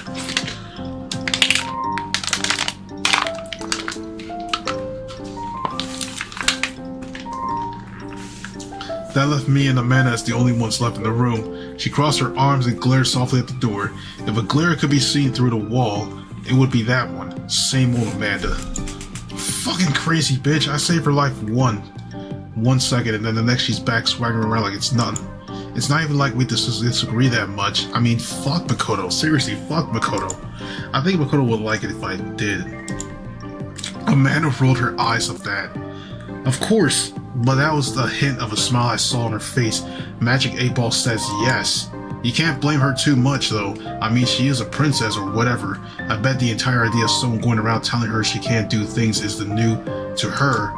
That left me and Amanda as the only ones left in the room. She crossed her arms and glared softly at the door. If a glare could be seen through the wall, it would be that one. Same old Amanda. Fucking crazy bitch. I saved her life one second, and then the next she's back swaggering around like it's nothing. It's not even like we disagree that much. I mean, fuck Mikoto. Seriously, fuck Mikoto. I think Mikoto would like it if I did. Amanda rolled her eyes at that. Of course, but that was the hint of a smile I saw on her face. Magic 8 Ball says yes. You can't blame her too much though. I mean, she is a princess or whatever. I bet the entire idea of someone going around telling her she can't do things is the new to her.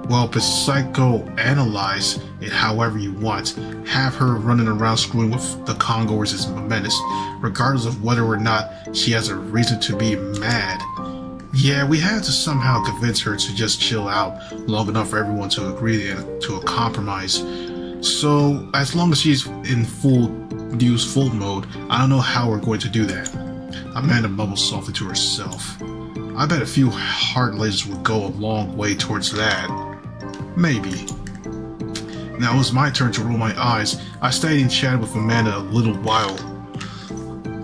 Well, psychoanalyze it however you want. Have her running around screwing with the Congoers is a menace, regardless of whether or not she has a reason to be mad. Yeah, we had to somehow convince her to just chill out long enough for everyone to agree to a compromise. So, as long as she's in full mode, I don't know how we're going to do that. Amanda mumbled softly to herself. I bet a few heart lasers would go a long way towards that. Maybe. Now it was my turn to roll my eyes. I stayed and chatted with Amanda a little while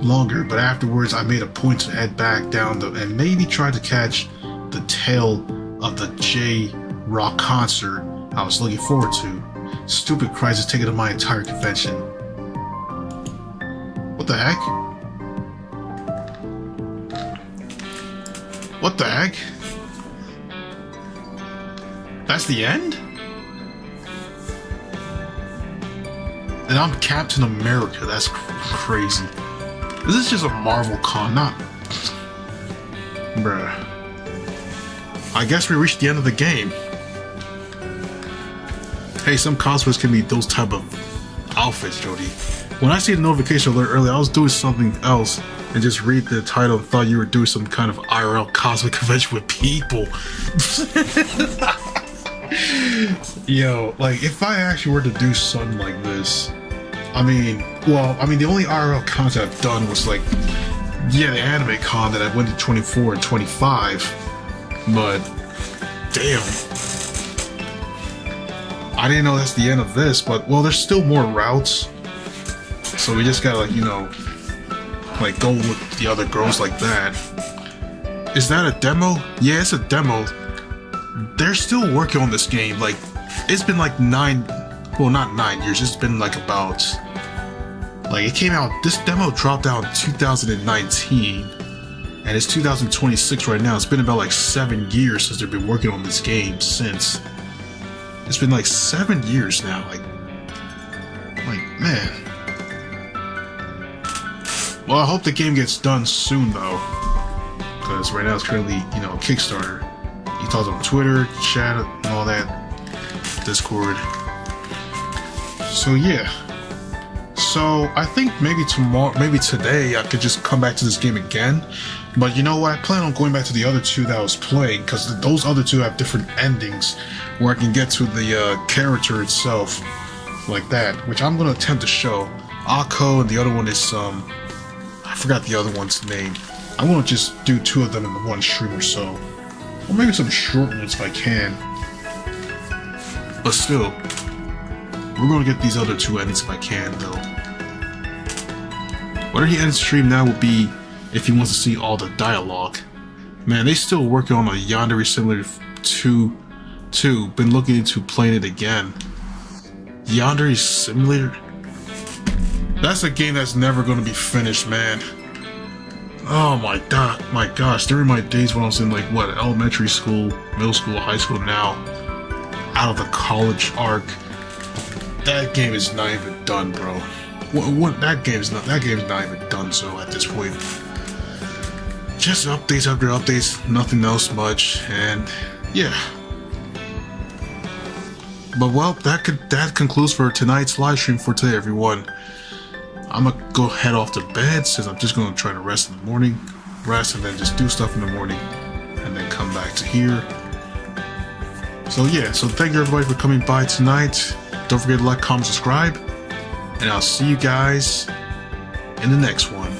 longer, but afterwards I made a point to head back down and maybe try to catch the tail of the J-Rock concert I was looking forward to. Stupid crisis taking up my entire convention. What the heck? What the heck? That's the end? And I'm Captain America. That's crazy. This is just a Marvel con, not... Bruh. I guess we reached the end of the game. Hey, some cosplays can be those type of outfits, Jody. When I see the notification alert earlier, I was doing something else and just read the title and thought you were doing some kind of IRL cosplay convention with people. Yo, like, if I actually were to do something like this, the only IRL content I've done was like, yeah, the anime con that I went to 24 and 25, but damn. I didn't know that's the end of this, but well, there's still more routes. So we just gotta, like, like go with the other girls like that. Is that a demo? Yeah, it's a demo. They're still working on this game. Like, it's been like not 9 years. It's been like about, like, it came out, this demo dropped out in 2019. And it's 2026 right now. It's been about like 7 years since they've been working on this game since. It's been like 7 years now. Like, man. Well, I hope the game gets done soon though, because right now it's currently, a Kickstarter. You talk on Twitter, chat, and all that, Discord. So yeah. So I think maybe today I could just come back to this game again. But you know what? I plan on going back to the other two that I was playing, because those other two have different endings where I can get to the character itself, like that, which I'm going to attempt to show. Akko, and the other one is I forgot the other one's name. I want to just do two of them in the one stream or so. Or maybe some short ones if I can. But still, we're going to get these other two endings if I can, though. Whether he ends stream now will be if he wants to see all the dialogue. Man, they still working on a Yandere Simulator 2. Been looking into playing it again. Yandere Simulator? That's a game that's never going to be finished, man. Oh my gosh, during my days when I was in elementary school, middle school, high school, now out of the college arc, that game is not even done, bro. That game's not even done. So at this point, just updates after updates, nothing else much, and yeah. But well, that concludes for tonight's live stream for today, everyone. I'm gonna go head off to bed since I'm just gonna try to rest in the morning, and then just do stuff in the morning, and then come back to here. So yeah, so thank you everybody for coming by tonight. Don't forget to like, comment, subscribe, and I'll see you guys in the next one.